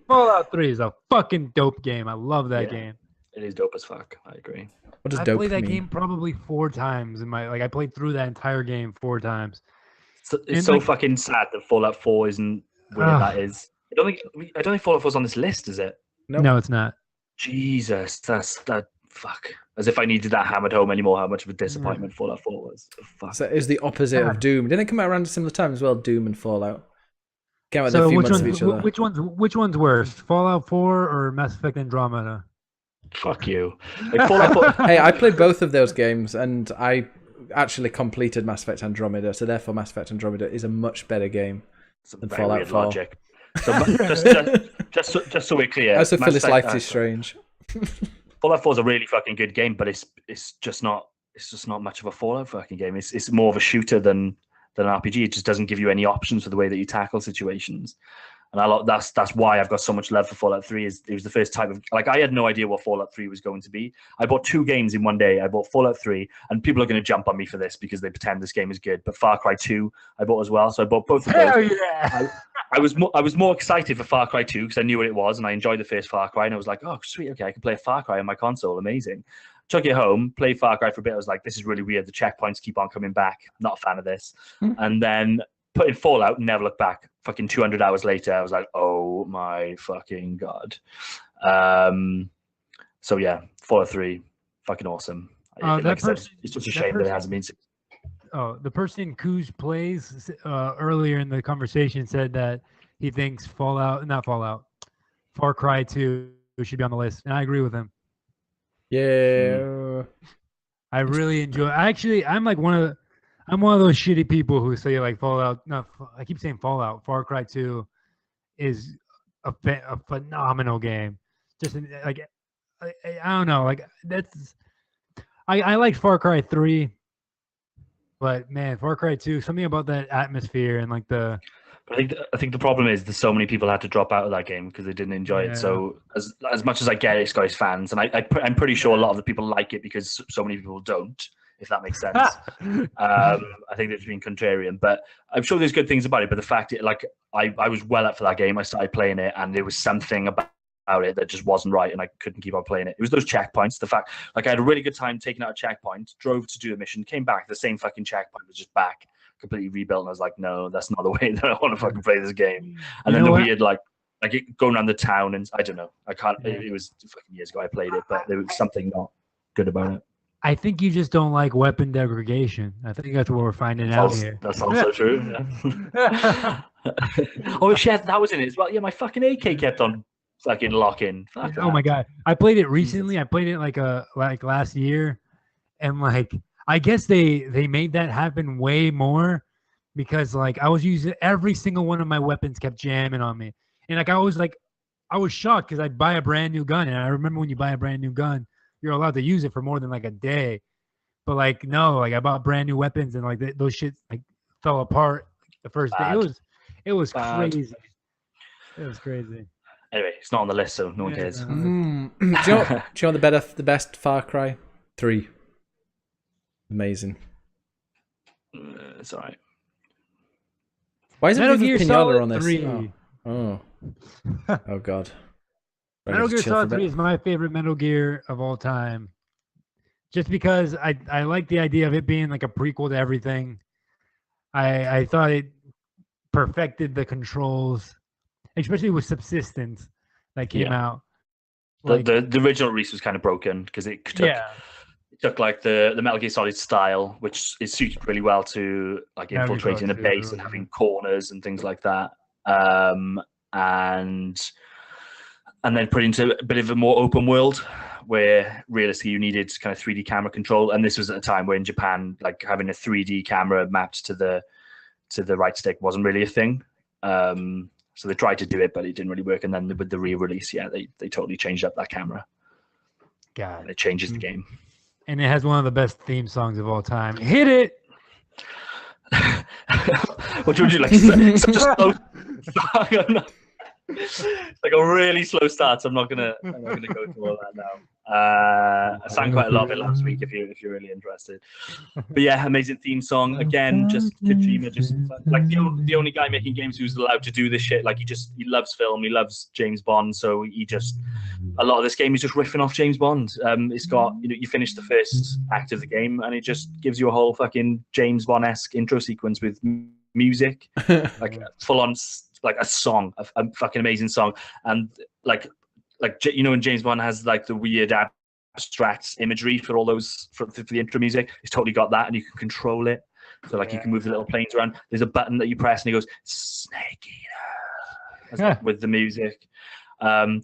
S3: Fallout 3 is a fucking dope game. I love that game.
S4: It is dope as fuck. I agree.
S2: What does
S3: I
S2: dope
S3: played that
S2: mean?
S3: game probably 4 times in my I played through that entire game 4 times.
S4: So, it's so fucking sad that Fallout 4 isn't where that is. I don't think Fallout 4 is on this list, is it?
S2: Nope.
S3: No, it's not.
S4: Jesus, that fuck. As if I needed that hammered home anymore. How much of a disappointment Fallout 4 was. Fuck.
S2: So it was the opposite of Doom. Didn't it come out around a similar time as well? Doom and Fallout. Came out
S3: So
S2: a few
S3: which
S2: months of
S3: one's
S2: each other.
S3: which one's worse, Fallout 4 or Mass Effect Andromeda?
S4: Fuck you. Like Fallout 4.
S2: Hey, I played both of those games, and I actually completed Mass Effect Andromeda. So therefore, Mass Effect Andromeda is a much better game than
S4: Very
S2: Fallout
S4: weird
S2: 4.
S4: logic. So just so we're clear,
S2: Also,
S4: Mass
S2: Phyllis
S4: Effect-
S2: Life is strange.
S4: Fallout 4 is a really fucking good game, but it's just not much of a Fallout fucking game. It's more of a shooter than an RPG. It just doesn't give you any options for the way that you tackle situations. And that's why I've got so much love for Fallout 3. It was the first type of, like, I had no idea what Fallout 3 was going to be. I bought 2 games in one day. I bought Fallout 3, and people are going to jump on me for this because they pretend this game is good. But Far Cry 2, I bought as well. So I bought both of those.
S3: Hell yeah!
S4: I was more excited for Far Cry 2 because I knew what it was, and I enjoyed the first Far Cry. And I was like, oh, sweet, okay, I can play a Far Cry on my console. Amazing. Took it home, played Far Cry for a bit. I was like, this is really weird. The checkpoints keep on coming back. I'm not a fan of this. And then put in Fallout, never looked back. Fucking 200 hours later, I was like, oh my fucking God. So yeah, Fallout 3, fucking awesome. It's just a shame that it hasn't been.
S3: Oh, the person Kuz plays earlier in the conversation said that he thinks Far Cry 2 should be on the list, and I agree with him.
S2: Yeah.
S3: I really enjoy. I'm like one of those shitty people who say like Fallout. No, I keep saying Fallout. Far Cry 2 is a phenomenal game. Just like I don't know, like that's. I like Far Cry 3, but man, Far Cry 2, something about that atmosphere and like the.
S4: I think the problem is that so many people had to drop out of that game because they didn't enjoy it. So as much as I get it's got its fans, and I'm pretty sure a lot of the people like it because so many people don't, if that makes sense. I think they're just being contrarian, but I'm sure there's good things about it. But the fact I was well up for that game. I started playing it, and there was something about it that just wasn't right, and I couldn't keep on playing it. It was those checkpoints. The fact, like, I had a really good time taking out a checkpoint, drove to do a mission, came back, the same fucking checkpoint was just back, completely rebuilt, and I was like, no, that's not the way that I want to fucking play this game. And then the weird, like it going around the town, and I don't know, I can't. It was fucking years ago I played it, but there was something not good about it.
S3: I think you just don't like weapon degradation. I think that's what we're finding out here.
S4: That's also true. Yeah. Oh shit, that was in it as well. Yeah, my fucking AK kept on fucking locking. Fuck
S3: Oh my God, I played it recently. I played it like last year, and like I guess they made that happen way more because like I was using every single one of my weapons kept jamming on me, and like I was shocked because I'd buy a brand new gun, and I remember when you buy a brand new gun, you're allowed to use it for more than like a day, but like no, like I bought brand new weapons and like those shit like fell apart the first day. It was crazy. It was crazy.
S4: Anyway, it's not on the list, so no one cares.
S2: Do you know the best Far Cry? 3. Amazing.
S4: It's all right.
S2: Why is it
S3: Metal
S2: Vivid
S3: Gear
S2: Pinata
S3: Solid
S2: on this?
S3: 3.
S2: Oh. Oh God.
S3: Metal Gear Solid 3 is my favorite Metal Gear of all time. Just because I like the idea of it being like a prequel to everything. I thought it perfected the controls, especially with Subsistence that came out.
S4: The original release was kind of broken because it took took like the Metal Gear Solid style, which is suited really well to like
S3: Metal Gear
S4: infiltrating a
S3: Solid
S4: base
S3: 2,
S4: and having corners and things like that. And then put into a bit of a more open world where realistically you needed kind of 3D camera control. And this was at a time where in Japan, like having a 3D camera mapped to the right stick wasn't really a thing. So they tried to do it, but it didn't really work. And then with the re-release, yeah, they totally changed up that camera.
S3: God,
S4: It changes the game.
S3: and it has one of the best theme songs of all time. Hit it.
S4: What would you like? Such a slow song. It's like a really slow start. So I'm not gonna go through all that now. I sang quite a lot of it last week. If you're really interested, but yeah, amazing theme song again. Just Kojima, just like the only guy making games who's allowed to do this shit. Like he loves film, he loves James Bond, so a lot of this game is just riffing off James Bond. It's got you finish the first act of the game, and it just gives you a whole fucking James Bond-esque intro sequence with music, like full on. Like a song, a fucking amazing song, and like when James Bond has like the weird abstract imagery for all those for the intro music, he's totally got that, and you can control it. So like you can move the little planes around. There's a button that you press, and it goes Snake Eater with the music.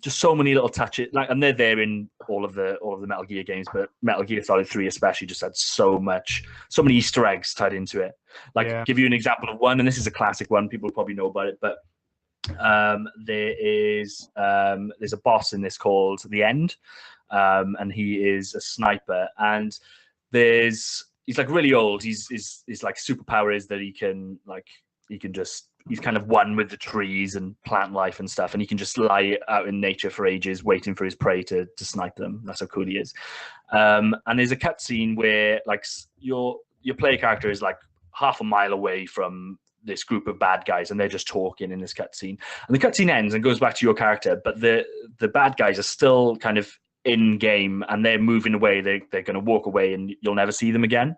S4: Just so many little touches, like, and they're there in all of the Metal Gear games, but Metal Gear Solid 3 especially just had so many Easter eggs tied into it. Like, give you an example of one, and this is a classic one. People probably know about it, but there's a boss in this called The End, and he is a sniper, and he's like really old. His like superpower is that he's kind of one with the trees and plant life and stuff, and he can just lie out in nature for ages waiting for his prey to snipe them. That's how cool he is. And there's a cutscene where like your player character is like half a mile away from this group of bad guys, and they're just talking in this cutscene, and the cutscene ends and goes back to your character, but the bad guys are still kind of in game, and they're moving away. They're going to walk away, and you'll never see them again.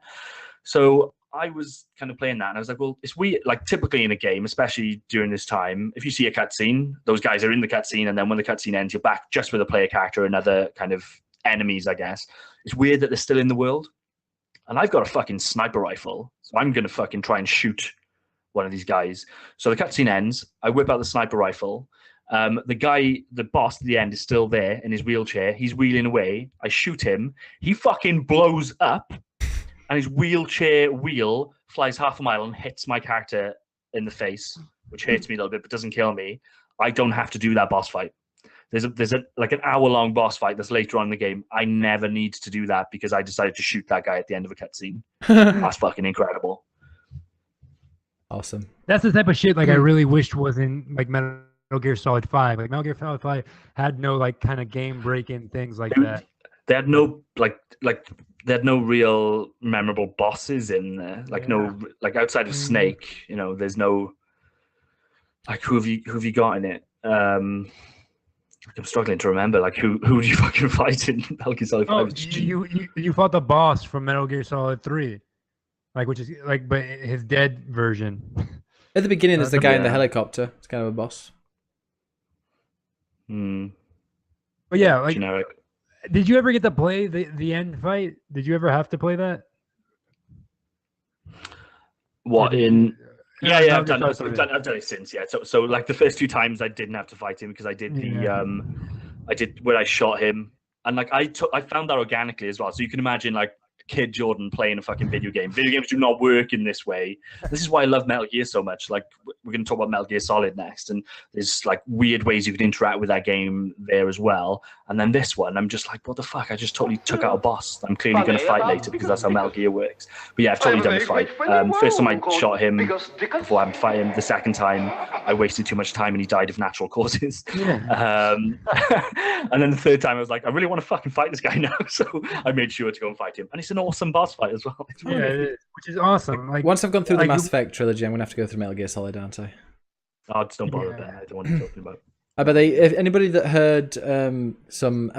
S4: So I was kind of playing that, and I was like, well, it's weird. Like typically in a game, especially during this time, if you see a cutscene, those guys are in the cutscene, and then when the cutscene ends, you're back just with a player character and other kind of enemies, I guess. It's weird that they're still in the world. And I've got a fucking sniper rifle, so I'm going to fucking try and shoot one of these guys. So the cutscene ends, I whip out the sniper rifle. The boss at the end is still there in his wheelchair. He's wheeling away. I shoot him. He fucking blows up, and his wheelchair wheel flies half a mile and hits my character in the face, which hurts me a little bit, but doesn't kill me. I don't have to do that boss fight. There's like an hour-long boss fight that's later on in the game. I never need to do that because I decided to shoot that guy at the end of a cutscene. That's fucking incredible.
S2: Awesome.
S3: That's the type of shit like I really wished was in like Metal Gear Solid 5. Like Metal Gear Solid 5 had no like kind of game-breaking things like that.
S4: They had no they had no real memorable bosses in there. No outside of Snake, there's no like who have you got in it? I'm struggling to remember. Like who do you fucking fight in Metal Gear Solid 5?
S3: Oh, you fought the boss from Metal Gear Solid 3, like which is like but his dead version.
S2: At the beginning, there's the guy in the helicopter. It's kind of a boss.
S3: But yeah, like
S4: generic.
S3: Did you ever get to play the end fight? Did you ever have to play that?
S4: What in? Yeah, I've done it since. Yeah, so like the first 2 times I didn't have to fight him because I did I did where I shot him, and like I found that organically as well. So you can imagine like kid Jordan playing a fucking video game. Video games do not work in this way. This is why I love Metal Gear so much. Like we're going to talk about Metal Gear Solid next, and there's like weird ways you can interact with that game there as well. And then this one, I'm just like, what the fuck? I just totally took out a boss. I'm clearly going to fight later because that's how Metal Gear works. But yeah, I've totally done the fight. First time I shot him before I fight him. The second time I wasted too much time and he died of natural causes. And then the third time I was like, I really want to fucking fight this guy now, so I made sure to go and fight him. And it's an awesome boss fight as well.
S3: Yeah, it is, which is awesome. Like
S2: once I've gone through the Mass Effect trilogy, I'm gonna have to go through Metal Gear Solid, aren't I?
S4: Oh, just don't bother that. I don't want to be talking about.
S2: But if anybody that heard a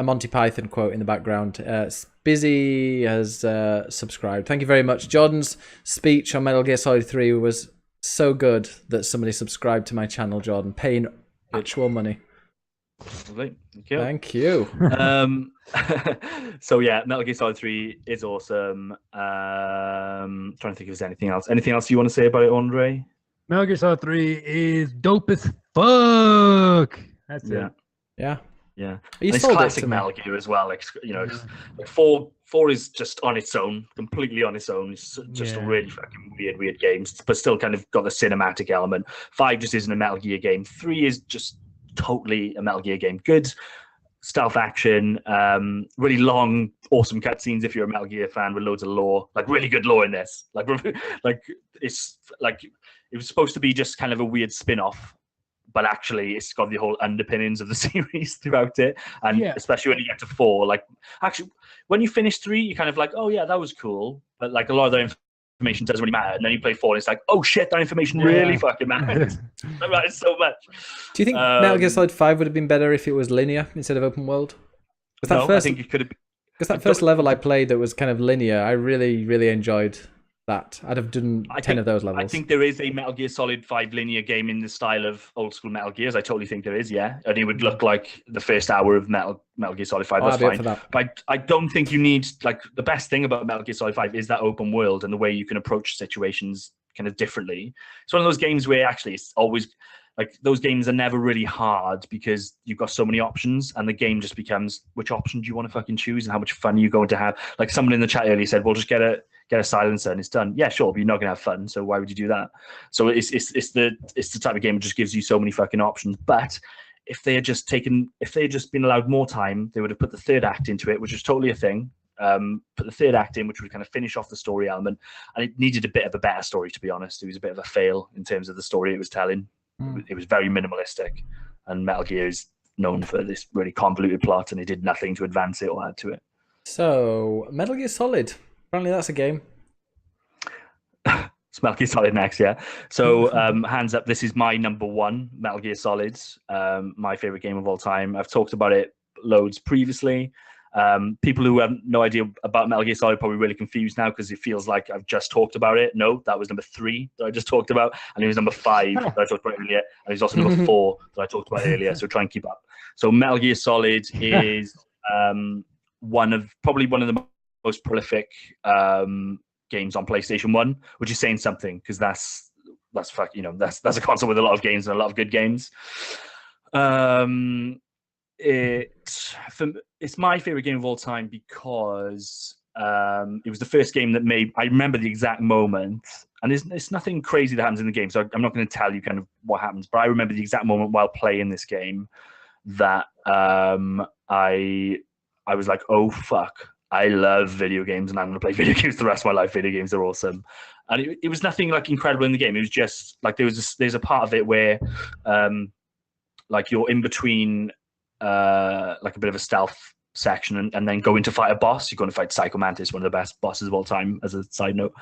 S2: Monty Python quote in the background, Busy has subscribed. Thank you very much. Jordan's speech on Metal Gear Solid 3 was so good that somebody subscribed to my channel, Jordan, paying actual money.
S4: Lovely. Thank you.
S2: Thank you.
S4: So yeah, Metal Gear Solid 3 is awesome. Trying to think if there's anything else. Anything else you want to say about it, Andre?
S3: Metal Gear Solid 3 is dope as fuck. That's
S4: Yeah.
S3: it.
S2: Yeah.
S4: Yeah,
S2: You
S4: and it's
S2: sold it
S4: classic
S2: to me.
S4: Metal Gear as well. Like it's like four is just on its own, completely on its own. It's just a
S3: Yeah.
S4: really fucking weird game, but still kind of got the cinematic element. 5 just isn't a Metal Gear game. 3 is just totally a Metal Gear game. Good stealth action, really long, awesome cutscenes. If you're a Metal Gear fan, with loads of lore, like really good lore in this. Like it's like it was supposed to be just kind of a weird spin-off, but actually it's got the whole underpinnings of the series throughout it. And
S3: Yeah.
S4: especially when you get to 4, like actually when you finish 3, you're kind of like, oh yeah, that was cool, but like a lot of the information doesn't really matter. And then you play 4 and it's like, oh shit, that information really fucking matters. That matters so much.
S2: Do you think Metal Gear Solid 5 would have been better if it was linear instead of open world?
S4: No, I think it could have been.
S2: Because that first level I played that was kind of linear, I really, really enjoyed that. I'd have done 10 of those levels.
S4: I think there is a Metal Gear Solid 5 linear game in the style of old school Metal Gears. I totally think there is, yeah. And it would look like the first hour of Metal Gear Solid 5. That's fine. But I don't think you need, like, the best thing about Metal Gear Solid 5 is that open world and the way you can approach situations kind of differently. It's one of those games where actually it's always, like, those games are never really hard because you've got so many options, and the game just becomes, which option do you want to fucking choose and how much fun are you going to have? Like someone in the chat earlier said, well, just get a silencer and it's done. Yeah, sure, but you're not gonna have fun, so why would you do that? So it's the type of game that just gives you so many fucking options. But if they had just been allowed more time, they would have put the third act into it, which is totally a thing. Put the third act in, which would kind of finish off the story element, and it needed a bit of a better story, to be honest. It was a bit of a fail in terms of the story it was telling. It was very minimalistic, and Metal Gear is known for this really convoluted plot, and it did nothing to advance it or add to it.
S2: So, Metal Gear Solid. Apparently that's a game.
S4: It's Metal Gear Solid next, yeah. So, hands up, this is my number 1, Metal Gear Solid. My favorite game of all time. I've talked about it loads previously. People who have no idea about Metal Gear Solid are probably really confused now because it feels like I've just talked about it. No, that was number 3 that I just talked about, and it was number 5 that I talked about earlier, and it was also number 4 that I talked about earlier. So try and keep up. So Metal Gear Solid is one of the most prolific games on PlayStation 1, which is saying something because that's a console with a lot of games and a lot of good games. It's my favorite game of all time because it was the first game that I remember the exact moment, and it's nothing crazy that happens in the game, so I'm not going to tell you kind of what happens, but I remember the exact moment while playing this game that I was like, oh fuck, I love video games and I'm going to play video games the rest of my life. Video games are awesome. And it was nothing like incredible in the game. It was just like there's a part of it where like you're in between like a bit of a stealth section and then go in to fight a boss. You're going to fight Psycho Mantis, one of the best bosses of all time, as a side note.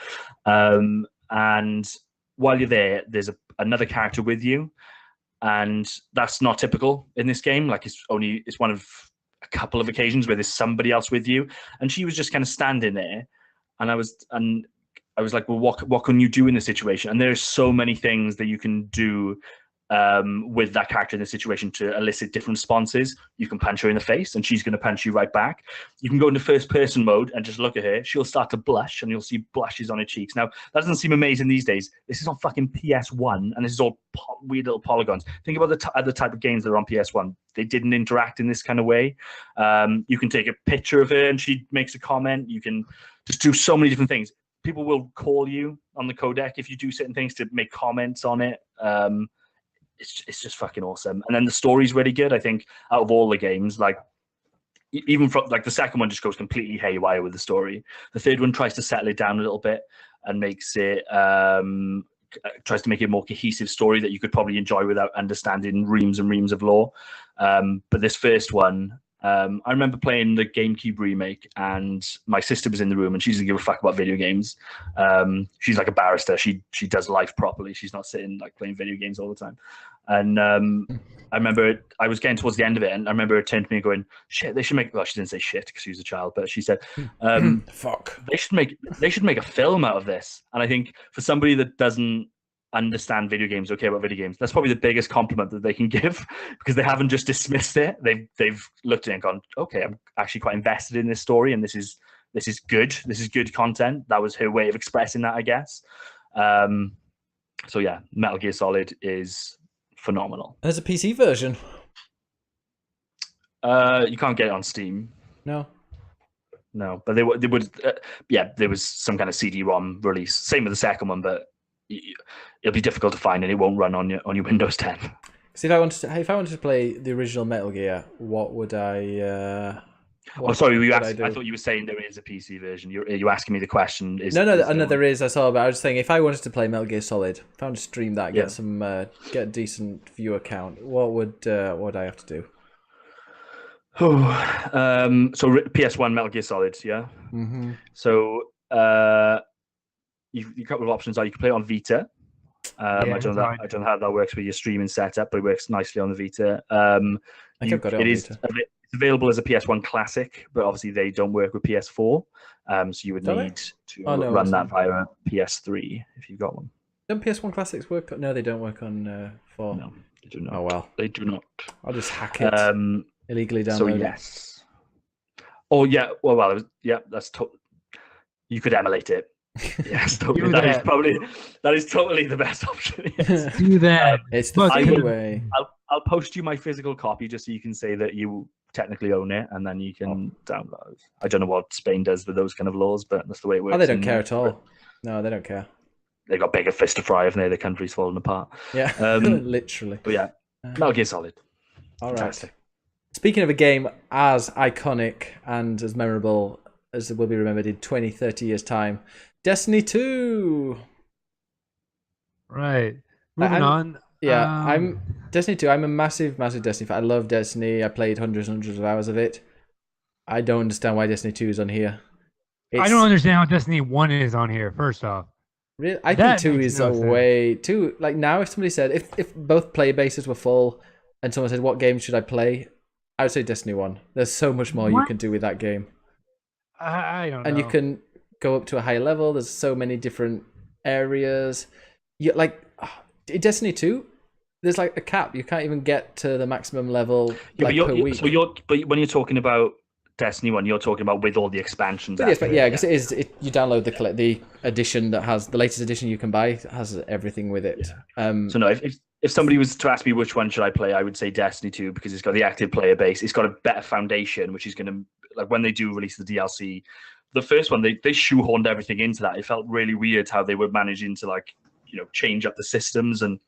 S4: And while you're there, there's another character with you. And that's not typical in this game. Like it's one of a couple of occasions where there's somebody else with you, and she was just kind of standing there, and I was like, well, what can you do in this situation? And there's so many things that you can do with that character in the situation to elicit different responses. You can punch her in the face and she's going to punch you right back. You can go into first person mode and just look at her. She'll start to blush and you'll see blushes on her cheeks. Now, that doesn't seem amazing these days. This is on fucking PS1 and this is all weird little polygons. Think about the other type of games that are on PS1. They didn't interact in this kind of way. You can take a picture of her and she makes a comment. You can just do so many different things. People will call you on the codec if you do certain things to make comments on it. It's just fucking awesome. And then the story's really good. I think out of all the games, like even from like the second one just goes completely haywire with the story. The third one tries to settle it down a little bit and makes it tries to make it a more cohesive story that you could probably enjoy without understanding reams and reams of lore. But this first one, I remember playing the GameCube remake and my sister was in the room and she doesn't give a fuck about video games. She's like a barrister. She does life properly. She's not sitting like playing video games all the time. And I remember I was getting towards the end of it and I remember her turning to me and going, shit, they should make, well, she didn't say shit because she was a child, but she said,
S2: fuck,
S4: they should make a film out of this. And I think for somebody that doesn't understand video games, okay about video games. That's probably the biggest compliment that they can give, because they haven't just dismissed it. They've looked at it and gone, okay, I'm actually quite invested in this story, and this is good. This is good content. That was her way of expressing that, I guess. So yeah, Metal Gear Solid is phenomenal.
S2: There's a PC version.
S4: You can't get it on Steam.
S2: No.
S4: No, but they would. Yeah, there was some kind of CD-ROM release. Same with the second one, but it'll be difficult to find, and it won't run on your Windows 10.
S2: So if I wanted to play the original Metal Gear, what would I?
S4: Sorry, I thought you were saying there is a PC version. You're asking me the question.
S2: No, there is. I saw, but I was saying if I wanted to play Metal Gear Solid, if I wanted to stream that, get a decent viewer count, what would I have to do?
S4: So PS1 Metal Gear Solid, yeah.
S2: Mm-hmm.
S4: So you've a couple of options. You can play it on Vita. I don't know how that works with your streaming setup, but it works nicely on the Vita.
S2: I think I've got it on Vita.
S4: It's available as a PS1 Classic, but obviously they don't work with PS4. So you would need to run that via PS3 if you've got one.
S2: Don't PS1 Classics work? No, they don't work on 4.
S4: No, they do not.
S2: Oh well,
S4: they do not.
S2: I'll just hack it. Illegally download.
S4: So yes. Oh yeah. Well, yeah. You could emulate it. Yes, totally. That is totally the best option. Yes.
S3: Do that.
S2: It's the free way.
S4: I'll post you my physical copy just so you can say that you technically own it, and then you can download. I don't know what Spain does with those kind of laws, but that's the way it works.
S2: Oh, they don't care at all. No, they don't care.
S4: They've got bigger fish to fry, haven't they? The country's falling apart.
S2: Yeah, literally.
S4: But yeah, Metal Gear Solid.
S2: All right.
S4: Fantastic.
S2: Speaking of a game as iconic and as memorable as it will be remembered in 20, 30 years' time, Destiny 2.
S3: Right. Moving on.
S2: Yeah, I'm Destiny 2. I'm a massive Destiny fan. I love Destiny. I played hundreds and hundreds of hours of it. I don't understand why Destiny 2 is on here.
S3: I don't understand how Destiny 1 is on here, first off.
S2: Really? I think 2 is a way too. Like now, if somebody said, if both player bases were full and someone said, what game should I play? I would say Destiny 1. There's so much more you can do with that game.
S3: I don't know.
S2: And you can go up to a higher level. There's so many different areas. In Destiny 2, there's like a cap. You can't even get to the maximum level per week.
S4: But when you're talking about Destiny 1, you're talking about with all the expansions.
S2: Yes, but yeah, because you download the edition that has the latest edition you can buy. It has everything with it.
S4: Yeah. So no, if somebody was to ask me which one should I play, I would say Destiny 2 because it's got the active player base. It's got a better foundation, which is going to, like when they do release the DLC, the first one, they shoehorned everything into that. It felt really weird how they were managing to change up the systems and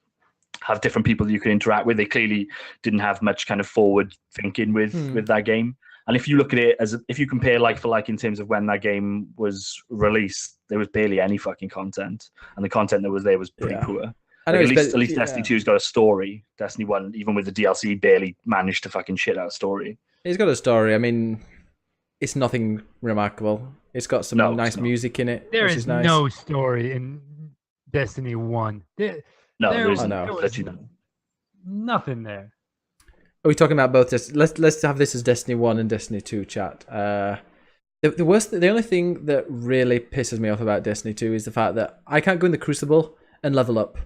S4: have different people that you could interact with. They clearly didn't have much kind of forward thinking with that game. And if you look at it if you compare like for like in terms of when that game was released, there was barely any fucking content, and the content that was there was pretty poor. At least Destiny 2's got a story. Destiny 1, even with the DLC, barely managed to fucking shit out a story.
S2: It's got a story. I mean, it's nothing remarkable. It's got some nice music in it.
S3: There is no story in Destiny 1. There was nothing there.
S2: Are we talking about both this? Let's have this as Destiny 1 and Destiny 2 chat. The only thing that really pisses me off about Destiny 2 is the fact that I can't go in the Crucible and level up.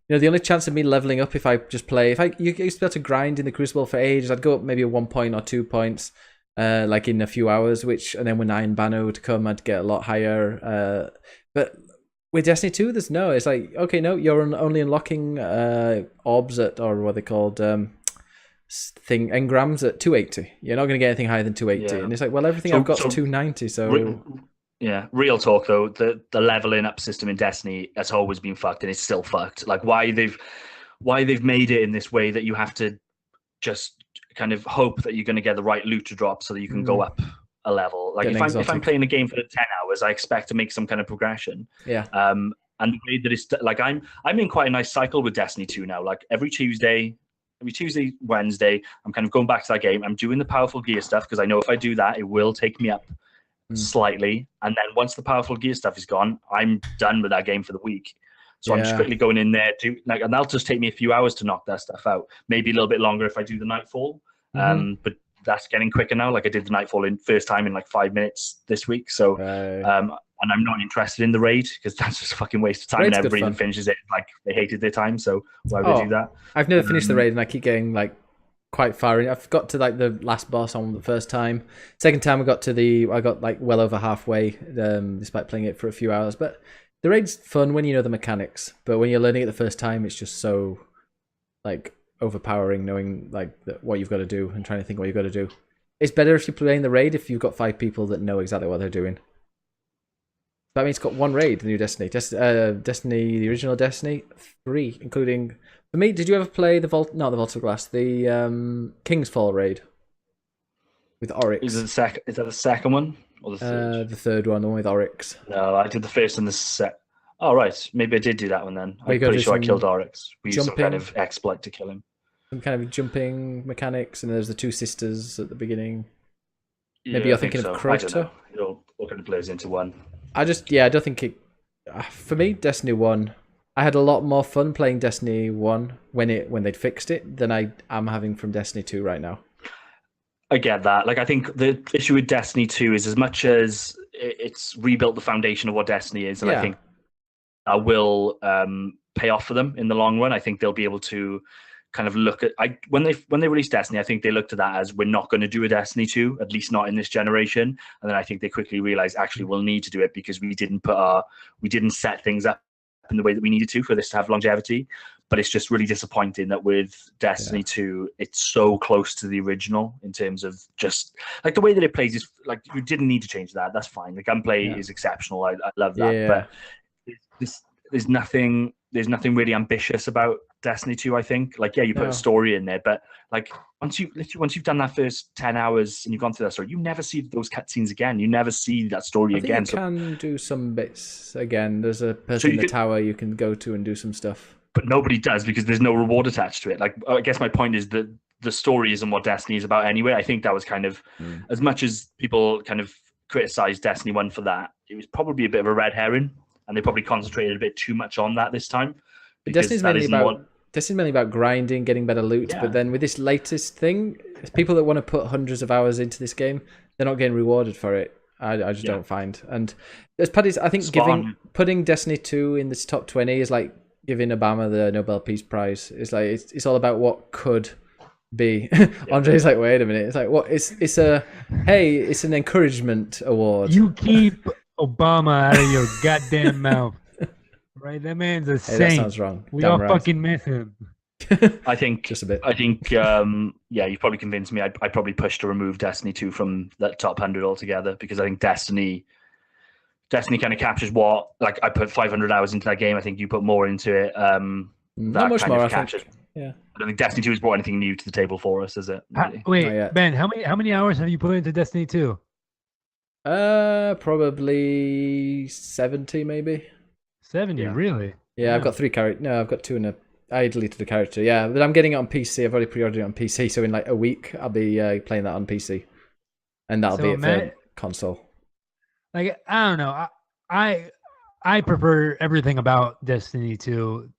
S2: The only chance of me leveling up if I just play, you used to be able to grind in the Crucible for ages, I'd go up maybe 1 point or 2 points, like in a few hours, and then when Iron Banner would come, I'd get a lot higher. But with Destiny 2, it's like, okay, no, you're only unlocking orbs or what they called, engrams at 280. You're not going to get anything higher than 280. Yeah. And it's like, well, everything I've got is 290, so...
S4: Real talk though, the leveling up system in Destiny has always been fucked, and it's still fucked. Like why they've made it in this way that you have to just kind of hope that you're going to get the right loot to drop so that you can go up a level. Like if I'm playing a game for 10 hours, I expect to make some kind of progression.
S2: Yeah.
S4: And the way that it's like I'm in quite a nice cycle with Destiny 2 now. Like every Tuesday, Wednesday, I'm kind of going back to that game. I'm doing the powerful gear stuff because I know if I do that, it will take me up slightly, and then once the powerful gear stuff is gone, I'm done with that game for the week. So I'm just quickly going in there and that'll just take me a few hours to knock that stuff out. Maybe a little bit longer if I do the Nightfall, but that's getting quicker now. Like I did the Nightfall in first time in like 5 minutes this week, so and I'm not interested in the raid because that's just a fucking waste of time.
S2: Raid's
S4: and
S2: good
S4: everybody
S2: fun.
S4: that finishes it like they hated their time, so why would I do that?
S2: I've never finished the raid, and I keep getting like quite far in. I've got to like the last boss on the first time. Second time I got like well over halfway, despite playing it for a few hours. But the raid's fun when you know the mechanics, but when you're learning it the first time, it's just so like overpowering knowing like what you've got to do and trying to think what you've got to do. It's better if you're playing the raid if you've got 5 people that know exactly what they're doing. That means it's got one raid, the new Destiny. Destiny, the original Destiny, 3, including... For me, did you ever play the Vault... Not the Vault of Glass, the King's Fall raid? With Oryx.
S4: Is that the second one? Or the third?
S2: The third one, the one with Oryx.
S4: No, I did the first and the set. Oh, right. Maybe I did do that one then.
S2: Where
S4: I'm
S2: you go
S4: pretty
S2: do
S4: sure I
S2: some
S4: killed Oryx. We used some kind
S2: jumping.
S4: of exploit to kill him.
S2: Some kind of jumping mechanics, and there's the 2 sisters at the beginning.
S4: Yeah,
S2: Maybe you're
S4: I think
S2: thinking of
S4: so. I don't
S2: Crota?
S4: know. It all kind of blurs into one.
S2: I don't think it... For me, Destiny 1... I had a lot more fun playing Destiny 1 when they'd fixed it than I am having from Destiny 2 right now.
S4: I get that. Like, I think the issue with Destiny 2 is as much as it's rebuilt the foundation of what Destiny is, and I think that will pay off for them in the long run. I think they'll be able to kind of look at when they released Destiny, I think they looked at that as we're not going to do a Destiny 2, at least not in this generation. And then I think they quickly realized actually we'll need to do it because we didn't set things up in the way that we needed to for this to have longevity. But it's just really disappointing that with Destiny 2, it's so close to the original in terms of just like the way that it plays is like you didn't need to change that. That's fine. The gunplay is exceptional. I love that. But there's nothing really ambitious about Destiny 2, I think. Like, yeah, you put a story in there, but like once you've done that first 10 hours and you've gone through that story, you never see those cutscenes again. You never see that story again.
S2: You can do some bits again. There's a person in the tower you can go to and do some stuff.
S4: But nobody does because there's no reward attached to it. Like, I guess my point is that the story isn't what Destiny is about anyway. I think that was kind of, as much as people kind of criticized Destiny 1 for that, it was probably a bit of a red herring, and they probably concentrated a bit too much on that this time.
S2: Destiny's mainly about grinding, getting better loot, but then with this latest thing, people that want to put hundreds of hours into this game, they're not getting rewarded for it. I just don't find. And as Paddy's, I think putting Destiny 2 in this top 20 is like giving Obama the Nobel Peace Prize. It's like it's all about what could be. Andre's like, wait a minute. It's like what? It's an encouragement award.
S3: You keep Obama out of your goddamn mouth. Right, that man's a saint.
S2: That sounds wrong.
S3: We all fucking miss him.
S4: I think
S2: just a bit.
S4: I think you've probably convinced me. I'd probably push to remove Destiny 2 from that top 100 altogether because I think Destiny kind of captures what, like, I put 500 hours into that game. I think you put more into it.
S2: Not much more, I think. Yeah.
S4: I don't think Destiny 2 has brought anything new to the table for us, is it? Really?
S3: Wait, Ben, how many hours have you put into Destiny 2?
S2: Probably 70, maybe.
S3: 70, really?
S2: Yeah, I've got 3 characters. No, I've got 2 I deleted the character. Yeah, but I'm getting it on PC. I've already pre-ordered it on PC, so in like a week I'll be playing that on PC, and that'll be it for console.
S3: Like, I don't know. I prefer everything about Destiny 2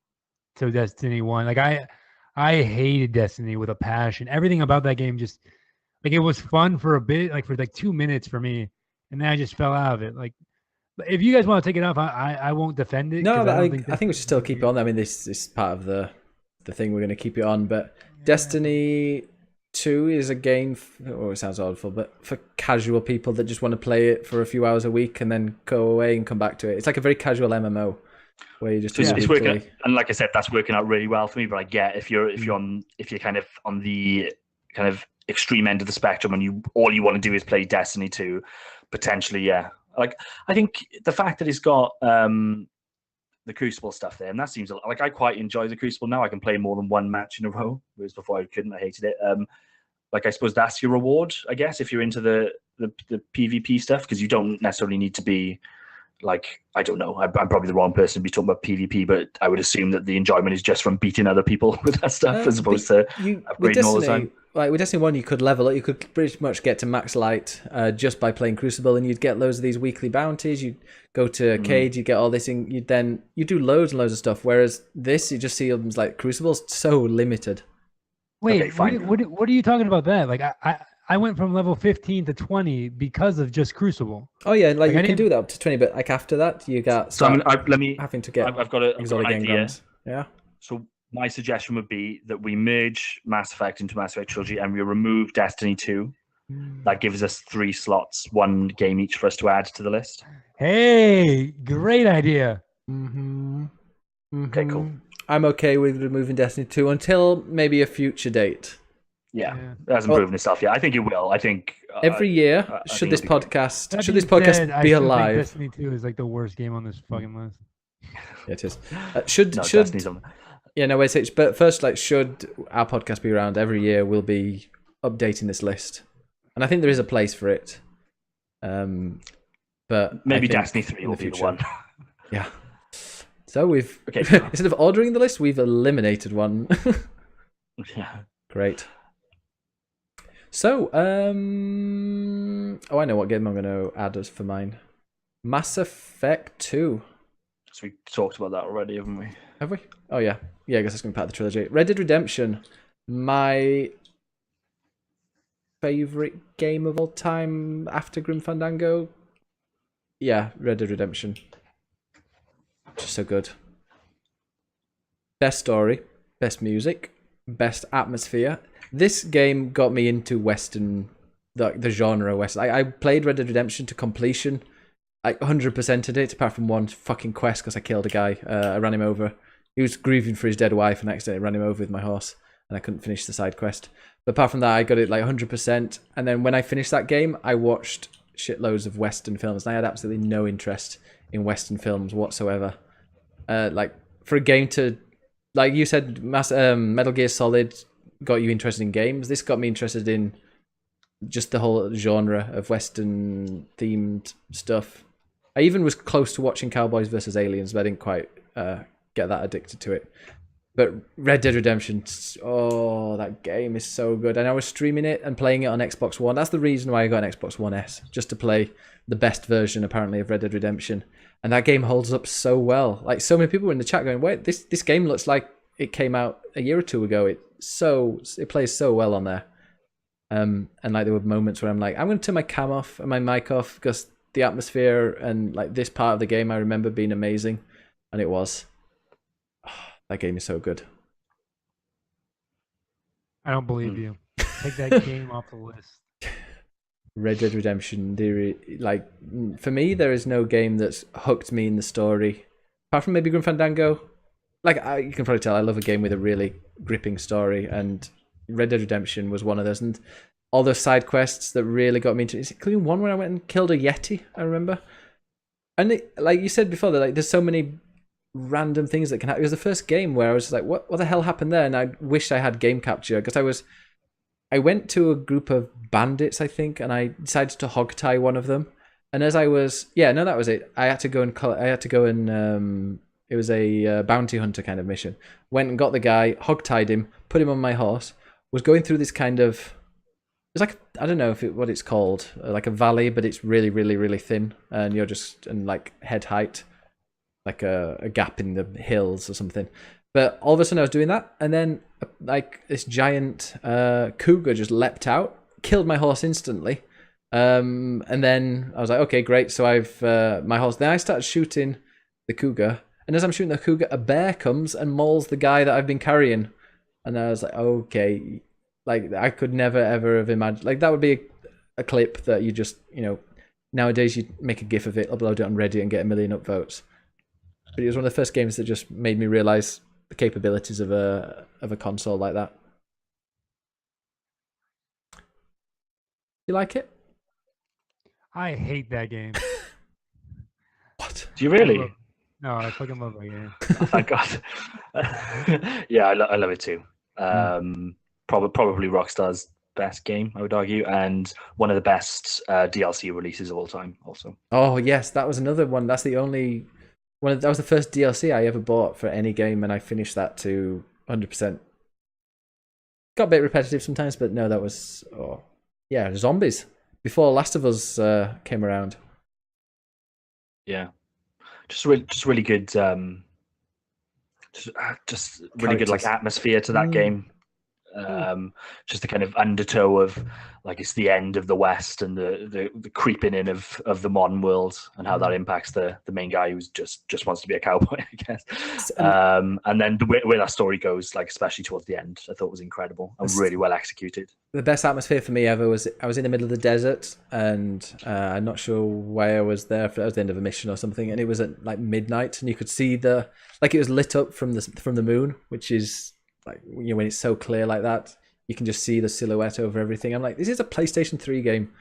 S3: to Destiny 1. Like, I hated Destiny with a passion. Everything about that game just, like, it was fun for a bit, like for like 2 minutes for me, and then I just fell out of it. Like, if you guys want to take it off, I won't defend it.
S2: No, I think we should still keep it on. I mean, this is part of the thing. We're going to keep it on. But Destiny 2 is a game. It sounds awful, but for casual people that just want to play it for a few hours a week and then go away and come back to it. It's like a very casual MMO where you just
S4: it's working. And like I said, that's working out really well for me. But I get if you're kind of on the kind of extreme end of the spectrum and all you want to do is play Destiny 2, potentially, yeah. Like, I think the fact that it's got the Crucible stuff there, and that seems like I quite enjoy the Crucible now. I can play more than one match in a row, whereas before I couldn't. I hated it. Like, I suppose that's your reward, I guess, if you're into the PvP stuff, because you don't necessarily need to be like, I don't know. I'm probably the wrong person to be talking about PvP, but I would assume that the enjoyment is just from beating other people with that stuff, as opposed to upgrading all the time.
S2: Like with Destiny 1, you could level it. You could pretty much get to max light just by playing Crucible, and you'd get loads of these weekly bounties. You'd go to a cage, you'd get all this, and you do loads and loads of stuff. Whereas this, you just see them like Crucible's so limited.
S3: Wait, okay, what are you talking about that? Like, I went from level 15 to 20 because of just Crucible.
S2: Oh yeah, like
S3: Like,
S2: you
S3: I
S2: can do
S3: didn't-
S2: that up to 20, but like after that, you got
S4: So let me.
S2: having to get
S4: I've got an
S2: exotic
S4: idea.
S2: engrams. Yeah.
S4: So my suggestion would be that we merge Mass Effect into Mass Effect Trilogy, and we remove Destiny 2. That gives us 3 slots, 1 game each for us to add to the list.
S3: Hey, great idea.
S2: Mm-hmm.
S4: Okay, cool.
S2: I'm okay with removing Destiny 2 until maybe a future date.
S4: Yeah,
S3: Yeah.
S4: it hasn't proven itself yet. I think it will. I think
S2: Every year,
S4: I
S2: should
S4: think
S2: this
S4: it'll be good.
S2: podcast
S3: That
S2: should this
S3: being
S2: podcast
S3: said, I
S2: be
S3: still think
S2: alive?
S3: Destiny 2 is like the worst game on this fucking list.
S2: Yeah, it is. Should
S4: Destiny's on.
S2: yeah, no, wait. But first, like, should our podcast be around every year? We'll be updating this list, and I think there is a place for it. But
S4: Maybe
S2: I think
S4: Destiny 3
S2: in
S4: will be the
S2: future-
S4: one.
S2: Yeah. So we've
S4: Okay.
S2: instead of ordering the list, we've eliminated one.
S4: Yeah.
S2: Great. So, oh, I know what game I'm going to add as for mine. Mass Effect 2.
S4: So we talked about that already, haven't we?
S2: Have we? Oh, yeah. Yeah, I guess that's going to be part of the trilogy. Red Dead Redemption. My favorite game of all time after Grim Fandango. Yeah, Red Dead Redemption. Just so good. Best story, best music, best atmosphere. This game got me into Western, the genre Western. I played Red Dead Redemption to completion. I 100%ed it, apart from one fucking quest because I killed a guy. I ran him over. He was grieving for his dead wife, and I accidentally ran him over with my horse, and I couldn't finish the side quest. But apart from that, I got it like 100%. And then when I finished that game, I watched shitloads of Western films, and I had absolutely no interest in Western films whatsoever. Like, for a game to, like you said, Metal Gear Solid got you interested in games. This got me interested in just the whole genre of Western themed stuff. I even was close to watching Cowboys vs. Aliens, but I didn't quite get that addicted to it. But Red Dead Redemption, oh, that game is so good. And I was streaming it and playing it on Xbox One. That's the reason why I got an Xbox One S, just to play the best version, apparently, of Red Dead Redemption. And that game holds up so well. Like, so many people were in the chat going, wait, this game looks like it came out a year or two ago. It plays so well on there. And like, there were moments where I'm like, I'm going to turn my cam off and my mic off because the atmosphere and like this part of the game I remember being amazing. And it was. That game is so good.
S3: I don't believe you. Take that game off the list.
S2: Red Dead Redemption, like, for me, there is no game that's hooked me in the story, apart from maybe Grim Fandango. Like, you can probably tell I love a game with a really gripping story, and Red Dead Redemption was one of those. And all those side quests that really got me into it, including one where I went and killed a Yeti, I remember. And like you said before, like, there's so many random things that can happen. It was the first game where I was just like, what the hell happened there? And I wished I had game capture, because I went to a group of bandits, I think, and I decided to hogtie one of them. And as I was, that was it. I had to go and it was a bounty hunter kind of mission. Went and got the guy, hogtied him, put him on my horse, was going through this kind of, it's like, I don't know what it's called, like a valley, but it's really, really, really thin, and you're just in like head height, like a gap in the hills or something. But all of a sudden I was doing that, and then like this giant cougar just leapt out, killed my horse instantly. And then I was like, okay, great. So I've my horse. Then I started shooting the cougar, and as I'm shooting the cougar, a bear comes and mauls the guy that I've been carrying. And I was like, okay, like I could never ever have imagined. Like that would be a clip that you just, nowadays you make a GIF of it, upload it on Reddit, and get 1 million upvotes. But it was one of the first games that just made me realize the capabilities of a console like that. You like it?
S3: I hate that game.
S2: What?
S4: Do you really?
S3: No, I fucking love that game.
S4: Oh, thank God. Yeah, I love it too. Probably Rockstar's best game, I would argue, and one of the best DLC releases of all time. Also.
S2: Oh yes, that was another one. That's the only one. That was the first DLC I ever bought for any game, and I finished that to 100%. Got a bit repetitive sometimes, but no, that was zombies before Last of Us came around.
S4: Yeah, just really good. Just really good like atmosphere to that game. Just a kind of undertow of like it's the end of the West and the creeping in of the modern world and how that impacts the main guy who's just wants to be a cowboy, I guess. And then the way that story goes, like especially towards the end, I thought was incredible and really well executed.
S2: The best atmosphere for me ever was I was in the middle of the desert, and I'm not sure why I was there. It was the end of a mission or something, and it was at like midnight, and you could see it was lit up from the moon, which is like, you know, when it's so clear like that, you can just see the silhouette over everything. I'm like, this is a PlayStation 3 game.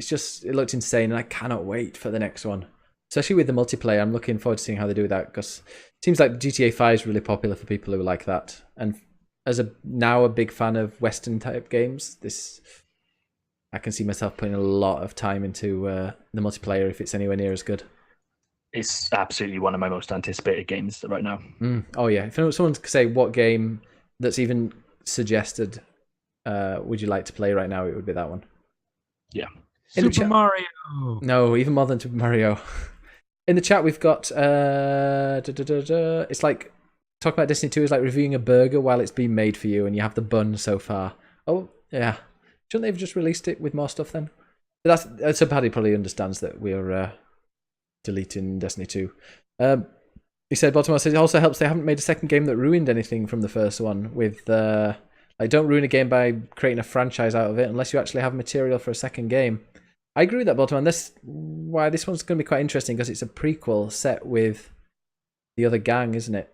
S2: It looked insane, and I cannot wait for the next one. Especially with the multiplayer, I'm looking forward to seeing how they do that, because it seems like GTA 5 is really popular for people who like that. And as now a big fan of Western type games, I can see myself putting a lot of time into the multiplayer if it's anywhere near as good.
S4: It's absolutely one of my most anticipated games right now.
S2: Oh yeah, if someone could say what game that's even suggested would you like to play right now, it would be that one.
S4: Yeah.
S3: Super Mario.
S2: No, even more than Super Mario. In the chat we've got it's like talking about Destiny 2 is like reviewing a burger while it's being made for you, and you have the bun so far. Oh yeah, shouldn't they have just released it with more stuff then? But so Paddy probably understands that we're deleting Destiny 2. He said, Baltimore says it also helps they haven't made a second game that ruined anything from the first one. With like, don't ruin a game by creating a franchise out of it unless you actually have material for a second game. I agree with that, Baltimore. This one's going to be quite interesting because it's a prequel set with the other gang, isn't it?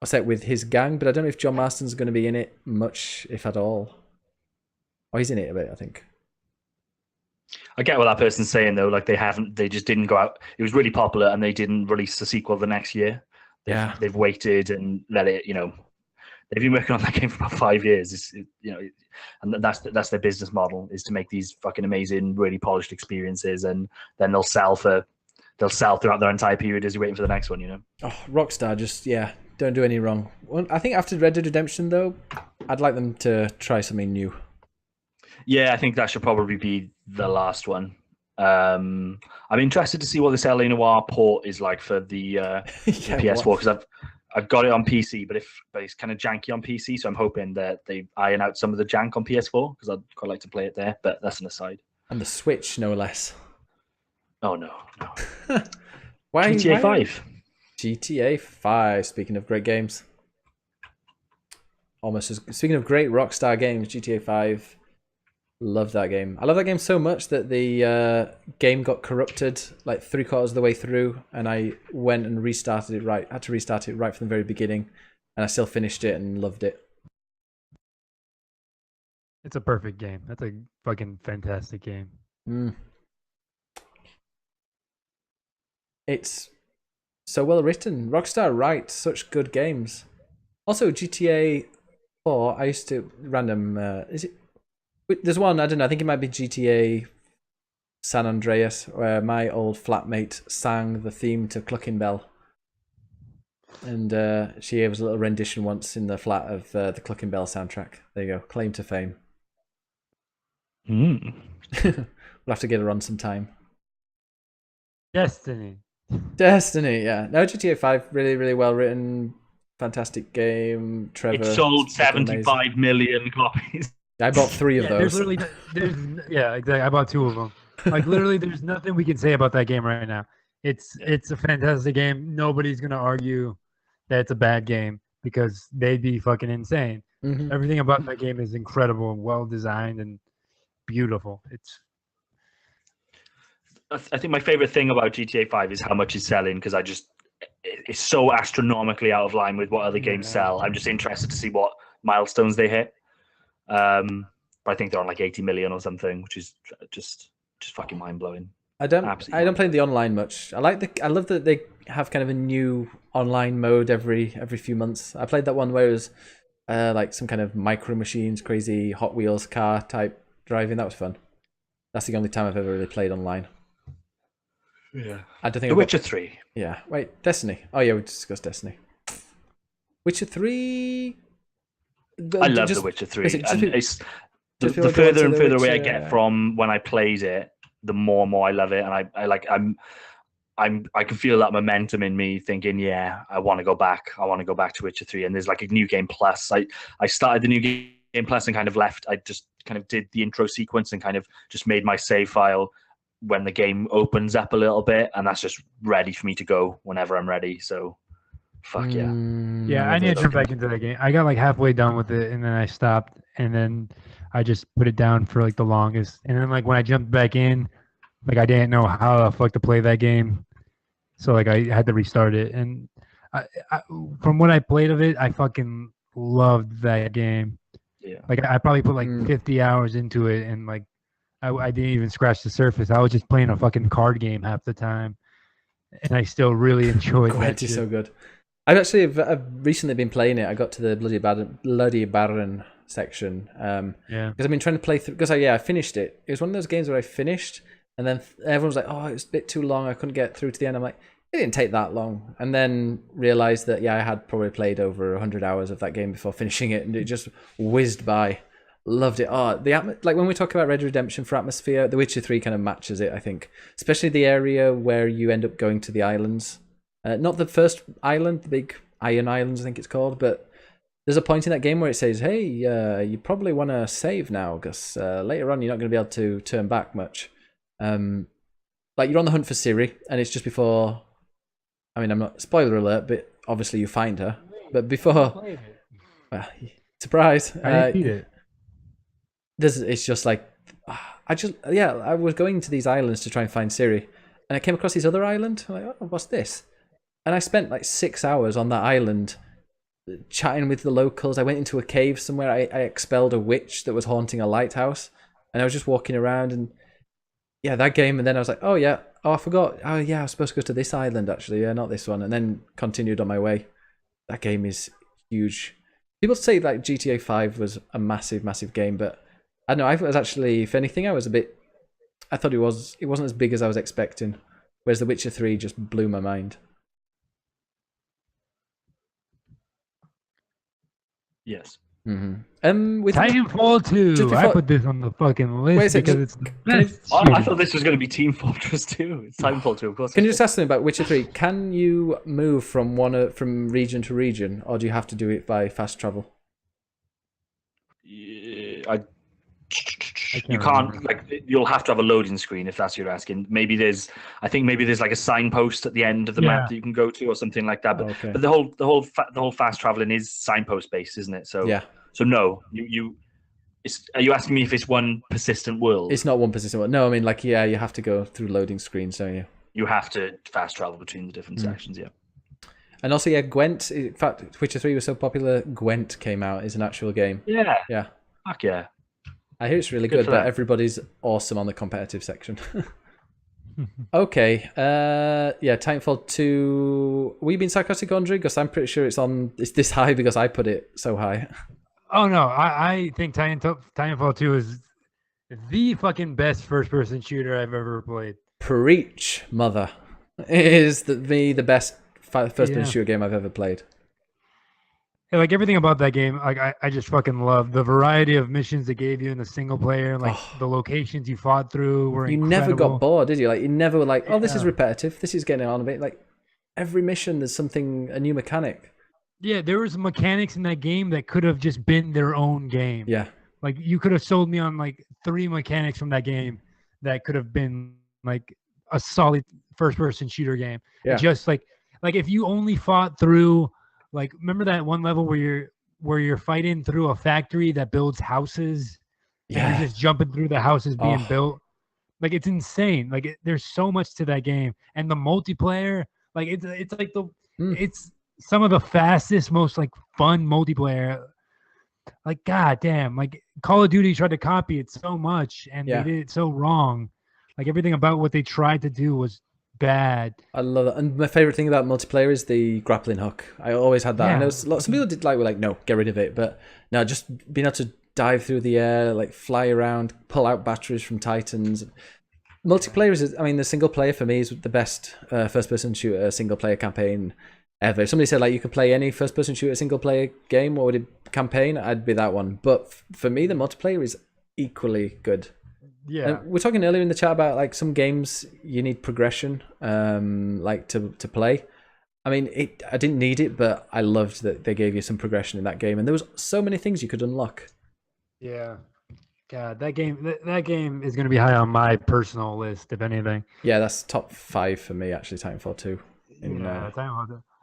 S2: Or set with his gang, but I don't know if John Marston's going to be in it much, if at all. Oh, he's in it a bit, I think.
S4: I get what that person's saying though. Like they just didn't go out. It was really popular, and they didn't release a sequel the next year. They've waited and let it. You know, they've been working on that game for about 5 years. And that's their business model, is to make these fucking amazing, really polished experiences, and then they'll sell throughout their entire period as you're waiting for the next one. You know.
S2: Oh, Rockstar just don't do any wrong. Well, I think after Red Dead Redemption though, I'd like them to try something new. Yeah,
S4: I think that should probably be the last one. I'm interested to see what this LA Noire port is like for the PS4, because I've got it on PC, but it's kind of janky on PC, so I'm hoping that they iron out some of the jank on PS4, because I'd quite like to play it there. But that's an aside.
S2: And the Switch, no less.
S4: Oh no.
S2: Why
S4: GTA 5?
S2: GTA 5. Speaking of great games, speaking of great Rockstar games, GTA 5. Love that game. I love that game so much that the game got corrupted like 3/4 of the way through, and I went and restarted it right. I had to restart it right from the very beginning, and I still finished it and loved it.
S3: It's a perfect game. That's a fucking fantastic game.
S2: It's so well written. Rockstar writes such good games. Also, GTA 4. I used to is it? There's one, I don't know, I think it might be GTA San Andreas, where my old flatmate sang the theme to Clucking Bell. And she gave us a little rendition once in the flat of the Clucking Bell soundtrack. There you go, claim to fame. We'll have to get her on sometime.
S3: Destiny,
S2: yeah. No, GTA 5, really, really well written, fantastic game. Trevor.
S4: It sold 75 million copies.
S2: I bought 3 of those.
S3: Exactly. I bought 2 of them. Like literally, there's nothing we can say about that game right now. It's a fantastic game. Nobody's gonna argue that it's a bad game, because they'd be fucking insane.
S2: Mm-hmm.
S3: Everything about that game is incredible and well designed and beautiful.
S4: I think my favorite thing about GTA 5 is how much it's selling, because it's so astronomically out of line with what other games sell. I'm just interested to see what milestones they hit. But I think they're on like 80 million or something, which is just fucking mind blowing.
S2: I don't play the online much. I love that they have kind of a new online mode every few months. I played that one where it was like some kind of micro machines, crazy Hot Wheels car type driving. That was fun. That's the only time I've ever really played online.
S4: Yeah.
S2: I don't think
S4: The Witcher 3.
S2: Yeah. Wait, Destiny. Oh yeah, we discussed Destiny. Witcher 3.
S4: I love The Witcher 3. The further and further away I get from when I played it, the more and more I love it, and I can feel that momentum in me thinking, yeah, I want to go back. I want to go back to Witcher 3. And there's like a new game plus. I started the new game plus and kind of left. I just kind of did the intro sequence and kind of just made my save file when the game opens up a little bit, and that's just ready for me to go whenever I'm ready. So fuck yeah.
S3: Yeah, I need to jump back into that game. I got like halfway done with it, and then I stopped, and then I just put it down for like the longest. And then like when I jumped back in, like I didn't know how the fuck to play that game, so like I had to restart it. And I from what I played of it, I fucking loved that game.
S4: Yeah.
S3: Like I probably put like 50 hours into it, and like I didn't even scratch the surface. I was just playing a fucking card game half the time, and I still really enjoyed that
S2: Gwent is
S3: shit.
S2: so good. I've recently been playing it. I got to the Bloody Baron section.
S3: Yeah.
S2: Because I've been trying to play through. Because I finished it. It was one of those games where I finished, and then everyone was like, "Oh, it was a bit too long. I couldn't get through to the end." I'm like, it didn't take that long, and then realized that I had probably played over 100 hours of that game before finishing it, and it just whizzed by. Loved it. Oh, like when we talk about Red Dead Redemption for atmosphere, The Witcher 3 kind of matches it, I think. Especially the area where you end up going to the islands. Not the first island, the big Iron Islands, I think it's called, but there's a point in that game where it says, hey, you probably want to save now, because later on you're not going to be able to turn back much. Like you're on the hunt for Ciri, and it's just before... I mean, I'm not... Spoiler alert, but obviously you find her. But before... surprise!
S3: I didn't beat it.
S2: It's just like... I was going to these islands to try and find Ciri, and I came across this other island. I'm like, oh, what's this? And I spent like 6 hours on that island chatting with the locals. I went into a cave somewhere. I expelled a witch that was haunting a lighthouse, and I was just walking around, and that game. And then I was like, I forgot. Oh yeah, I was supposed to go to this island actually. Yeah, not this one. And then continued on my way. That game is huge. People say like GTA 5 was a massive, massive game, but I don't know. I was actually, if anything, I thought it wasn't as big as I was expecting. Whereas The Witcher 3 just blew my mind.
S4: Yes.
S3: Mm-hmm. With Titanfall 2, I put this on the fucking list because it's the best.
S4: I thought this was going to be Team Fortress 2. It's Titanfall 2, of course.
S2: Can you just ask them about Witcher 3? Can you move from region to region, or do you have to do it by fast travel?
S4: You can't, like, you'll have to have a loading screen if that's what you're asking. Maybe there's like a signpost at the end of the map that you can go to or something like that. But, but the whole fast traveling is signpost based, isn't it? So So no, are you asking me if it's one persistent world?
S2: It's not one persistent world. No, I mean like you have to go through loading screens, don't you?
S4: You have to fast travel between the different sections,
S2: And also, Gwent. In fact, Witcher 3 was so popular, Gwent came out as an actual game.
S4: Yeah.
S2: Yeah.
S4: Fuck yeah.
S2: I hear it's really good, but everybody's awesome on the competitive section. Okay. Titanfall 2. Were you being sarcastic, Andre? Because I'm pretty sure it's this high because I put it so high.
S3: Oh no, I think Titanfall 2 is the fucking best first-person shooter I've ever played.
S2: Preach, mother. It is the best first-person shooter game I've ever played.
S3: Yeah, like everything about that game, like I just fucking love the variety of missions they gave you in the single player, like the locations you fought through were incredible.
S2: You never got bored, did you? Like you never were like, oh, this is repetitive. This is getting on a bit. Like every mission, there's a new mechanic.
S3: Yeah, there was mechanics in that game that could have just been their own game.
S2: Yeah,
S3: like you could have sold me on like 3 mechanics from that game that could have been like a solid first-person shooter game. Yeah, just like if you only fought through. Like, remember that one level where you're fighting through a factory that builds houses? Yeah. And you're just jumping through the houses being built. Like, it's insane. Like, there's so much to that game. And the multiplayer, like, it's like it's some of the fastest, most, like, fun multiplayer. Like, god damn. Like, Call of Duty tried to copy it so much, and they did it so wrong. Like, everything about what they tried to do was bad.
S2: I love it. And my favorite thing about multiplayer is the grappling hook. I always had that. Yeah. I know some people were like, no, get rid of it. But no, just being able to dive through the air, like fly around, pull out batteries from Titans. Multiplayer is, I mean, the single player for me is the best first-person shooter single player campaign ever. If somebody said like you could play any first-person shooter single player game, what would it campaign? I'd be that one. But for me, the multiplayer is equally good.
S3: Yeah.
S2: we're talking earlier in the chat about like some games you need progression, like to play. I mean, I didn't need it, but I loved that they gave you some progression in that game, and there was so many things you could unlock.
S3: Yeah. God, that game is going to be high on my personal list, if anything.
S2: Yeah, that's top 5 for me actually. Titanfall 2.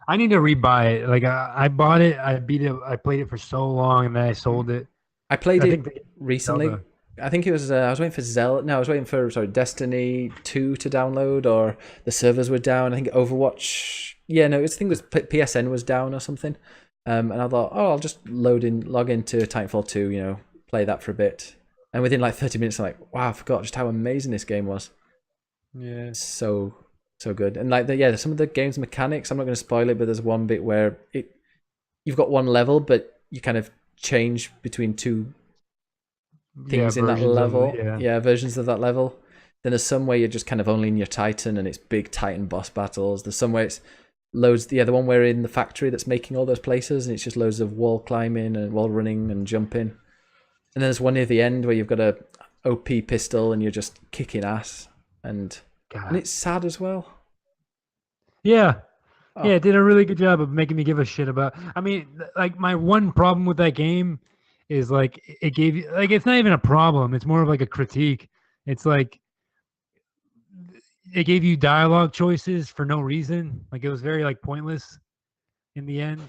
S3: I need to rebuy it. Like I bought it, I beat it, I played it for so long, and then I sold it.
S2: I played
S3: I
S2: it
S3: think
S2: recently.
S3: Zelda.
S2: I think it was. I was waiting for Zelda. No, I was waiting for Destiny 2 to download, or the servers were down. I think Overwatch. Yeah, no, I think it was PSN was down or something. And I thought, oh, I'll just log into Titanfall 2. You know, play that for a bit. And within like 30 minutes, I'm like, wow, I forgot just how amazing this game was.
S3: Yeah.
S2: So good. And like some of the game's mechanics. I'm not going to spoil it, but there's one bit where you've got one level, but you kind of change between two things in that level. Versions of that level. Then there's some where you're just kind of only in your Titan and it's big Titan boss battles. There's some where it's loads. The other one where in the factory that's making all those places and it's just loads of wall climbing and wall running and jumping. And then there's one near the end where you've got a OP pistol and you're just kicking ass and it's sad as well.
S3: Yeah.
S2: Oh.
S3: Yeah, it did a really good job of making me give a shit about. I mean, like my one problem with that game is like it gave you like it's not even a problem. It's more of like a critique. It's like it gave you dialogue choices for no reason. Like it was very like pointless in the end.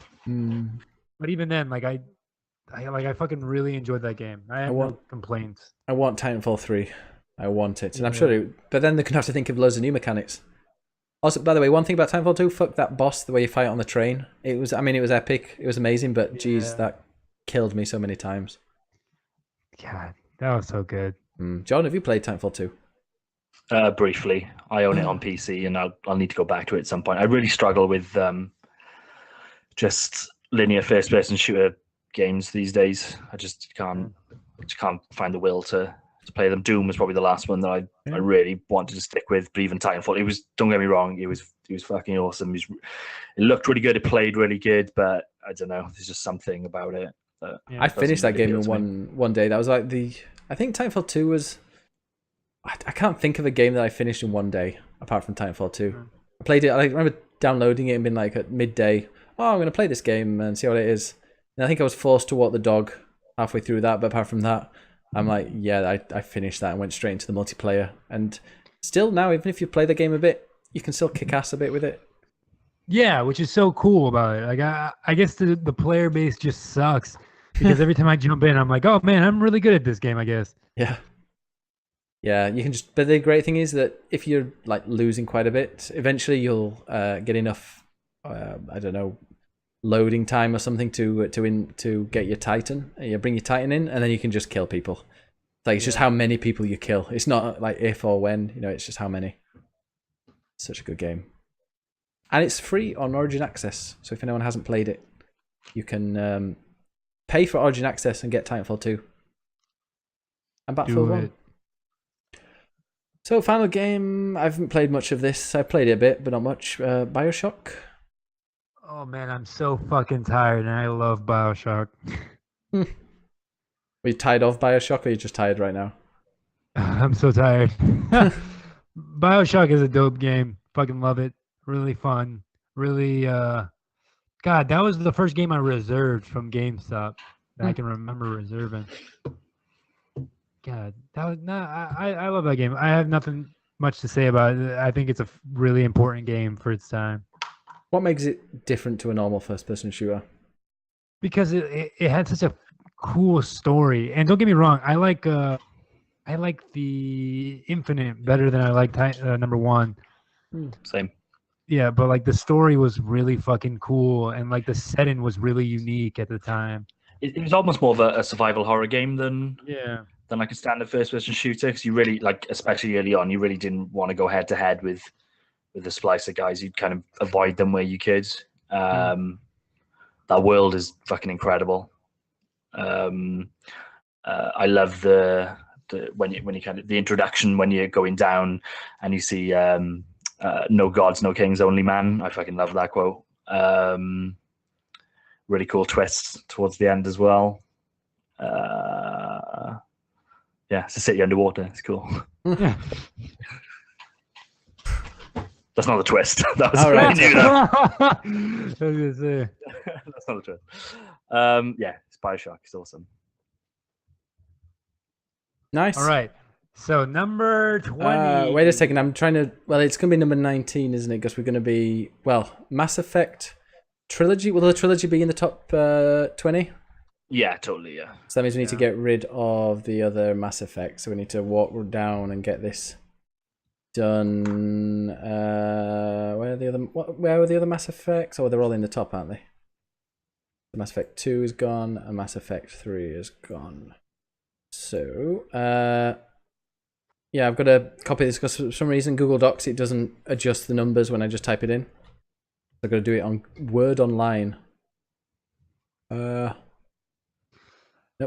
S3: But even then, like I fucking really enjoyed that game. I have no complaints.
S2: I want Titanfall 3. I want it, and I'm sure. But then they're gonna have to think of loads of new mechanics. Also, by the way, one thing about Titanfall 2, fuck that boss, the way you fight on the train. It was epic. It was amazing, but geez, that killed me so many times.
S3: God, that was so good.
S2: John, have you played Titanfall 2?
S4: Briefly. I own it on PC, and I'll need to go back to it at some point. I really struggle with just linear first-person shooter games these days. I just can't find the will to play them. Doom was probably the last one that I really wanted to stick with, but even Titanfall, it was, don't get me wrong, it was fucking awesome. It looked really good, it played really good, but I don't know, there's just something about it.
S2: I finished that game in one day. That was like I think Titanfall 2 was, I can't think of a game that I finished in one day apart from Titanfall 2. I played it, I remember downloading it and being like at midday, oh, I'm going to play this game and see what it is. And I think I was forced to walk the dog halfway through that, but apart from that, I'm like, yeah, I finished that and went straight into the multiplayer. And still now, even if you play the game a bit, you can still kick ass a bit with it.
S3: Yeah, which is so cool about it. Like I guess the player base just sucks because every time I jump in, I'm like, oh man, I'm really good at this game, I guess.
S2: Yeah, you can just. But the great thing is that if you're like losing quite a bit, eventually you'll get enough. I don't know, loading time or something to get your Titan. You bring your Titan in, and then you can just kill people. Like it's just how many people you kill. It's not like if or when, it's just how many. Such a good game, and it's free on Origin Access. So if anyone hasn't played it, you can pay for Origin Access and get Titanfall 2 and Battlefield 1. So final game, I haven't played much of this. I played it a bit, but not much. BioShock.
S3: Oh man, I'm so fucking tired, and I love BioShock.
S2: Were you tired of BioShock, or are you just tired right now?
S3: I'm so tired. BioShock is a dope game. Fucking love it. Really fun. Really, God, that was the first game I reserved from GameStop that I can remember reserving. God, that was I love that game. I have nothing much to say about it. I think it's a really important game for its time.
S2: What makes it different to a normal first-person shooter?
S3: Because it had such a cool story. And don't get me wrong, I like the Infinite better than I like number one.
S4: Same.
S3: Yeah, but like the story was really fucking cool, and like the setting was really unique at the time.
S4: It was almost more of a survival horror game than like a standard first-person shooter, because you really, like, especially early on, you really didn't want to go head-to-head with the Splicer guys. You'd kind of avoid them where you could. That world is fucking incredible. I love the when you kind of the introduction when you're going down and you see no gods, no kings, only man. I fucking love that quote. Really cool twist towards the end as well. Yeah, it's a city underwater. It's cool.
S3: Yeah.
S4: That's not the twist. That was
S2: All right.
S4: I knew that.
S3: I was gonna say.
S4: That's not the twist. Yeah, it's Bioshock. It's awesome.
S2: Nice.
S3: All right. So number 20.
S2: Wait a second. I'm trying to. Well, it's going to be number 19, isn't it? Because we're going to be Mass Effect trilogy. Will the trilogy be in the top 20?
S4: Yeah, totally. Yeah.
S2: So that means we need to get rid of the other Mass Effect. So we need to walk down and get this done. Where are the other? Where were the other Mass Effects? Oh, they're all in the top, aren't they? The Mass Effect 2 is gone, and Mass Effect 3 is gone. So, yeah, I've got to copy this because for some reason Google Docs it doesn't adjust the numbers when I just type it in. So I've got to do it on Word Online. Nope,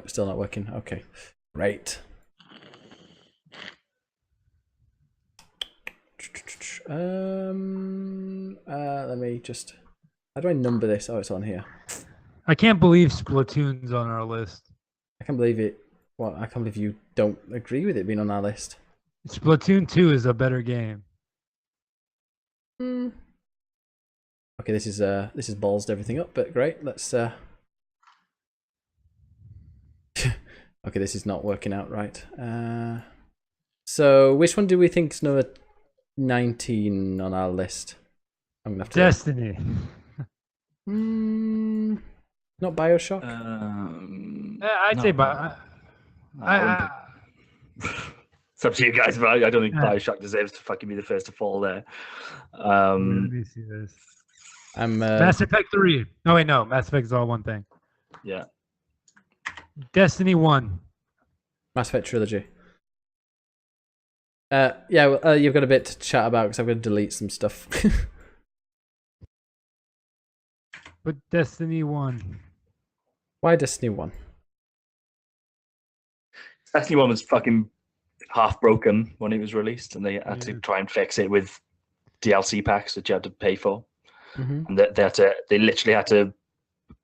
S2: still not working. Okay, great. Let me just. How do I number this? Oh, it's on here.
S3: I can't believe Splatoon's on our list.
S2: I can't believe it. Well, I can't believe you don't agree with it being on our list.
S3: Splatoon 2 is a better game.
S2: Okay, this is ballsed everything up, but great. Let's. Okay, this is not working out right. So which one do we think is number 19 on our list? I'm gonna have to.
S3: Destiny.
S2: Not Bioshock.
S3: I'd say
S4: It's up to you guys, but I don't think Bioshock deserves to fucking be the first to fall there.
S3: Let me see this.
S2: I'm
S3: Mass Effect 3. No, wait, no. Mass Effect is all one thing.
S4: Yeah.
S3: Destiny 1.
S2: Mass Effect trilogy. Yeah, well, you've got a bit to chat about because I'm going to delete some stuff.
S3: But Destiny 1.
S2: Why Destiny 1?
S4: Destiny 1 was fucking half broken when it was released, and they had to try and fix it with DLC packs that you had to pay for. And they literally had to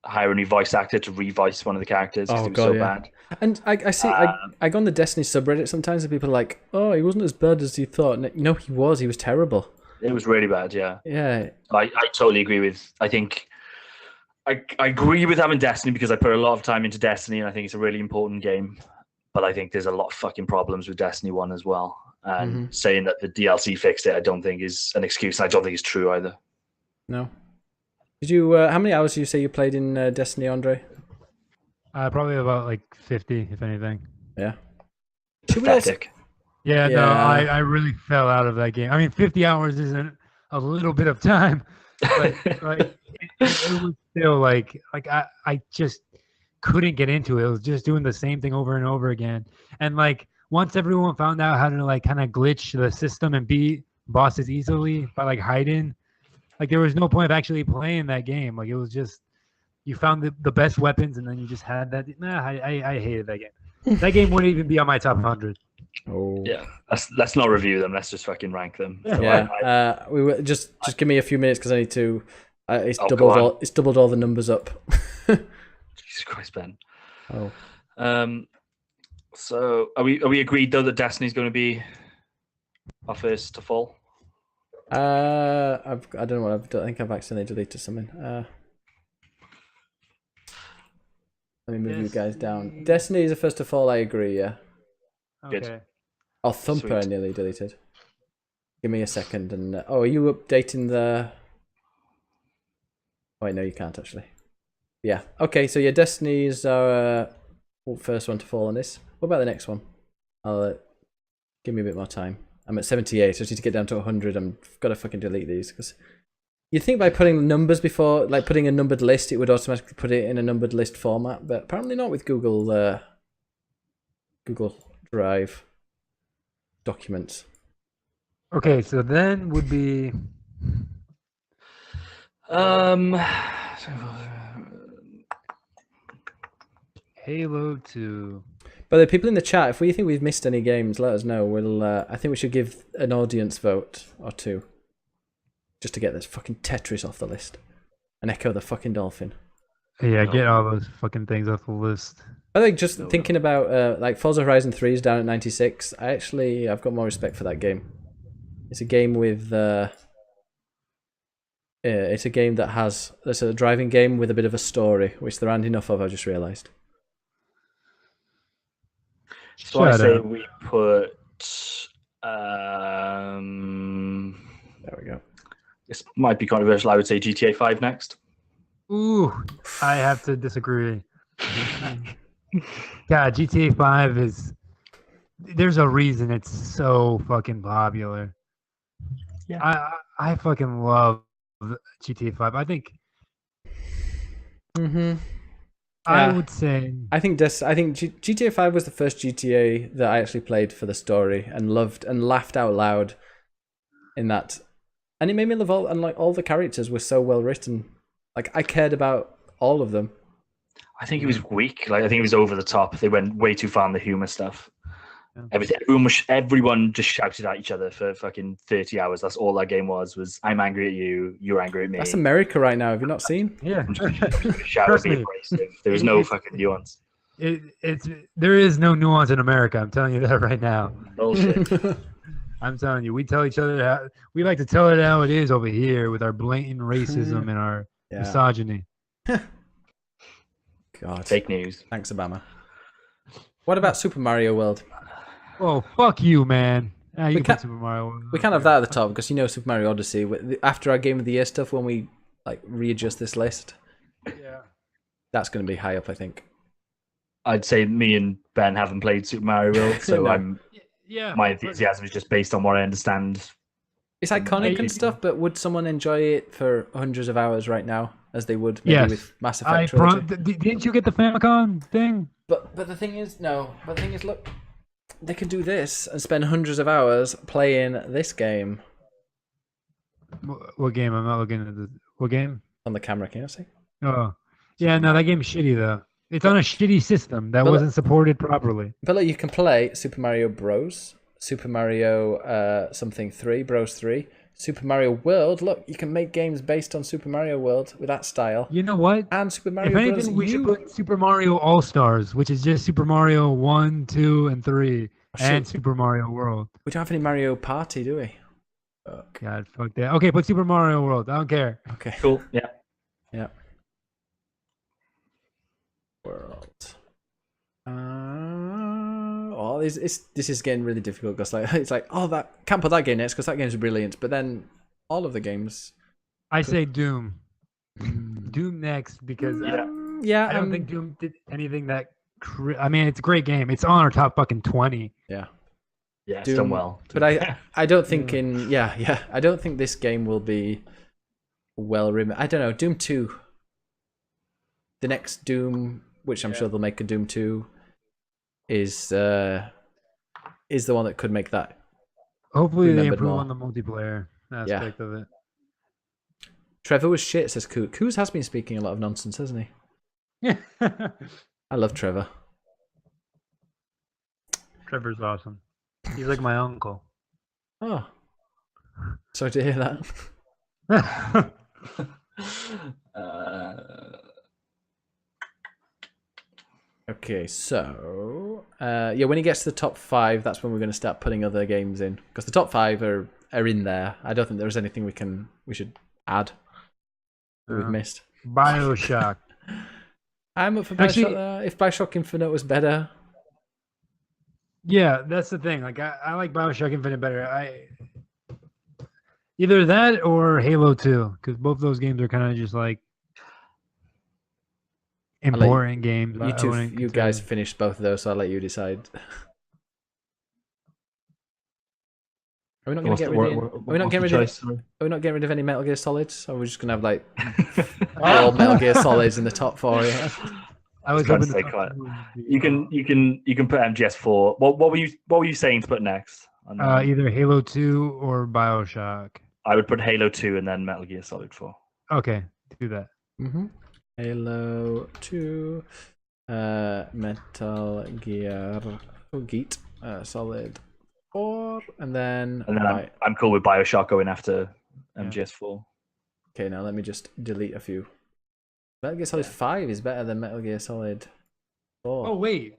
S4: hire a new voice actor to revoice one of the characters because it was so bad.
S2: And I see, I go on the Destiny subreddit sometimes and people are like, oh, he wasn't as bad as you thought. No, he was terrible.
S4: It was really bad, yeah.
S2: Yeah.
S4: I totally agree with, I think, I agree with having Destiny because I put a lot of time into Destiny and I think it's a really important game. But I think there's a lot of fucking problems with Destiny 1 as well. And saying that the DLC fixed it, I don't think is an excuse. And I don't think it's true either.
S2: No. Did you? How many hours did you say you played in Destiny, Andre?
S3: Probably about like 50, if anything.
S2: Yeah.
S4: Pathetic.
S3: Yeah, no, I really fell out of that game. I mean, 50 hours isn't a little bit of time, but like, it was still like I just couldn't get into it. It was just doing the same thing over and over again. And like once everyone found out how to like kind of glitch the system and beat bosses easily by like hiding, like there was no point of actually playing that game. Like it was just you found the best weapons and then you just had that. I hated that game. That game wouldn't even be on my top 100.
S2: Oh.
S4: Yeah, let's not review them. Let's just fucking rank them. So
S2: yeah, we were just give me a few minutes because I need to. It's doubled all the numbers up.
S4: Jesus Christ, Ben.
S2: Oh.
S4: So are we agreed though that Destiny's going to be our first to fall?
S2: I don't know what I've done. I think I've accidentally deleted something. Let me move you guys down. Destiny is the first to fall. I agree. Yeah.
S3: Okay.
S4: Good.
S2: Oh, Thumper I nearly deleted. Give me a second. And are you updating the? Oh, wait, no, you can't actually. Yeah. Okay. So yeah, Destiny is our first one to fall on this. What about the next one? I'll give me a bit more time. I'm at 78. I just need to get down to 100. I've got to fucking delete these because you'd think by putting numbers before, like putting a numbered list, it would automatically put it in a numbered list format, but apparently not with Google Drive documents.
S3: Okay, so then would be Halo 2.
S2: But the people in the chat, if we think we've missed any games, let us know. We'll. I think we should give an audience vote or two, just to get this fucking Tetris off the list, and Echo the fucking Dolphin.
S3: Yeah, get all those fucking things off the list.
S2: I think just thinking about like Forza Horizon 3 is down at 96. I've got more respect for that game. It's a game with it's a game that has it's a driving game with a bit of a story, which there aren't enough of. I just realised.
S4: So I
S3: Shut
S4: say
S3: up.
S4: we put.
S2: There we go.
S4: This might be controversial. I would say GTA 5 next.
S3: Ooh, I have to disagree. God, GTA 5 is. There's a reason it's so fucking popular.
S4: Yeah.
S3: I fucking love GTA 5. I think
S2: Mm-hmm.
S3: I
S2: Yeah.
S3: would say
S2: I think GTA 5 was the first GTA that I actually played for the story and loved and laughed out loud in that. And it made me love all the characters were so well written. Like I cared about all of them.
S4: I think it was weak. Like I think it was over the top. They went way too far on the humor stuff.
S3: Yeah.
S4: Everyone just shouted at each other for fucking 30 hours. That's all that game was I'm angry at you, you're angry at me.
S2: That's America right now. Have you not seen?
S3: yeah.
S4: I'm just gonna shout
S3: Trust
S4: and be
S3: me.
S4: abrasive. There was no fucking nuance.
S3: There is no nuance in America. I'm telling you that right now.
S4: Bullshit.
S3: I'm telling you, we tell each other we like to tell it how it is over here with our blatant racism and our
S2: Yeah.
S3: misogyny.
S2: God.
S4: Fake news.
S2: Thanks, Obama. What about Super Mario World?
S3: Oh, fuck you, man. Ah, you
S2: We
S3: can
S2: can't-
S3: put Super Mario.
S2: We can't have that at the top because you know Super Mario Odyssey. After our Game of the Year stuff, when we like readjust this list,
S3: Yeah.
S2: that's going to be high up, I think.
S4: I'd say me and Ben haven't played Super Mario World, so
S2: No.
S3: Yeah.
S4: my enthusiasm is just based on what I understand.
S2: It's iconic
S3: I-
S2: and stuff, but would someone enjoy it for hundreds of hours right now, as they would maybe
S3: Yes.
S2: with Mass Effect Trilogy?
S3: Didn't you get the Famicom thing?
S2: But the thing is, no. But the thing is, look, they can do this and spend hundreds of hours playing this game
S3: What game? I'm not looking at the. What game?
S2: on the camera. Can you see?
S3: Oh, yeah. No, that game's shitty though. It's on a shitty system that
S2: But-
S3: wasn't supported properly.
S2: But look, you can play Super Mario Bros, Super Mario something 3, Bros 3, Super Mario World. Look, you can make games based on Super Mario World with that style,
S3: You know what?
S2: and Super
S3: If
S2: Mario Bros.
S3: anything, we should
S2: U.
S3: put Super Mario All Stars, which is just Super Mario 1, 2, and 3, and
S2: shit.
S3: Super Mario World.
S2: We don't have any Mario Party, do we? Fuck.
S3: God, fuck that. Okay, put Super Mario World. I don't care.
S2: Okay.
S4: Cool. Yeah.
S2: Yeah. World. Oh, this is getting really difficult because like it's like, oh, that can't put that game next because that game's brilliant. But then all of the games,
S3: I say Doom. Doom next because
S2: yeah,
S3: I don't think Doom did anything that. I mean, it's a great game. It's on our top fucking 20.
S2: yeah.
S4: Yeah, it's
S2: Doom,
S4: done well.
S2: But I don't think I don't think this game will be well remembered. I don't know. Doom 2, the next Doom, which I'm sure they'll make a Doom 2, is the one that could make that.
S3: Hopefully, they
S2: Remembered
S3: improve
S2: more.
S3: on the multiplayer aspect of it.
S2: Trevor was shit, says Coos. Coos has been speaking a lot of nonsense, hasn't he?
S3: Yeah.
S2: I love Trevor.
S3: Trevor's awesome. He's like my uncle.
S2: Oh, sorry to hear that. Okay, so yeah, when he gets to the top 5, that's when we're going to start putting other games in because the top 5 are in there. I don't think there's anything we should add that we've missed.
S3: BioShock.
S2: I'm up for BioShock. If BioShock Infinite was better,
S3: Yeah, that's the thing. Like I like BioShock Infinite better. Either that or Halo 2, because both those games are kind of just like important games.
S2: you guys finished both of those, so I'll let you decide. Are we not going to get rid of? Are we not getting rid of any Metal Gear Solids? Or are we just going to have like all Metal Gear Solids in the top 4? Yeah.
S3: I was
S4: Trying to
S3: hoping
S4: stay
S3: the
S4: quiet.
S3: top two would be,
S4: You can put MGS4. What were you saying to put next?
S3: either Halo 2 or BioShock.
S4: I would put Halo 2 and then Metal Gear Solid 4.
S3: Okay, do that.
S2: Halo 2, Metal Gear Solid 4, and then
S4: I'm cool with BioShock going after MGS4.
S2: Okay, now let me just delete a few. Metal Gear Solid 5 is better than Metal Gear Solid 4.
S3: Oh wait,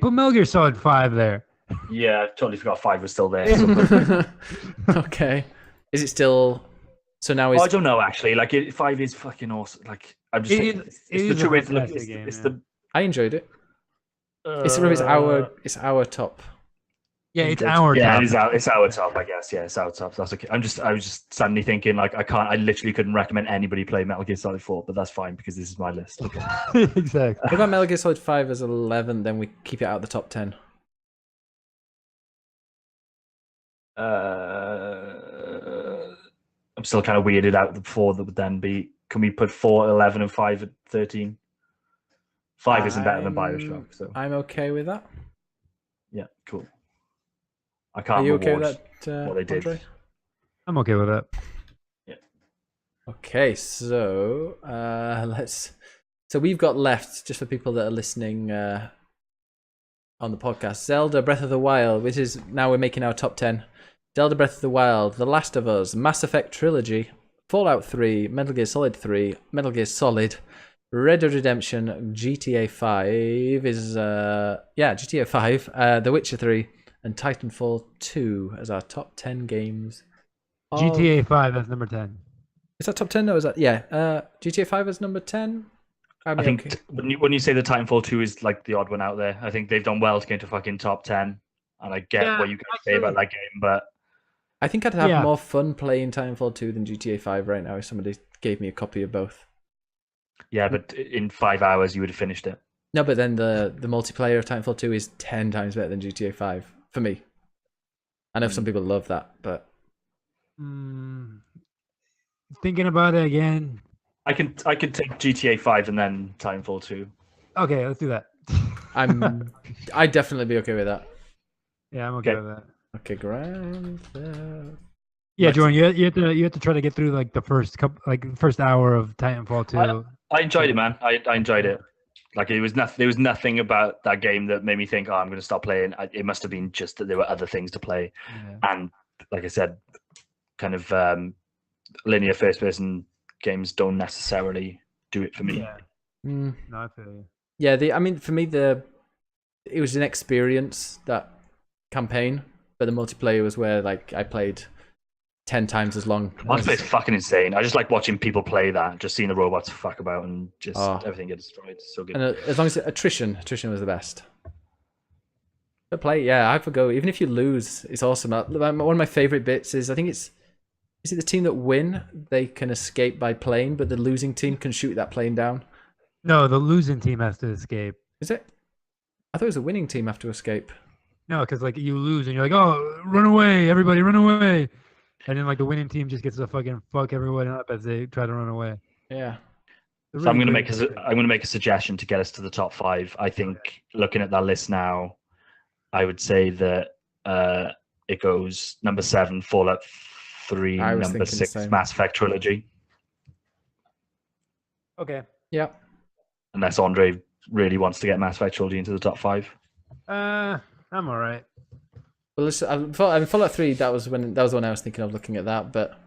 S3: put Metal Gear Solid 5 there.
S4: Yeah, I totally forgot 5 was still there. So
S2: Okay. Is it still? So now is
S4: I don't know actually. Like 5 is fucking awesome. Like I'm just saying, it's the
S3: is a
S4: true way to look.
S3: fantastic game,
S4: It's
S3: yeah.
S4: the
S2: I enjoyed it. It's our top.
S3: Yeah, it's
S2: Good.
S3: our
S4: yeah,
S3: top.
S4: it's our top, I guess. Yeah, it's our top. That's okay. I was just suddenly thinking like I literally couldn't recommend anybody play Metal Gear Solid 4, but that's fine because this is my list. Okay.
S3: Exactly.
S2: What about Metal Gear Solid 5 as 11? Then we keep it out of the top 10.
S4: I'm still kind of weirded out the 4 that would then be. Can we put 4 at 11 and 5 at 13? 5 isn't better than Bioshock, so
S2: I'm okay with that.
S4: yeah, cool. I
S2: Are
S4: can't
S2: you okay
S4: reward
S2: with that,
S4: what they did.
S2: Andre?
S3: I'm okay with that.
S2: Okay, so So we've got left, just for people that are listening on the podcast, Zelda Breath of the Wild, which is now we're making our top 10. Zelda Breath of the Wild, The Last of Us, Mass Effect Trilogy, Fallout 3, Metal Gear Solid 3, Metal Gear Solid, Red Dead Redemption, GTA 5 is GTA 5, The Witcher 3, and Titanfall 2 as our top 10 games.
S3: GTA 5, that's number 10.
S2: Is that top 10? No, is that GTA 5 is number 10?
S4: I think when you say the Titanfall 2 is like the odd one out there, I think they've done well to get into fucking top 10. And I get what you guys say about that game, but
S2: I think I'd have more fun playing Titanfall 2 than GTA 5 right now if somebody gave me a copy of both.
S4: Yeah, but in 5 hours you would have finished it.
S2: No, but then the multiplayer of Titanfall 2 is 10 times better than GTA 5 for me. I know some people love that, but
S3: Thinking about it again.
S4: I can take GTA 5 and then Titanfall 2.
S3: Okay, let's do that.
S2: I'd definitely be okay with that.
S3: Yeah, I'm okay with that.
S2: Okay, Grand.
S3: Yeah, Jordan, you have to try to get through like the first hour of Titanfall 2.
S4: I enjoyed it, man. I enjoyed it. Like there was nothing about that game that made me think, oh, I'm going to stop playing. It must have been just that there were other things to play. Yeah. And like I said, kind of linear first-person games don't necessarily do it for me.
S3: Yeah. No, I feel you.
S2: Yeah, for me, it was an experience, that campaign, but the multiplayer was where like I played 10 times as long.
S4: Multiplayer is fucking insane. I just like watching people play that, just seeing the robots fuck about and just everything get destroyed. It's so good.
S2: And as long as attrition was the best. But I forgo. Even if you lose, it's awesome. One of my favorite bits is, I think is it the team that win? They can escape by plane, but the losing team can shoot that plane down.
S3: No, the losing team has to escape.
S2: Is it? I thought it was the winning team have to escape. No,
S3: because like you lose and you're like, oh, run away, everybody, run away. And then like the winning team just gets to fucking fuck everyone up as they try to run away.
S2: Yeah.
S4: Really, so I'm gonna make a suggestion to get us to the top 5. I think looking at that list now, I would say that it goes number 7, Fallout 3, number 6, Mass Effect Trilogy.
S3: Okay.
S2: Yeah.
S4: Unless Andre really wants to get Mass Effect Trilogy into the top 5.
S3: I'm all right.
S2: Well, listen, Fallout 3. That was the one I was thinking of looking at that. But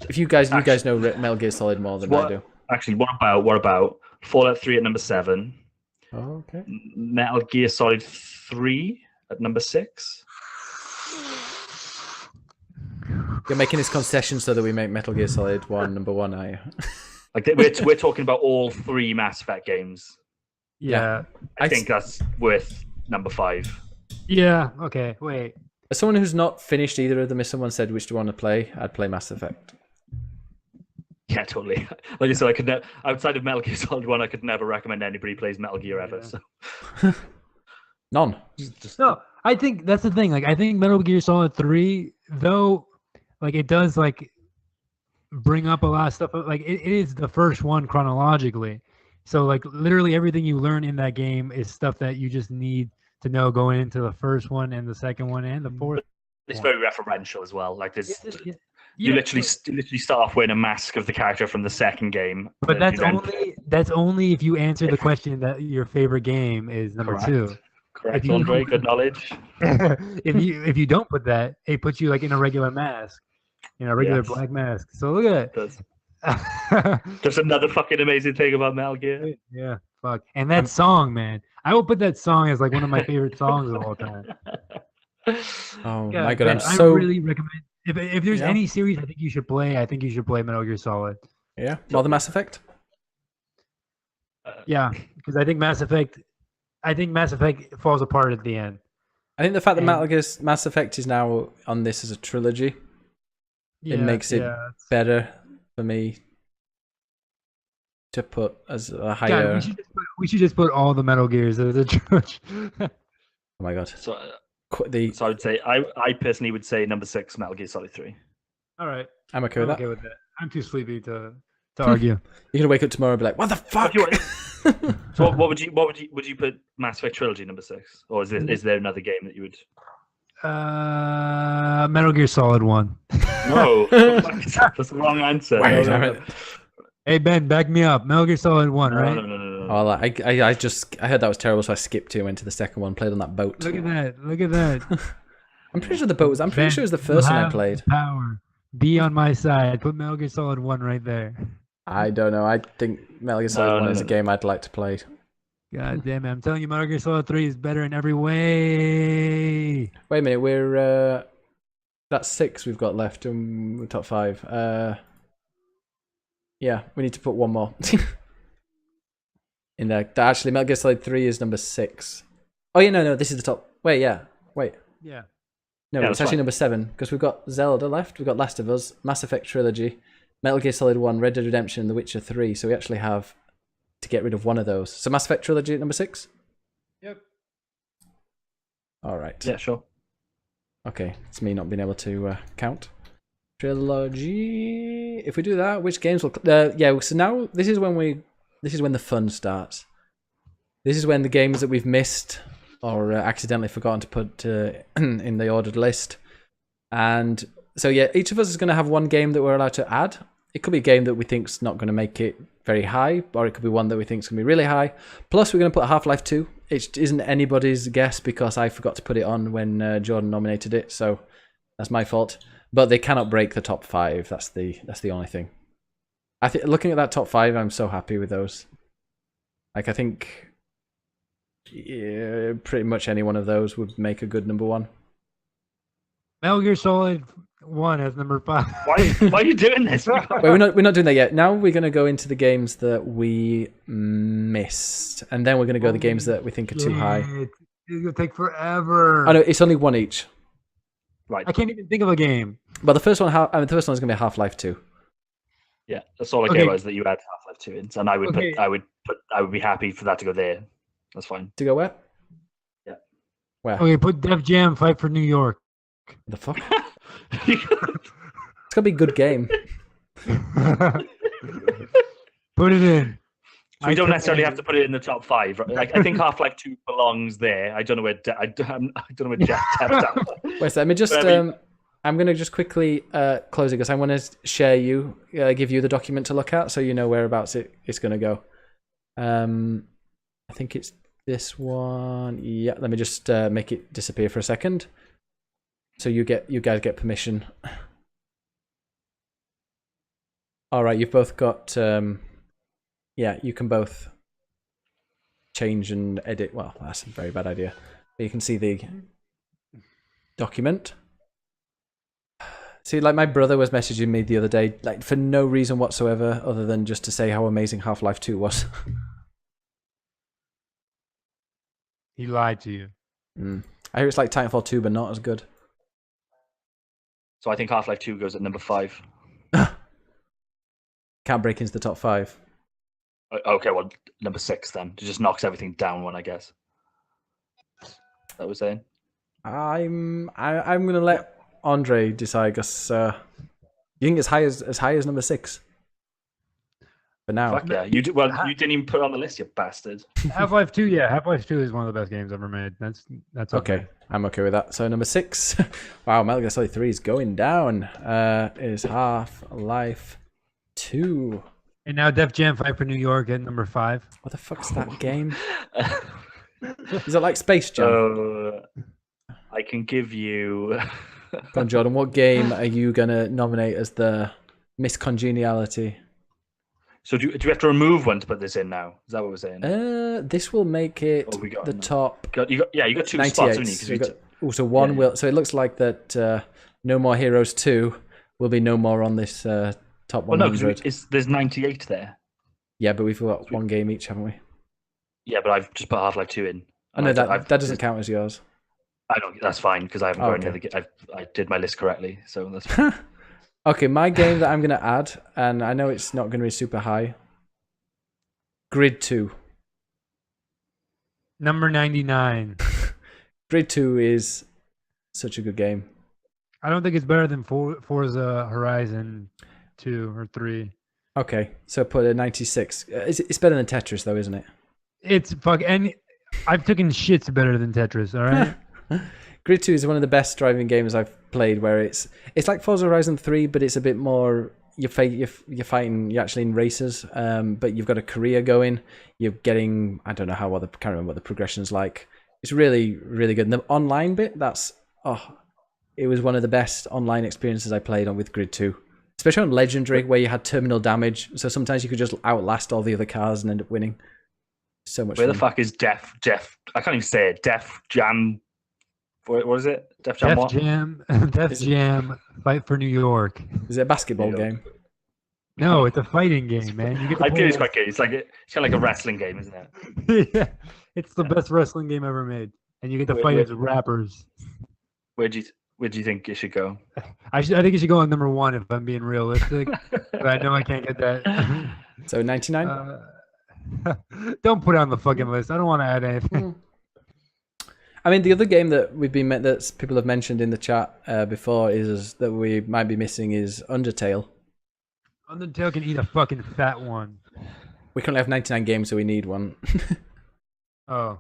S2: if you guys know Metal Gear Solid more than I do.
S4: Actually, what about Fallout 3 at number 7?
S2: Oh, okay.
S4: Metal Gear Solid 3 at number 6.
S2: You're making this concession so that we make Metal Gear Solid 1 number 1, are you?
S4: Like we're talking about all 3 Mass Effect games.
S3: Yeah.
S4: I think that's worth number 5.
S3: Yeah. Okay. Wait.
S2: As someone who's not finished either of them, if someone said which do you want to play, I'd play Mass Effect.
S4: Yeah, totally. Like I said, I could outside of Metal Gear Solid 1, I could never recommend anybody plays Metal Gear ever. So.
S2: None.
S3: No, I think that's the thing. Like, I think Metal Gear Solid 3, though, like it does like bring up a lot of stuff. Like it is the first one chronologically, so like literally everything you learn in that game is stuff that you just need to know going into the first one and the second one and the fourth.
S4: It's very referential as well. Like this. You literally start off wearing a mask of the character from the second game.
S3: But that's only if you answer the question that your favorite game is number 2.
S4: Correct, Andre. Good knowledge.
S3: if you don't put that, it puts you like in a regular mask, in a regular black mask. So look at that.
S4: Just another fucking amazing thing about Metal Gear.
S3: Yeah, fuck. And that song, man. I will put that song as like one of my favorite songs of all time.
S2: Oh
S3: Yeah,
S2: my god,
S3: man,
S2: I'm
S3: I
S2: so
S3: really recommend. If there's
S2: Yeah.
S3: any series I think you should play, I think you should play Metal Gear Solid.
S2: yeah. More than Mass Effect.
S3: Yeah, because I think Mass Effect falls apart at the end.
S2: I think the fact that
S3: And-
S2: Mass Effect is now on this as a trilogy,
S3: Yeah,
S2: it makes it
S3: yeah.
S2: better for me to put as a
S3: God,
S2: higher.
S3: we should just put all the Metal Gears as a trilogy.
S2: Oh my god.
S4: So,
S2: The
S4: so I would say, I personally would say number 6, Metal Gear Solid 3.
S3: All right,
S2: I'm okay
S3: I'm
S2: with that.
S3: okay with that. I'm too sleepy to argue.
S2: You're gonna wake up tomorrow and be like, "What the fuck?"
S4: What So what would you put Mass Effect trilogy number 6, or is there another game that you would?
S3: Metal Gear Solid 1.
S4: No, that's the wrong answer.
S2: Wait,
S4: No,
S2: damn
S4: no,
S2: it.
S3: Hey Ben, back me up. Metal Gear Solid 1,
S4: no,
S3: right?
S4: no, no, no, no.
S2: Oh, I heard that was terrible, so I skipped it and went to the second one. Played on that boat.
S3: Look at that. Look at that.
S2: I'm pretty sure the boat was. I'm pretty
S3: Ben,
S2: sure it was the
S3: you
S2: first one I
S3: have
S2: played.
S3: Power. Be on my side. Put Metal Gear Solid 1 right there.
S2: I don't know. I think Metal Gear Solid
S4: No,
S2: 1
S4: no,
S2: is a
S4: no.
S2: game I'd like to play.
S3: God damn it. I'm telling you, Metal Gear Solid 3 is better in every way.
S2: Wait a minute, we're that's 6 we've got left in the top 5. Yeah, we need to put one more in there. Actually, Metal Gear Solid 3 is number 6. Oh yeah, no, this is the top. Wait, yeah, wait.
S3: Yeah.
S2: No,
S4: Yeah,
S2: it's
S4: that's
S2: actually
S4: fine.
S2: number 7 because we've got Zelda left. We've got Last of Us, Mass Effect trilogy, Metal Gear Solid 1, Red Dead Redemption, and The Witcher 3. So we actually have to get rid of one of those. So Mass Effect trilogy at number 6.
S3: Yep.
S2: All right.
S4: Yeah, sure.
S2: Okay, it's me not being able to count. Trilogy. If we do that, which games will? Yeah. So now this is when the fun starts. This is when the games that we've missed or accidentally forgotten to put in the ordered list. And so yeah, each of us is going to have one game that we're allowed to add. It could be a game that we think's not going to make it very high, or it could be one that we think's going to be really high. Plus, we're going to put Half-Life 2. It isn't anybody's guess because I forgot to put it on when Jordan nominated it, so that's my fault. But they cannot break the top 5. That's the only thing. I think looking at that top 5, I'm so happy with those. Like I think pretty much any one of those would make a good number 1.
S3: Metal Gear Solid 1 as number 5.
S4: Why are you doing this?
S2: Wait, we're not doing that yet. Now we're going to go into the games that we missed, and then we're going to go the games that we think are too high.
S3: It's gonna take forever.
S2: Oh no, it's only one each.
S4: Right.
S3: I can't even think of a game.
S2: But the first one, the first one is going to be Half-Life 2.
S4: Yeah, that's all I
S3: Okay.
S4: care about is that you add Half-Life 2 in, and I would
S3: Okay.
S4: I would be happy for that to go there. That's fine.
S2: To go where?
S4: Yeah.
S2: Where?
S3: Okay, put Def Jam Fight for New York.
S2: The fuck? It's gonna be a good game.
S3: Put it in.
S4: So we don't
S3: I
S4: necessarily
S3: think-
S4: have to put it in the top 5. Right? Like, I think Half-Life 2 belongs there. I don't know where I don't know where Jeff tapped out.
S2: Wait, so let me just.
S4: But I mean-
S2: I'm gonna just quickly close it because I want to share give you the document to look at so you know whereabouts it's gonna go. I think it's this one. Yeah, let me just make it disappear for a second. So you guys get permission. All right, you've both got. Yeah, you can both change and edit. Well, that's a very bad idea. But you can see the document. See, like my brother was messaging me the other day, like for no reason whatsoever, other than just to say how amazing Half-Life 2 was.
S3: He lied to you.
S2: I hear it's like Titanfall 2, but not as good.
S4: So I think Half-Life 2 goes at number 5.
S2: Can't break into the top 5.
S4: Okay, well, number 6 then. It just knocks everything down one, I guess. That was saying.
S2: I'm gonna let Andre decide because you think as high as number 6 for now.
S4: Fuck yeah. You didn't even put it on the list, you bastard.
S3: Half-Life 2, yeah. Half-Life 2 is one of the best games ever made. That's
S2: Okay, I'm okay with that. So number 6, wow, Metal Gear Solid 3 is going down. Is Half-Life 2.
S3: And now Def Jam Fight for New York at number 5.
S2: What the fuck's that game? Is it like Space Jam?
S4: So I can give you.
S2: Go on, Jordan. What game are you gonna nominate as the miscongeniality?
S4: So do we have to remove one to put this in now? Is that what we're saying?
S2: This will make it
S4: Oh, we got
S2: the
S4: enough.
S2: top
S4: You got 2 spots,
S2: 98.
S4: haven't you? 'Cause we
S2: So one
S4: yeah.
S2: will. So it looks like that. No More Heroes 2 will be no more on this top
S4: well, no,
S2: 100.
S4: because there's 98 there.
S2: Yeah, but we've got one game each, haven't we?
S4: Yeah, but I've just put Half-Life 2 in.
S2: Oh no, that doesn't count as yours.
S4: I don't. That's fine because I haven't got any other. I did my list correctly, so that's fine.
S2: Okay, my game that I'm going to add, and I know it's not going to be super high. Grid 2.
S3: Number 99.
S2: Grid 2 is such a good game.
S3: I don't think it's better than Forza Horizon 2 or 3.
S2: Okay, so put a 96. It's better than Tetris, though, isn't it?
S3: It's and I've taken shits better than Tetris. All right.
S2: Grid 2 is one of the best driving games I've played. Where it's like Forza Horizon 3, but it's a bit more. You're fighting. You're actually in races, but you've got a career going. You're getting. I don't know can't remember what the progression's like. It's really, really good. And the online bit, it was one of the best online experiences I played on with Grid 2. Especially on Legendary, where you had terminal damage. So sometimes you could just outlast all the other cars and end up winning. So much
S4: Where
S2: fun.
S4: the fuck is Def? I can't even say it. Def Jam. What is it? Def Jam. What?
S3: Def Jam. Fight for New York.
S2: Is it a basketball game?
S3: No, it's a fighting game, man. You get to
S4: I think it's quite good. It's kind of like a wrestling game, isn't it?
S3: yeah, it's the best wrestling game ever made, and you get to fight as rappers.
S4: Where do you think it should go?
S3: I think it should go on number 1 if I'm being realistic, but I know I can't get that.
S2: So 99.
S3: Don't put it on the fucking list. I don't want to add anything.
S2: I mean, the other game that that people have mentioned in the chat before is that we might be missing is Undertale.
S3: Undertale can eat a fucking fat one.
S2: We currently have 99 games, so we need one.
S3: Oh.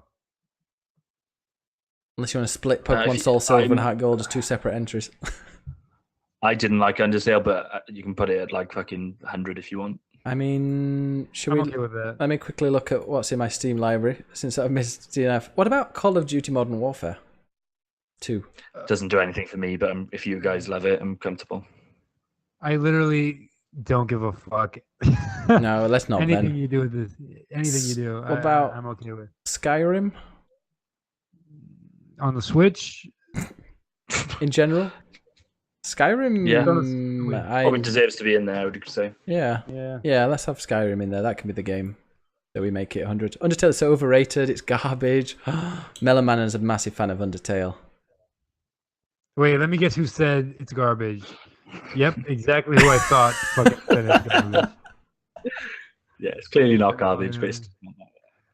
S2: Unless you want to split Pokemon Soul Silver and Heart Gold as 2 separate entries.
S4: I didn't like Undertale, but you can put it at like fucking 100 if you want.
S2: I mean,
S3: I'm okay with that.
S2: Let me quickly look at what's in my Steam library since I've missed DNF. What about Call of Duty Modern Warfare 2?
S4: Doesn't do anything for me, but if you guys love it, I'm comfortable.
S3: I literally don't give a fuck.
S2: No, let's not.
S3: Anything
S2: Ben.
S3: you do with this, anything you do,
S2: What about
S3: I'm okay with.
S2: Skyrim
S3: On the Switch,
S2: in general? Skyrim,
S4: Yeah. Probably
S2: I
S4: deserves to be in there, I would say.
S2: yeah.
S3: yeah.
S2: Yeah, let's have Skyrim in there. That can be the game that we make it 100. Undertale is so overrated. It's garbage. Melon Man is a massive fan of Undertale.
S3: Wait, let me guess who said it's garbage. Yep, exactly who I thought fucking said it's garbage.
S4: Yeah, it's clearly not garbage, but it's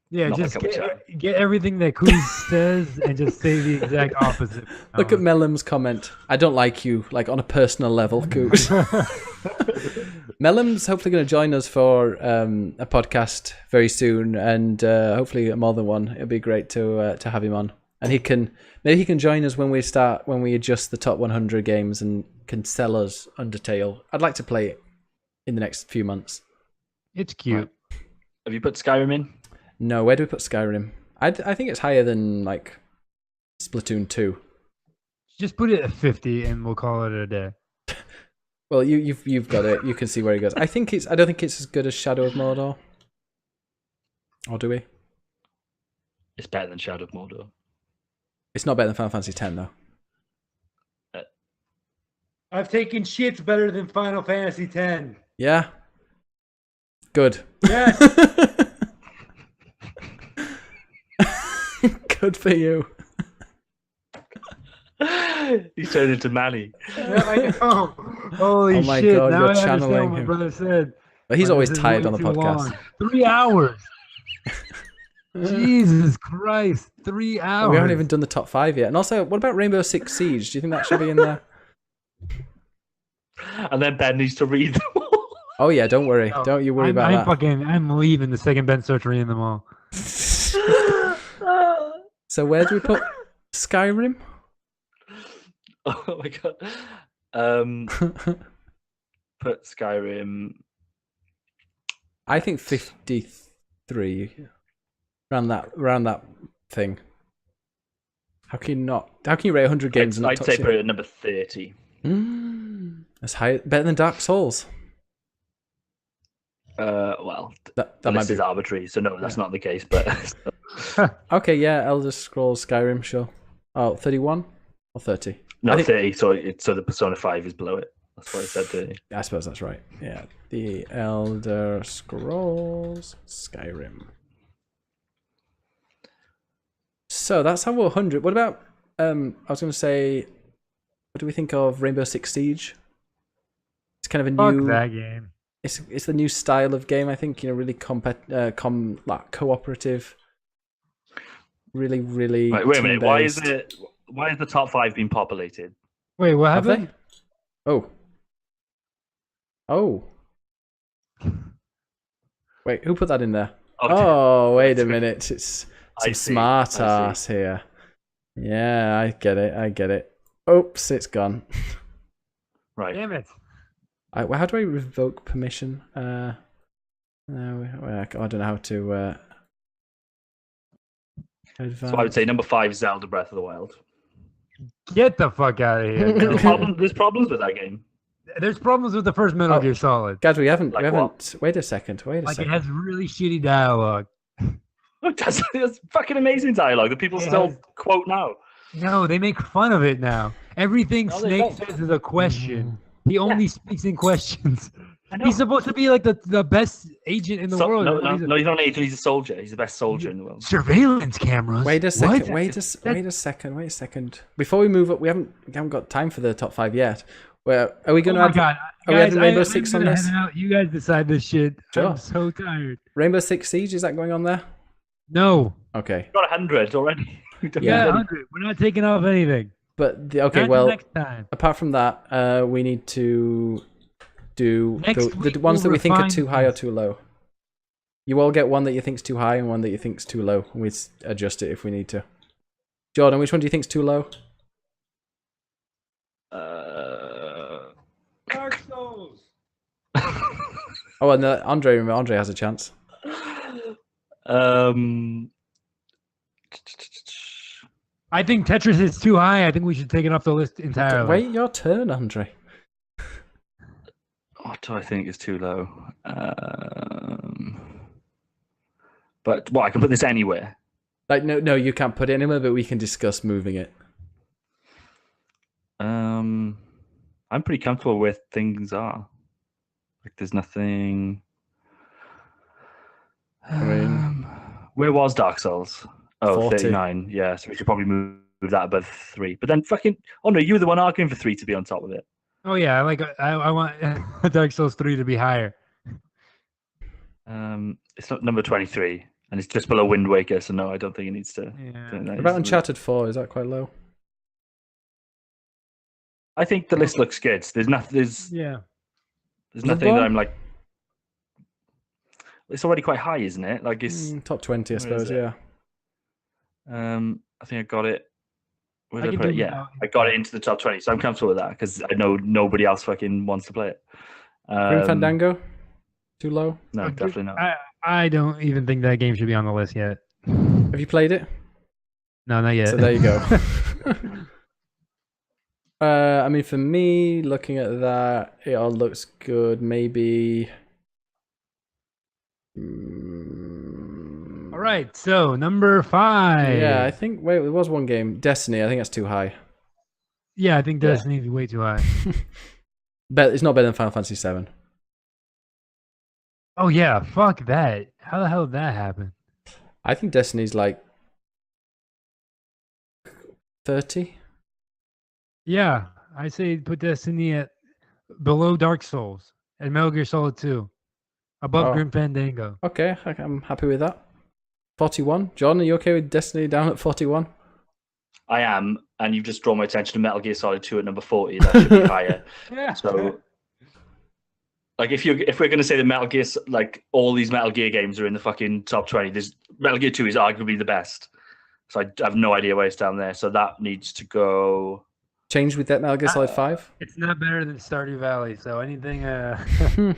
S3: Yeah,
S4: Not my
S3: just
S4: cup of chai.
S3: get everything that Coos says and just say the exact opposite.
S2: Look at Melum's comment. I don't like you, like on a personal level, Cooks. Melum's hopefully going to join us for a podcast very soon, and hopefully more than one. It'll be great to have him on, and maybe he can join us when we adjust the top 100 games and can sell us Undertale. I'd like to play it in the next few months.
S3: It's cute.
S4: Have you put Skyrim in?
S2: No, where do we put Skyrim? I think it's higher than like Splatoon 2.
S3: Just put it at 50 and we'll call it a day.
S2: Well, you've got it. You can see where it goes. I don't think it's as good as Shadow of Mordor. Or do we?
S4: It's better than Shadow of Mordor.
S2: It's not better than Final Fantasy X though.
S3: I've taken shits better than Final Fantasy X.
S2: Yeah. Good.
S3: Yes.
S2: Good for you.
S4: He turned into Manny.
S3: I know. Holy
S2: Oh my
S3: shit.
S2: God,
S3: now
S2: you're
S3: I understand
S2: channeling
S3: what my
S2: him.
S3: brother said.
S2: But he's
S3: Like,
S2: always
S3: this is
S2: tired
S3: way
S2: on the
S3: too
S2: podcast.
S3: long. 3 hours. Jesus Christ. 3 hours.
S2: We haven't even done the top 5 yet. And also, what about Rainbow Six Siege? Do you think that should be in there?
S4: And then Ben needs to read them all.
S2: Oh yeah, don't worry.
S3: No,
S2: Don't you worry about that.
S3: I'm leaving the second Ben starts reading them all.
S2: So where do we put Skyrim?
S4: Oh my god. Put Skyrim.
S2: I think 53. Around that thing. How can you rate 100 games and not
S4: I'd
S2: touch
S4: say
S2: it?
S4: put it at number 30.
S2: That's high, better than Dark Souls.
S4: Well,
S2: That
S4: the
S2: might
S4: list
S2: be
S4: is arbitrary, so no, that's not the case. But
S2: okay. Yeah, Elder Scrolls Skyrim, sure. Oh, 31 or 30?
S4: no,
S2: I think-
S4: 30. So the Persona 5 is below it. That's why I said 30.
S2: I suppose that's right. Yeah, the Elder Scrolls Skyrim. So that's our 100. What about? I was going to say, what do we think of Rainbow Six Siege? It's kind of a
S3: Fuck
S2: new.
S3: that game.
S2: It's the new style of game. I think really like cooperative. Really.
S4: Right, wait a minute. Why is
S2: team-based.
S4: the top 5 being populated?
S3: Wait, what
S2: Have
S3: happened?
S2: they? Oh. Wait, who put that in there? Oh, wait a minute. It's
S4: I
S2: some
S4: see,
S2: smart
S4: I see.
S2: ass here. Yeah, I get it. Oops, it's gone.
S4: Right.
S3: Damn it.
S2: How do I revoke permission? No, I don't know how to.
S4: So I would say number 5 is Zelda Breath of the Wild.
S3: Get the fuck out of here.
S4: There's problems with that game.
S3: There's problems with the first Metal
S2: Oh.
S3: Gear Solid.
S2: Guys, we haven't.
S4: Like what?
S2: Wait a second.
S3: Like it has really shitty dialogue.
S4: That's fucking amazing dialogue that people
S3: It
S4: still
S3: has-
S4: quote now.
S3: No, they make fun of it now. Everything
S4: No, they
S3: Snake
S4: don't.
S3: says is a question. He only speaks in questions.
S4: I know.
S3: He's supposed to be like the best agent in the world.
S4: No,
S3: He's a-
S4: he's not an agent. He's a soldier. He's the best soldier in the world.
S3: Surveillance cameras.
S2: Wait a second.
S3: What?
S2: Wait a second. Before we move up, we haven't got time for the top 5 yet. Where are we
S3: Oh
S2: going to
S3: my
S2: add?
S3: god!
S2: Are we
S3: Guys,
S2: adding Rainbow
S3: I'm
S2: Six
S3: gonna
S2: on this?
S3: head out. You guys decide this shit.
S2: Sure.
S3: I'm so tired.
S2: Rainbow Six Siege, is that going on there?
S3: No.
S2: Okay.
S4: Got 100 already.
S3: Yeah,
S2: Yeah.
S3: 100. We're not taking off anything.
S2: But
S3: Not till
S2: well,
S3: next time.
S2: apart from that, we need to do
S3: Next
S2: the
S3: week
S2: ones that
S3: we'll
S2: we think are
S3: refine
S2: too high or
S3: these.
S2: too low. You all get one that you think's too high and one that you think's too low, and we adjust it if we need to. Jordan, which one do you think's too low?
S3: Dark Souls.
S2: Oh, and Andre has a chance.
S3: I think Tetris is too high. I think we should take it off the list entirely.
S2: Wait your turn, Andre.
S4: What do I think is too low? But I can put this anywhere.
S2: Like no, you can't put it anywhere, but we can discuss moving it.
S4: I'm pretty comfortable where things are. Like there's nothing.
S2: I mean,
S4: Where was Dark Souls? Oh,
S2: 40.
S4: 39. Yeah, so we should probably move that above 3. But then fucking, oh no, you were the one arguing for 3 to be on top of it.
S3: Oh yeah, I want Dark Souls 3 to be higher.
S4: It's not number 23, and it's just below Wind Waker. So no, I don't think it needs to.
S3: Yeah.
S2: what about Uncharted 4? Is that quite low?
S4: I think the list looks good. There's nothing.
S3: Yeah.
S4: There's nothing that
S2: Bloodborne?
S4: I'm like. It's already quite high, isn't it? Like it's.
S2: Top 20, I
S4: where is
S2: suppose.
S4: it?
S2: Yeah.
S4: I think I got it. Where
S3: I
S4: did I
S3: can
S4: put it?
S3: do
S4: Yeah,
S3: without-
S4: I got it into the top 20, so I'm comfortable with that because I know nobody else fucking wants to play it.
S2: Grim Fandango, too low.
S4: No, definitely not.
S3: I don't even think that game should be on the list yet.
S2: Have you played it?
S3: No, not yet.
S2: So there you go. I mean, for me, looking at that, it all looks good. Maybe.
S3: All right, so number 5.
S2: Yeah, I think. Wait, there was one game, Destiny. I think that's too high.
S3: Yeah, I think Destiny is way too high.
S2: But it's not better than Final Fantasy VII.
S3: Oh yeah, fuck that. How the hell did that happen?
S2: I think Destiny's like 30.
S3: Yeah, I say put Destiny at below Dark Souls and Metal Gear Solid 2, above
S2: Oh.
S3: Grim Fandango.
S2: Okay, I'm happy with that. 41. John, are you okay with Destiny down at 41?
S4: I am, and you've just drawn my attention to Metal Gear Solid 2 at number 40. That should be higher.
S3: Yeah.
S4: So, like, if we're going to say that Metal Gear, like all these Metal Gear games are in the fucking top 20, this Metal Gear 2 is arguably the best. So I have no idea why it's down there. So that needs to go.
S2: Change with that Metal Gear Solid 5?
S3: It's not better than Stardew Valley, so anything.
S4: That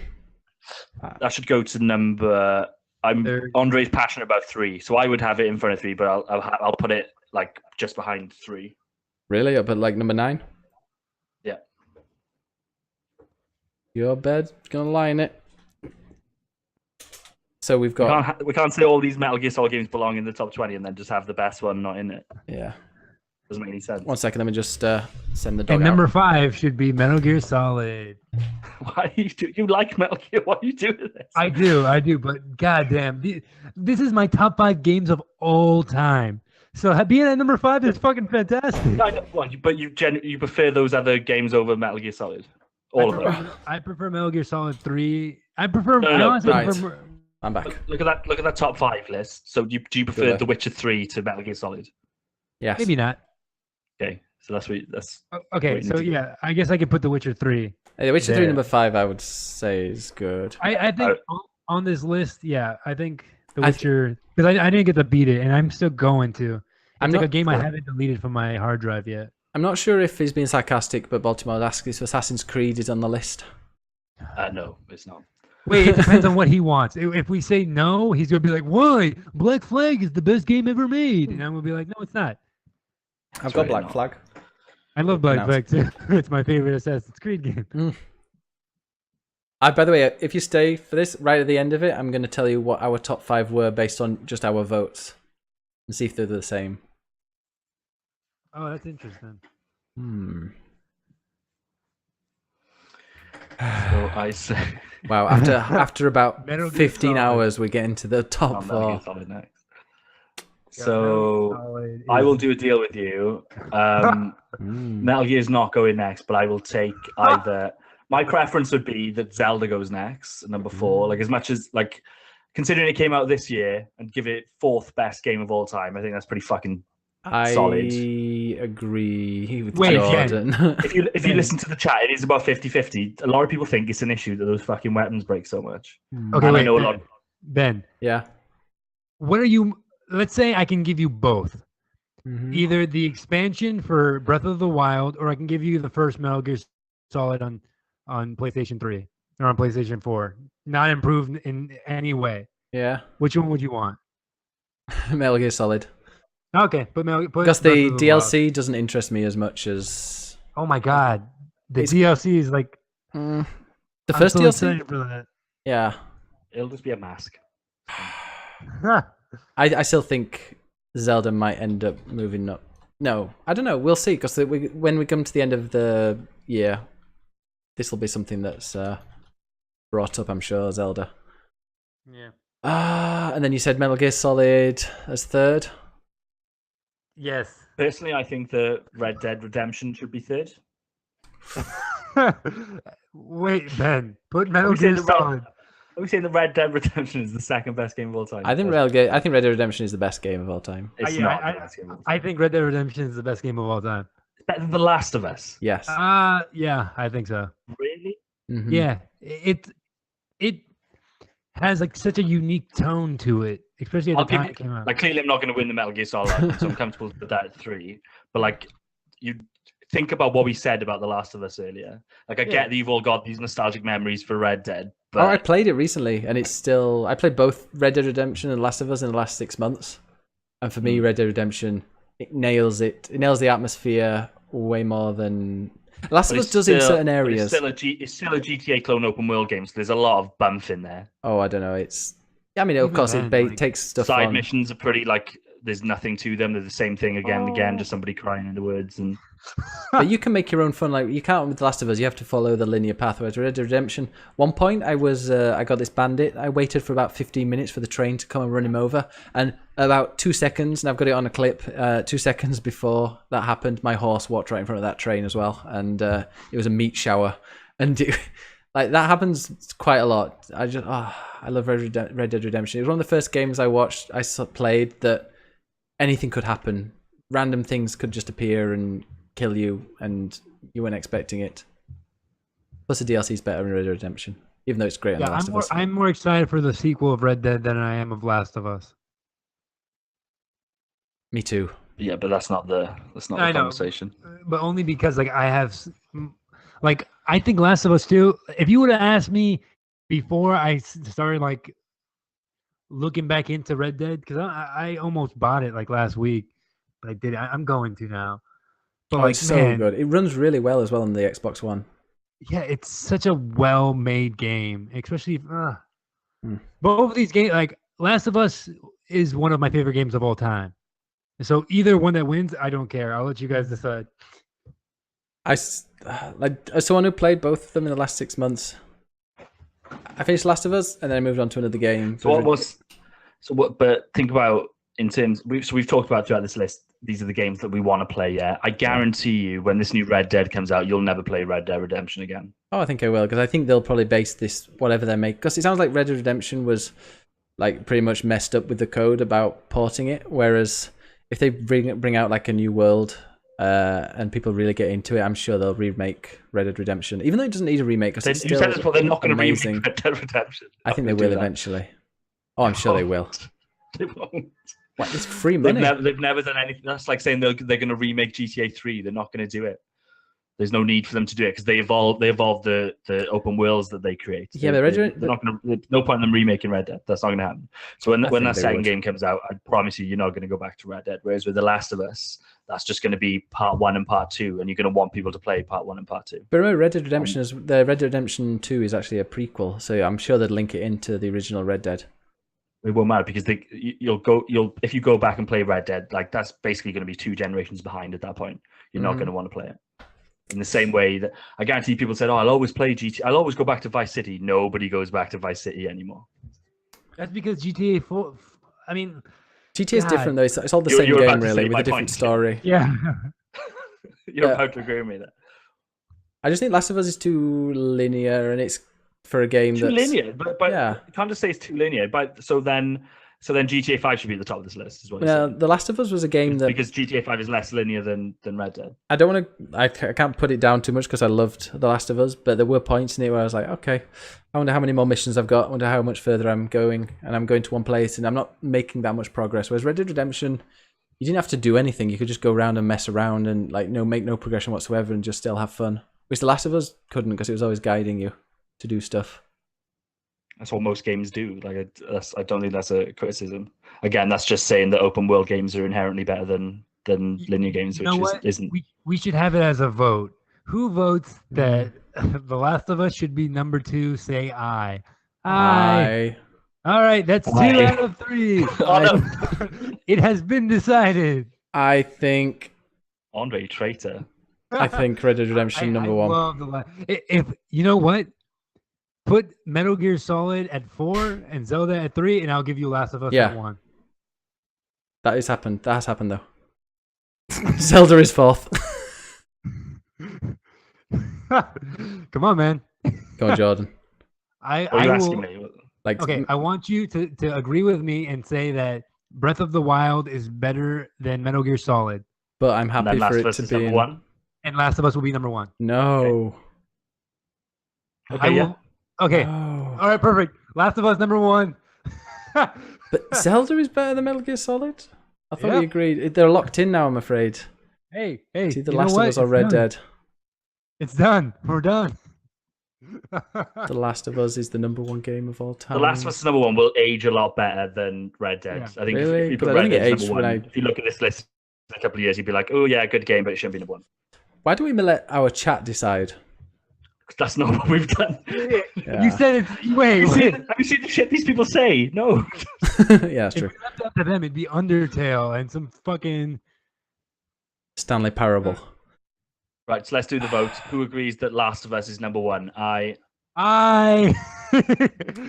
S4: should go to number.
S3: Third.
S4: Andre's passionate about 3, so I would have it in front of 3, but I'll put it like just behind 3.
S2: Really? But like number 9?
S4: Yeah.
S2: Your bed gonna lie in it. So we've got
S4: We can't say all these Metal Gear Solid games belong in the top 20 and then just have the best one not in it.
S2: yeah.
S4: Doesn't make any sense.
S2: 1 second, let me just send the dog
S3: And
S2: out.
S3: number 5 should be Metal Gear Solid.
S4: Why you like Metal Gear? Why are you doing this?
S3: I do, but goddamn, this is my top 5 games of all time. So being at number 5 is fucking fantastic.
S4: I know, but you prefer those other games over Metal Gear Solid? All of them.
S3: I prefer Metal Gear Solid 3. I prefer.
S4: No,
S3: I
S4: no,
S3: honestly
S2: right.
S3: prefer.
S2: I'm back.
S4: Look at that top 5 list. So do you prefer
S2: Good.
S4: The Witcher 3 to Metal Gear Solid?
S2: Yes.
S3: Maybe not.
S4: Okay, so that's
S3: Okay,
S4: Wait,
S3: so
S4: need to-
S3: yeah, I guess I could put The Witcher 3.
S2: The Witcher 3
S3: There.
S2: number 5, I would say is good.
S3: I think on this list, yeah, I think The
S2: I
S3: Witcher because I didn't get to beat it, and I'm still going to. It's
S2: I'm
S3: like
S2: not-
S3: a game I haven't deleted from my hard drive yet.
S2: I'm not sure if he's being sarcastic, but Baltimore asks if Assassin's Creed is on the list.
S4: no, it's not.
S3: Wait, it depends on what he wants. If we say no, he's gonna be like, "Why? Black Flag is the best game ever made," and I'm gonna be like, "No, it's not."
S2: I've got
S4: right,
S2: Black
S4: no.
S2: Flag.
S3: I love Black
S2: Announced.
S3: Flag too. It's my favorite Assassin's Creed game.
S2: By the way, if you stay for this, right at the end of it, I'm going to tell you what our top 5 were based on just our votes. And see if they're the same.
S3: Oh, that's interesting.
S4: So I say
S2: Wow, after about
S3: Metal Gear
S2: 15
S3: Solid.
S2: hours, we're getting to the top
S4: Metal Gear
S2: 4.
S4: Solid next.
S3: Yeah,
S4: So
S3: Metal Solid
S4: I
S3: is-
S4: will do a deal with you. Metal Gear is not going next, but I will take either. My preference would be that Zelda goes next, number 4. Like as much as like, considering it came out this year and give it 4th best game of all time, I think that's pretty fucking
S2: I
S4: solid.
S2: agree with
S3: Wait,
S2: Jordan.
S4: If you listen to the chat, it is about 50-50. A lot of people think it's an issue that those fucking weapons break so much.
S3: Okay,
S4: And I
S3: wait,
S4: know a
S3: Ben,
S4: lot.
S3: Ben,
S2: Yeah.
S3: what are you? Let's say I can give you both.
S2: Mhm.
S3: Either the expansion for Breath of the Wild, or I can give you the first Metal Gear Solid on PlayStation 3 or on PlayStation 4, not improved in any way.
S2: Yeah.
S3: Which one would you want?
S2: Metal Gear Solid.
S3: Okay, put
S2: Because
S3: Breath
S2: the
S3: of
S2: DLC doesn't interest me as much as
S3: Wild. Oh my god, the
S2: It's-
S3: DLC is like
S2: the
S3: I'm
S2: first
S3: so
S2: DLC.
S3: excited for that.
S2: Yeah.
S4: It'll just be a mask.
S2: I still think Zelda might end up moving up. No, I don't know. We'll see. Because when we come to the end of the year, this will be something that's brought up, I'm sure, Zelda.
S3: Yeah.
S2: And then you said Metal Gear Solid as 3rd.
S3: Yes.
S4: Personally, I think the Red Dead Redemption should be 3rd.
S3: Wait, Ben, put Metal
S4: we saying
S3: Gear
S4: the Red-
S3: Solid.
S4: Are we saying the Red Dead Redemption is the 2nd best game of all time?
S2: I think Red Dead Redemption is the best game of all time.
S4: It's
S3: Yeah,
S4: not the best game of all time.
S3: I think Red Dead Redemption is the best game of all time.
S4: It's better than The Last of Us.
S2: Yes.
S3: Yeah, I think so.
S4: Really?
S2: Mhm.
S3: Yeah, it has like such a unique tone to it, especially at
S4: I'll
S3: the time
S4: give
S3: it came out.
S4: Like clearly, I'm not going to win the Metal Gear Solid, so I'm comfortable with that at 3. But like, you think about what we said about The Last of Us earlier. Like, I
S3: Yeah.
S4: get that you've all got these nostalgic memories for Red Dead, but
S2: Oh, I played it recently, and it's still. I played both Red Dead Redemption and Last of Us in the last 6 months, and for me, Red Dead Redemption it nails it. It nails the atmosphere way more than Last
S4: but
S2: of Us
S4: it's
S2: does in
S4: still-
S2: certain
S4: but
S2: areas.
S4: It's still a GTA clone open world game, so there's a lot of bump in there.
S2: Oh, I don't know. It's. I mean, of
S3: Even
S2: course,
S3: then,
S2: it
S3: like,
S2: takes stuff
S4: Side
S2: on.
S4: missions are pretty like there's nothing to them. They're the same thing again and again, just somebody crying in the woods. And
S2: But you can make your own fun. Like you can't with The Last of Us. You have to follow the linear path. Whereas Red Dead Redemption, one point I got this bandit. I waited for about 15 minutes for the train to come and run him over, and about 2 seconds, and I've got it on a clip. 2 seconds before that happened, my horse walked right in front of that train as well, and it was a meat shower. And like that happens quite a lot. I love Red Dead Redemption. It was one of the first games I played that anything could happen. Random things could just appear and kill you, and you weren't expecting it. Plus, the DLC is better in Red Dead Redemption, even though it's great on The
S3: Yeah,
S2: Last of Us.
S3: I'm more excited for the sequel of Red Dead than I am of Last of Us.
S2: Me too.
S4: yeah, but that's not the
S3: I know.
S4: conversation.
S3: But only because like I think Last of Us 2, if you would have asked me before I started like looking back into Red Dead, because I almost bought it like last week, but I did. I'm going to now. But
S2: Oh,
S3: like,
S2: it's so
S3: man,
S2: good. It runs really well as well on the Xbox One.
S3: yeah, it's such a well-made game, especially. Both of these games, like Last of Us, is one of my favorite games of all time. So either one that wins, I don't care. I'll let you guys decide.
S2: Like as someone who played both of them in the last 6 months, I finished Last of Us and then I moved on to another game.
S4: But think about in terms. We've talked about throughout this list. These are the games that we want to play. Yeah, I guarantee you, when this new Red Dead comes out, you'll never play Red Dead Redemption again.
S2: Oh, I think I will, because I think they'll probably base this whatever they make. Because it sounds like Red Dead Redemption was like pretty much messed up with the code about porting it. Whereas if they bring out like a new world and people really get into it, I'm sure they'll remake Red Dead Redemption, even though it doesn't need a remake. Because it's still
S4: they're not going to remake
S2: amazing.
S4: Red Dead Redemption.
S2: I think they will eventually. Oh, I'm sure they will.
S4: They won't.
S2: What? It's free money.
S4: They've never done anything. That's like saying they're going to remake GTA 3. They're not going to do it. There's no need for them to do it because they evolve the open worlds that they create.
S2: Yeah,
S4: they're not going to. There's no point in them remaking Red Dead. That's not going to happen. So when that second game comes out, I promise you're not going to go back to Red Dead. Whereas with The Last of Us, that's just going to be part 1 and part 2, and you're going to want people to play part 1 and part 2.
S2: But remember, Red Dead Redemption 2 is actually a prequel, so I'm sure they'd link it into the original Red Dead.
S4: It won't matter because if you go back and play Red Dead, like that's basically going to be 2 generations behind at that point. You're not going to want to play it. In the same way that I guarantee people said, "Oh, I'll always play GTA. I'll always go back to Vice City." Nobody goes back to Vice City anymore.
S3: That's because GTA 4. I mean,
S2: GTA is different though. It's all the same game really, with a different story.
S3: Yeah.
S4: You're about to agree with me there.
S2: I just think Last of Us is too linear, and it's for a game
S4: Too
S2: that's
S4: linear, but
S2: yeah.
S4: you can't just say it's too linear. But so then GTA 5 should be at the top of this list, is what you're
S2: Well,
S4: saying.
S2: The Last of Us was a game that
S4: Because GTA 5 is less linear than Red Dead.
S2: I don't want to. I can't put it down too much because I loved The Last of Us, but there were points in it where I was like, okay, I wonder how many more missions I've got. I wonder how much further I'm going, and I'm going to one place, and I'm not making that much progress. Whereas Red Dead Redemption, you didn't have to do anything. You could just go around and mess around and like make no progression whatsoever and just still have fun. Which The Last of Us couldn't because it was always guiding you to do stuff.
S4: That's what most games do. Like, I don't think that's a criticism. Again, that's just saying that open world games are inherently better than linear games, which isn't.
S3: We should have it as a vote. Who votes that The Last of Us should be number 2? Say aye. Aye. All right, that's 2 out of 3. It has been decided.
S2: I think
S4: Andre, traitor.
S2: Red Dead Redemption number 1.
S3: Love if you know what, put Metal Gear Solid at 4 and Zelda at 3, and I'll give you Last of Us at 1.
S2: That has happened. That has happened though. Zelda is 4th.
S3: Come on, man.
S2: Go on, Jordan.
S4: What are you asking me?
S2: Like,
S3: okay, I want you to agree with me and say that Breath of the Wild is better than Metal Gear Solid.
S2: But I'm happy for it to be
S4: number 1.
S3: And Last of Us will be number 1.
S2: No.
S4: Okay, yeah.
S3: Okay.
S2: No.
S3: All right, perfect. Last of Us number 1.
S2: But Zelda is better than Metal Gear Solid? I thought we agreed. They're locked in now, I'm afraid.
S3: Hey.
S2: It's either Last of Us or Red Dead.
S3: It's done. We're done.
S2: The Last of Us is the number 1 game of all time.
S4: The Last of Us number 1 will age a lot better than Red Dead.
S3: Yeah.
S4: I think
S2: Really?
S4: if you put
S2: But I
S4: Red
S2: think it
S4: Dead
S2: aged
S4: number 1,
S2: when
S4: if you look at this list in a couple of years, you'd be like, oh yeah, good game, but it shouldn't be number 1.
S2: Why don't we let our chat decide?
S4: That's not what we've done.
S2: Yeah.
S3: You said it's wait.
S4: Have you seen the shit these people say? No.
S2: Yeah, that's
S3: If
S2: true.
S3: we left it up to them, it'd be Undertale and some fucking
S2: Stanley Parable.
S4: Right, so let's do the vote. Who agrees that Last of Us is number 1?
S3: I.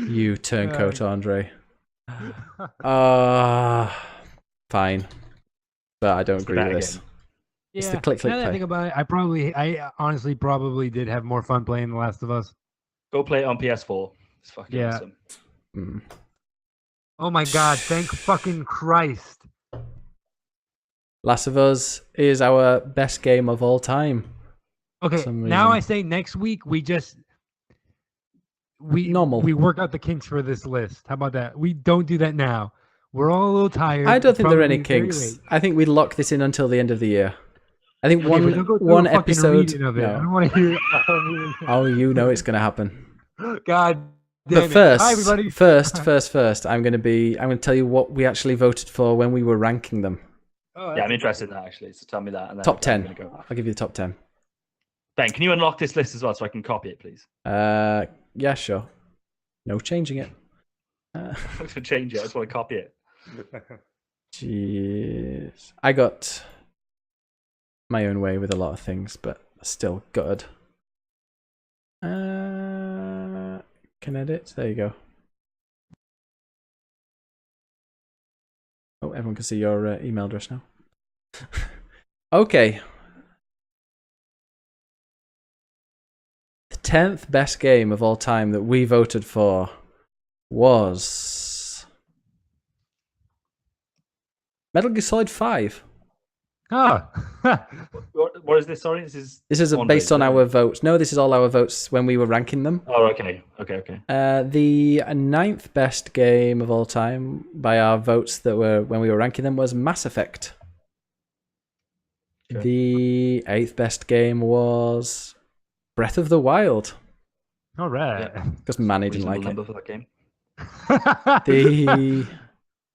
S2: You turncoat, Andre. Fine. But I don't agree with this. It's the click,
S3: now that I
S2: play.
S3: think about it, I honestly probably did have more fun playing The Last of Us.
S4: Go play it on PS4. It's fucking awesome.
S2: Mm.
S3: Oh my god! Thank fucking Christ!
S2: Last of Us is our best game of all time.
S3: Okay,
S2: some
S3: now
S2: reason.
S3: I say next week we
S2: Normal.
S3: we work out the kinks for this list. How about that? We don't do that now. We're all a little tired.
S2: I don't think there are any
S3: probably very
S2: kinks.
S3: late.
S2: I think we'd lock this in until the end of the year. I think
S3: Okay, but don't go through
S2: one
S3: a fucking
S2: episode.
S3: reading of it. I
S2: No.
S3: don't want to hear.
S2: Oh, you know it's going to happen.
S3: God damn
S2: But
S3: it.
S2: first,
S3: Hi, everybody.
S2: first, I'm going to tell you what we actually voted for when we were ranking them.
S3: Oh,
S4: Yeah, I'm interested in that actually. So tell me that. And then
S2: Top
S4: I'm
S2: 10.
S4: gonna go.
S2: I'll give you the top 10.
S4: Ben, can you unlock this list as well so I can copy it, please?
S2: Yeah, sure. No changing it.
S4: I'm going to change it. I just want to copy it.
S2: Jeez. I got my own way with a lot of things, but still good. Can edit. There you go. Oh, everyone can see your email address now. Okay. The 10th best game of all time that we voted for was Metal Gear Solid 5.
S3: Ah.
S4: What is this? Sorry, this is
S2: Based on our votes. No, this is all our votes when we were ranking them.
S4: Oh, okay.
S2: The 9th best game of all time by our votes that were when we were ranking them was Mass Effect.
S4: Okay.
S2: The 8th best game was Breath of the Wild.
S3: All right.
S2: Because Manny didn't like
S4: number
S2: it.
S4: for that game.
S2: The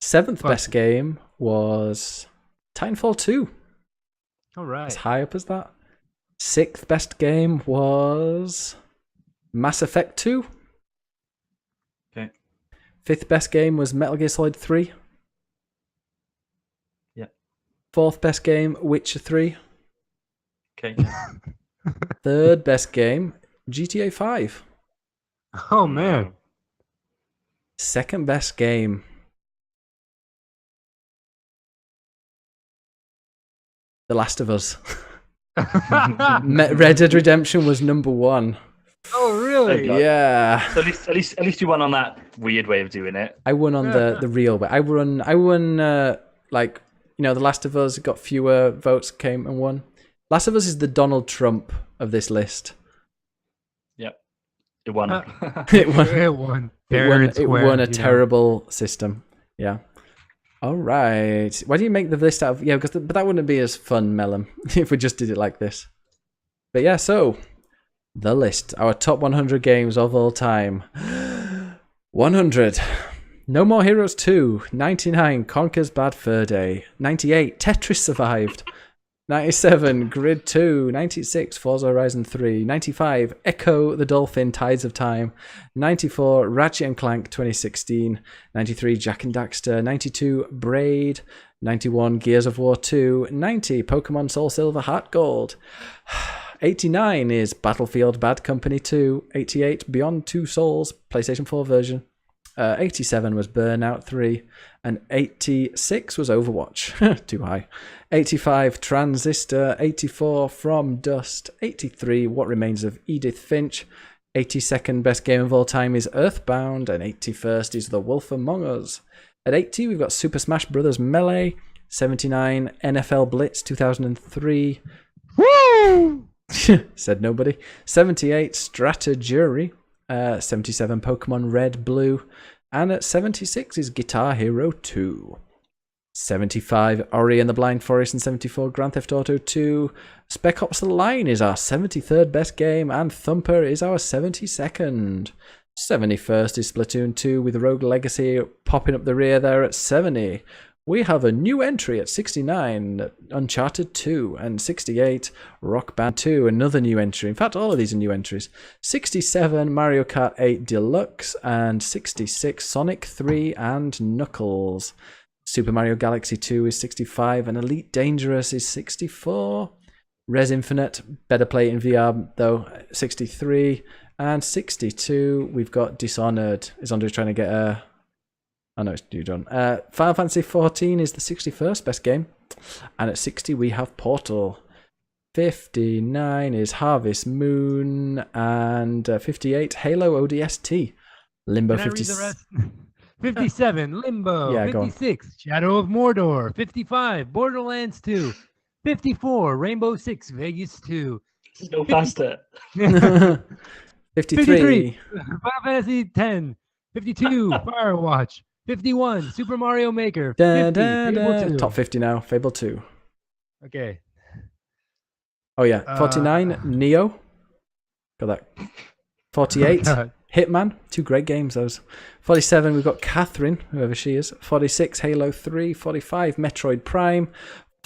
S2: 7th best game was Titanfall 2.
S3: All right.
S2: As high up as that. 6th best game was Mass Effect 2.
S4: Okay.
S2: 5th best game was Metal Gear Solid 3.
S4: Yeah.
S2: 4th best game, Witcher 3.
S4: Okay.
S2: 3rd best game, GTA 5.
S3: Oh man.
S2: 2nd best game, The Last of Us. Red Dead Redemption was number 1.
S3: Oh really?
S2: Yeah.
S4: So at least you won on that weird way of doing it.
S2: I won on the real way. I won like, you know, The Last of Us got fewer votes, came and won. Last of Us is the Donald Trump of this list.
S4: Yep. It won.
S2: It won.
S3: It won.
S2: It won a terrible system. Yeah. All right. Why do you make the list out of... Yeah, but that wouldn't be as fun, Melon, if we just did it like this. But yeah, so... The list. Our top 100 games of all time. 100. No More Heroes 2. 99. Conker's Bad Fur Day. 98. Tetris Survived. 97. Grid 2. 96. Forza Horizon 3. 95. Echo the Dolphin Tides of Time. 94. Ratchet and Clank 2016. 93. Jak and Daxter. 92. Braid. 91. Gears of War 2. 90. Pokemon Soul Silver Heart Gold. 89 is Battlefield Bad Company 2. 88 Beyond Two Souls PlayStation 4 version. 87 was Burnout 3. And 86 was Overwatch. Too high. 85 Transistor. 84 From Dust. 83 What Remains of Edith Finch. 82nd best game of all time is Earthbound. And 81st is The Wolf Among Us. At 80 we've got Super Smash Bros. Melee. 79 NFL Blitz 2003.
S3: Woo!
S2: Said nobody. 78 Strata Jury. 77 Pokemon Red Blue. And at 76 is Guitar Hero 2. 75 Ori and the Blind Forest, and 74 Grand Theft Auto 2. Spec Ops The Line is our 73rd best game, and Thumper is our 72nd. 71st is Splatoon 2 with Rogue Legacy popping up the rear there at 70. We have a new entry at 69, Uncharted 2, and 68, Rock Band 2, another new entry. In fact, all of these are new entries. 67, Mario Kart 8 Deluxe, and 66, Sonic 3 and Knuckles. Super Mario Galaxy 2 is 65, and Elite Dangerous is 64. Res Infinite, better play in VR though, 63, and 62, we've got Dishonored. Is Andre trying to get a... Oh no, it's you done. Final Fantasy 14 is the 61st best game. And at 60 we have Portal. 59 is Harvest Moon. And 58, Halo ODST. Limbo 56.
S3: 57, Limbo.
S2: Yeah,
S3: 56, Shadow of Mordor. 55, Borderlands 2. 54, Rainbow Six Vegas 2.
S4: Go faster.
S2: 53.
S3: Final Fantasy 10. 52, Firewatch. 51, Super Mario Maker. 50, Fable 2.
S2: Top 50 now, Fable 2.
S3: Okay.
S2: Oh yeah, 49, Neo. Got that. 48, Hitman. 2 great games those. 47, we've got Catherine, whoever she is. 46, Halo 3. 45, Metroid Prime.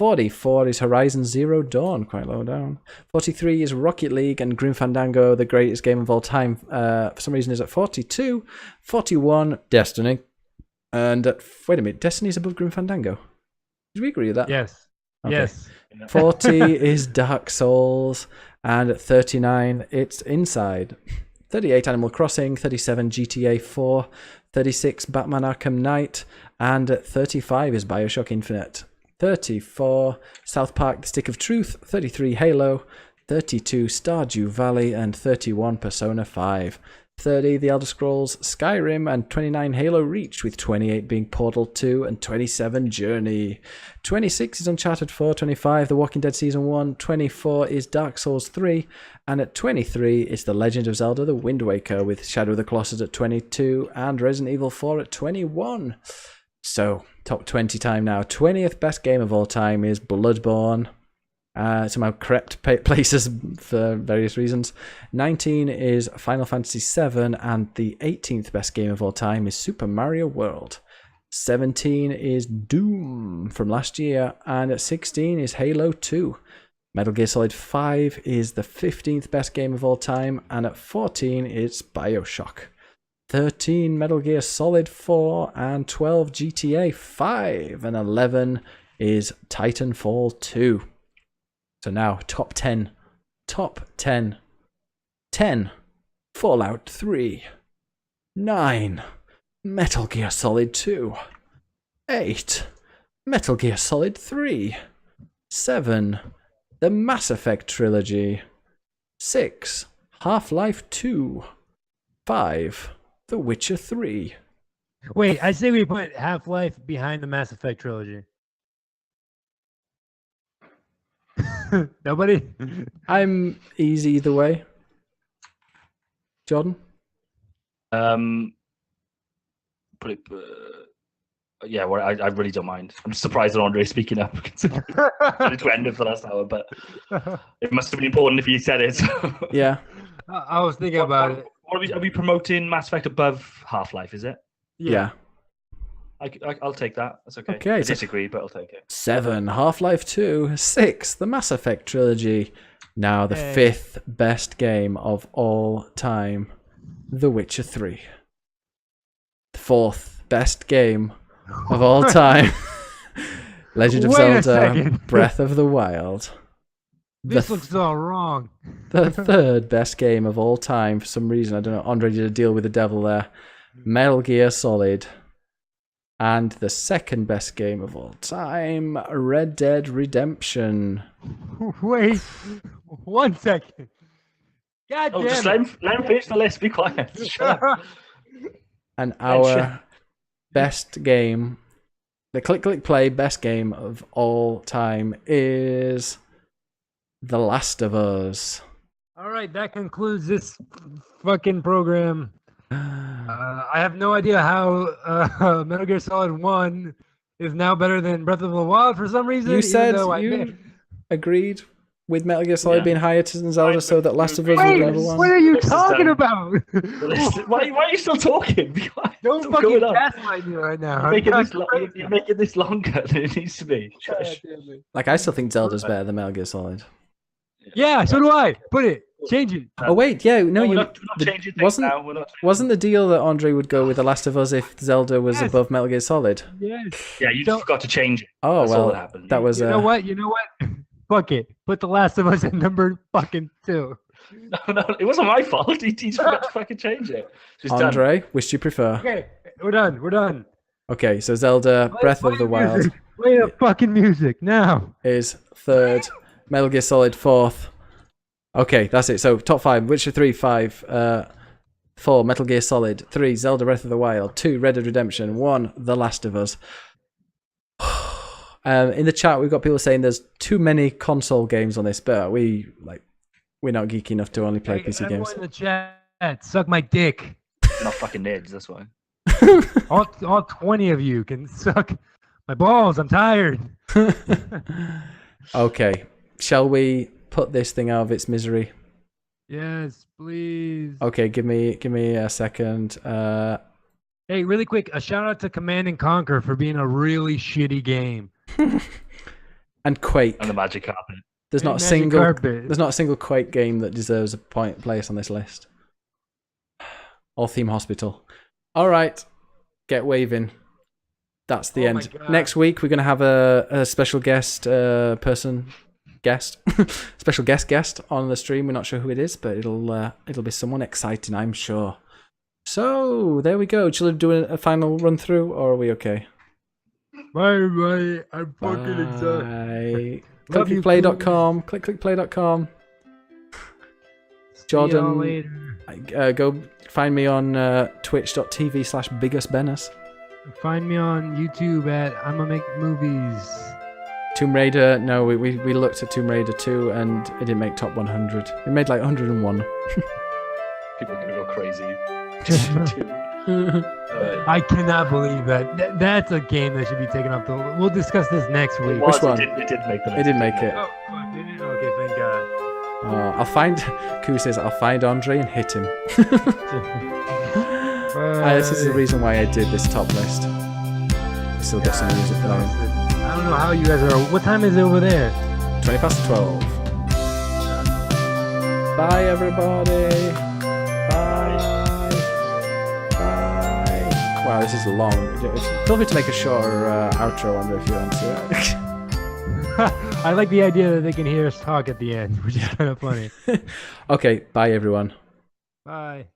S2: 44 is Horizon Zero Dawn, quite low down. 43 is Rocket League, and Grim Fandango, the greatest game of all time, for some reason is at 42. 41, Destiny. And wait a minute, Destiny's above Grim Fandango. Did we agree with that?
S3: Yes.
S2: Okay.
S3: Yes.
S2: 40 is Dark Souls, and at 39, it's Inside. 38, Animal Crossing. 37, GTA 4. 36, Batman Arkham Knight. And at 35 is Bioshock Infinite. 34, South Park: The Stick of Truth. 33, Halo. 32, Stardew Valley. And 31, Persona 5. 30, The Elder Scrolls Skyrim, and 29, Halo Reach, with 28 being Portal 2, and 27, Journey. 26 is Uncharted 4, 25, The Walking Dead Season 1, 24 is Dark Souls 3, and at 23 is The Legend of Zelda: The Wind Waker, with Shadow of the Colossus at 22, and Resident Evil 4 at 21. So, top 20 time now. 20th best game of all time is Bloodborne. Somehow crept places for various reasons. 19 is Final Fantasy VII, and the 18th best game of all time is Super Mario World. 17 is Doom from last year, and at 16 is Halo 2. Metal Gear Solid 5 is the 15th best game of all time, and at 14 it's Bioshock. 13 Metal Gear Solid 4, and 12 GTA 5, and 11 is Titanfall 2. So now, top 10. Top 10. 10. Fallout 3. 9. Metal Gear Solid 2. 8. Metal Gear Solid 3. 7. The Mass Effect Trilogy. 6. Half-Life 2. 5. The Witcher 3.
S3: Wait, I say we put Half-Life behind the Mass Effect trilogy. Nobody?
S2: I'm easy either way. Jordan?
S4: But it, yeah, well, I really don't mind. I'm just surprised that Andre's speaking up. It's to end it for the last hour, but it must have been important if you said it.
S2: Yeah.
S3: I was thinking about it.
S4: Are we promoting Mass Effect above Half-Life, is it?
S2: Yeah.
S4: I'll take that. That's okay.
S2: Okay,
S4: I
S2: so-
S4: disagree, but I'll take it.
S2: 7. Half-Life 2. 6. The Mass Effect Trilogy. Now the
S3: Hey.
S2: 5th best game of all time. The Witcher 3. The 4th best game of all time. Legend of
S3: Wait a
S2: Zelda:
S3: second.
S2: Breath of the Wild.
S3: This
S2: The
S3: looks all wrong.
S2: The 3rd best game of all time, for some reason, I don't know, Andre did a deal with the devil there. Metal Gear Solid. And the 2nd best game of all time, Red Dead Redemption.
S3: Wait 1 second. God
S4: Oh,
S3: damn
S4: just
S3: it.
S4: let him finish the list. Be quiet. Shut up.
S2: And
S4: Sure.
S2: our best game, the click play best game of all time, is The Last of Us.
S3: All right, that concludes this fucking program. I have no idea how Metal Gear Solid 1 is now better than Breath of the Wild for some reason.
S2: You
S3: even
S2: said
S3: though I
S2: you
S3: may-
S2: agreed with Metal Gear Solid
S4: Yeah.
S2: being higher than Zelda, so that Last of Us would
S3: Wait,
S2: be number one.
S3: what are you
S4: This is
S3: talking
S4: done.
S3: about?
S4: The list- why are you still talking? Be quiet.
S3: Don't
S4: What's
S3: fucking
S4: going on?
S3: gaslight me right now.
S4: You're making, you're making this longer than it needs to be. Shush.
S2: Like, I still think Zelda's better than Metal Gear Solid.
S3: Yeah, so do I. Put it. Change it.
S2: Oh wait, yeah, no,
S4: we're
S2: you
S4: not changing things
S2: wasn't
S4: now. We're not.
S2: wasn't the deal that Andre would go with The Last of Us if Zelda was
S3: Yes.
S2: above Metal Gear Solid?
S3: Yes.
S4: Yeah, you
S3: So-
S4: just forgot to change it.
S2: Oh
S4: That's all
S2: well,
S4: that happened.
S2: that was
S3: You know what? You know what? Fuck it. Put The Last of Us at number fucking 2.
S4: No, it wasn't my fault. He just forgot to fucking change it. Just done.
S2: Andre. Which do you prefer?
S3: Okay, we're done. We're done.
S2: Okay, so Zelda: Breath
S3: Play
S2: of the Wild
S3: music. Play the fucking music now.
S2: is 3rd, Metal Gear Solid 4th. Okay, that's it. So top 5: Witcher 3, 5, 4, Metal Gear Solid, 3, Zelda: Breath of the Wild, 2, Red Dead Redemption, 1, The Last of Us. In the chat, we've got people saying there's too many console games on this, but we're not geeky enough to only play
S3: Hey,
S2: PC
S3: everyone
S2: games.
S3: in the chat, suck my dick.
S4: We're not fucking nerds. That's why.
S3: All 20 of you can suck my balls. I'm tired.
S2: Okay, shall we put this thing out of its misery?
S3: Yes, please.
S2: Okay, give me a second.
S3: Hey, really quick, a shout out to Command and Conquer for being a really shitty game.
S2: And Quake.
S4: And the magic carpet.
S2: There's not a
S3: Magic
S2: single.
S3: Carpet.
S2: There's not a single Quake game that deserves a place on this list. Or Theme Hospital. All right, get waving. That's the
S3: Oh my
S2: end.
S3: God.
S2: Next week we're gonna have a special guest special guest on the stream. We're not sure who it is, but it'll be someone exciting, I'm sure. So there we go. Shall we do a final run through, or are we okay?
S3: Bye, everybody. I'm fucking excited.
S2: Bye.
S3: Love you,
S2: Clickplay.com. Clickplay.com.
S3: See
S2: Jordan,
S3: y'all later.
S2: go find me on twitch.tv/BiggusBennus.
S3: Find me on YouTube at I'ma Make Movies.
S2: Tomb Raider, no, we looked at Tomb Raider 2 and it didn't make top 100. It made like 101.
S4: People are gonna go crazy.
S3: I cannot believe that. That's a game that should be taken off the. We'll discuss this next week.
S2: Which one?
S4: It did make the list.
S2: It did make it.
S3: Oh, fuck, did it? Okay, thank God.
S2: I'll find, Koo says, I'll find Andre and hit him. This is the reason why I did this top list. Still got some music playing.
S3: I don't know how you guys are. What time is it over there?
S2: 12:20. Bye, everybody. Bye. Bye. Wow, this is long. Feel free to make a shorter outro, Andre, if you want to.
S3: I like the idea that they can hear us talk at the end, which is kind of funny.
S2: Okay, bye, everyone.
S3: Bye.